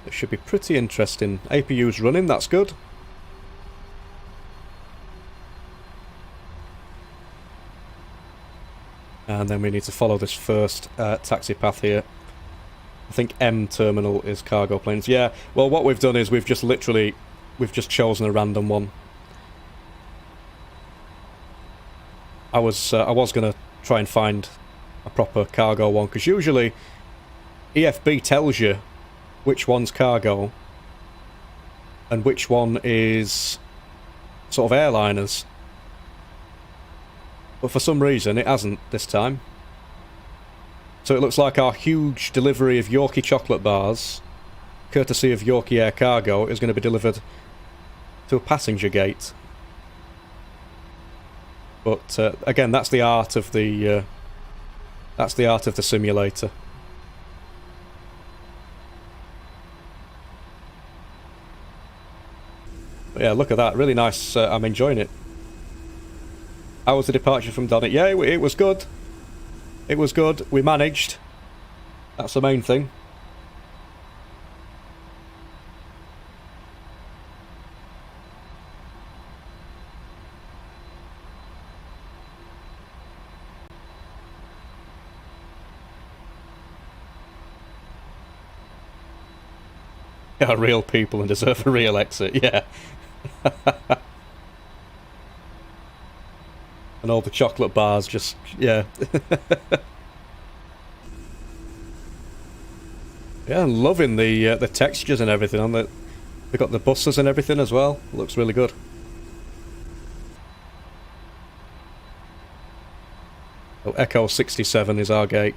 It should be pretty interesting. APU's running, that's good. And then we need to follow this first taxi path here. I think M terminal is cargo planes. Yeah, well what we've done is we've just chosen a random one. I was going to try and find a proper cargo one, because usually EFB tells you which one's cargo and which one is sort of airliners. But for some reason it hasn't this time. So it looks like our huge delivery of Yorkie chocolate bars courtesy of Yorkie Air Cargo, is going to be delivered to a passenger gate. But again, that's the art of the simulator. But yeah, look at that, really nice. I'm enjoying it. How was the departure from Donny? Yeah, it was good. It was good. We managed. That's the main thing. Are real people and deserve a real exit, yeah. And all the chocolate bars just, yeah. Yeah, I'm loving the textures and everything on the. They've got the buses and everything as well. Looks really good. Oh, Echo 67 is our gate.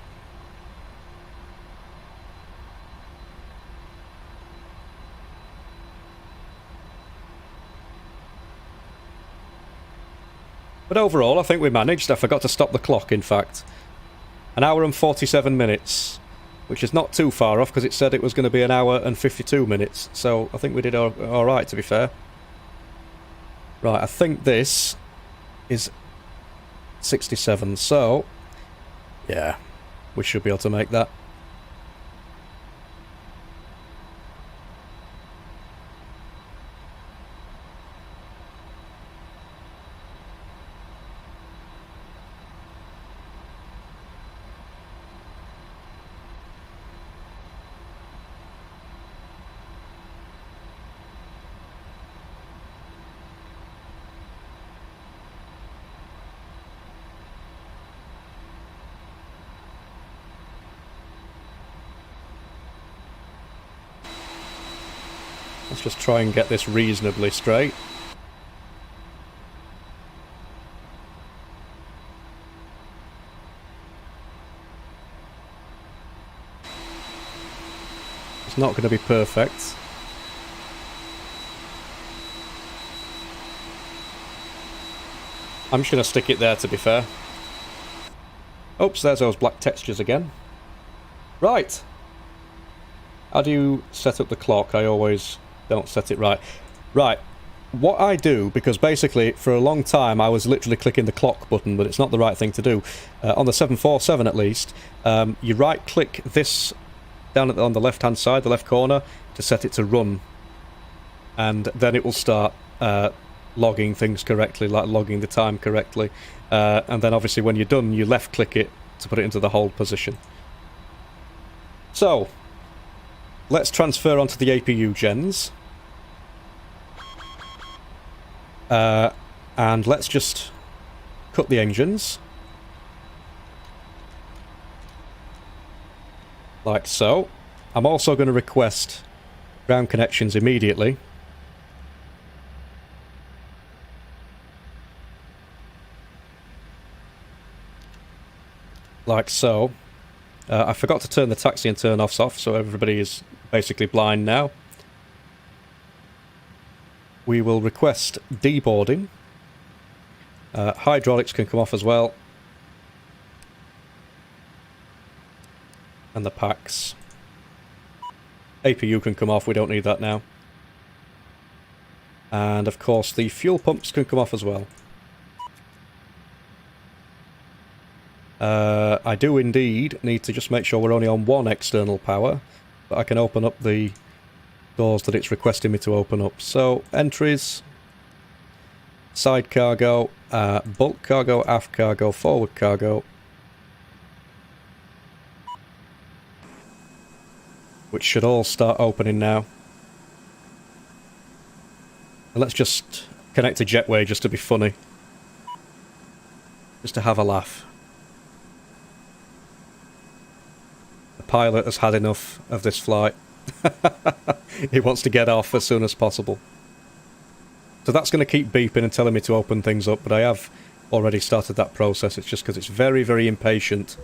But overall, I think we managed. I forgot to stop the clock, in fact. 1 hour and 47 minutes. Which is not too far off, because it said it was going to be 1 hour and 52 minutes. So I think we did alright, to be fair. Right, I think this is 67. So, yeah, we should be able to make that. Let's just try and get this reasonably straight. It's not going to be perfect. I'm just going to stick it there, to be fair. Oops, there's those black textures again. Right. How do you set up the clock? I always don't set it right. Right. What I do, because basically for a long time I was literally clicking the clock button, but it's not the right thing to do. On the 747 at least, you right click this down on the left hand side, the left corner, to set it to run. And then it will start logging things correctly, like logging the time correctly. And then obviously when you're done, you left click it to put it into the hold position. So, let's transfer onto the APU gens. And let's just cut the engines. Like so. I'm also going to request ground connections immediately. Like so. I forgot to turn the taxi and turn-offs off, so everybody is basically blind now. We will request deboarding. Hydraulics can come off as well. And the packs. APU can come off, we don't need that now. And of course the fuel pumps can come off as well. I do indeed need to just make sure we're only on one external power, but I can open up the doors that it's requesting me to open up. So, entries, side cargo, bulk cargo, aft cargo, forward cargo, which should all start opening now. And let's just connect to jetway just to be funny. Just to have a laugh. Pilot has had enough of this flight. He wants to get off as soon as possible. So that's going to keep beeping and telling me to open things up, but I have already started that process. It's just because it's very, very impatient.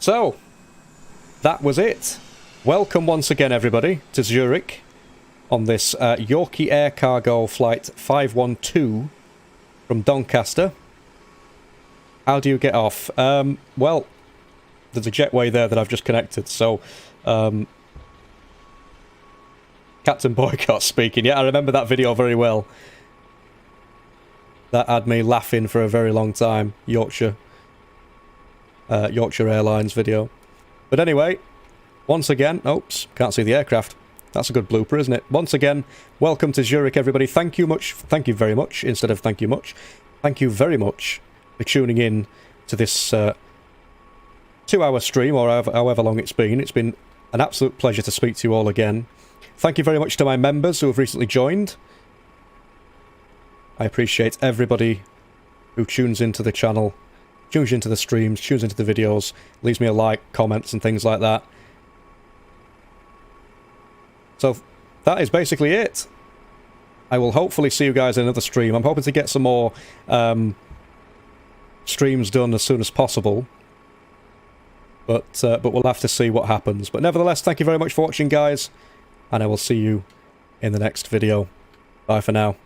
So, that was it. Welcome once again, everybody, to Zurich on this Yorkie Air Cargo Flight 512 from Doncaster. How do you get off? Well, there's a jetway there that I've just connected, so... Captain Boycott speaking. Yeah, I remember that video very well. That had me laughing for a very long time. Yorkshire Airlines video. But anyway, once again... Oops, can't see the aircraft. That's a good blooper, isn't it? Once again, welcome to Zurich, everybody. Thank you very much, instead of thank you much. Thank you very much for tuning in to this 2-hour stream, or however long it's been. It's been an absolute pleasure to speak to you all again. Thank you very much to my members who have recently joined. I appreciate everybody who tunes into the channel, tunes into the streams, tunes into the videos, leaves me a like, comments and things like that. So that is basically it. I will hopefully see you guys in another stream. I'm hoping to get some more streams done as soon as possible. But we'll have to see what happens. But nevertheless, thank you very much for watching, guys. And I will see you in the next video. Bye for now.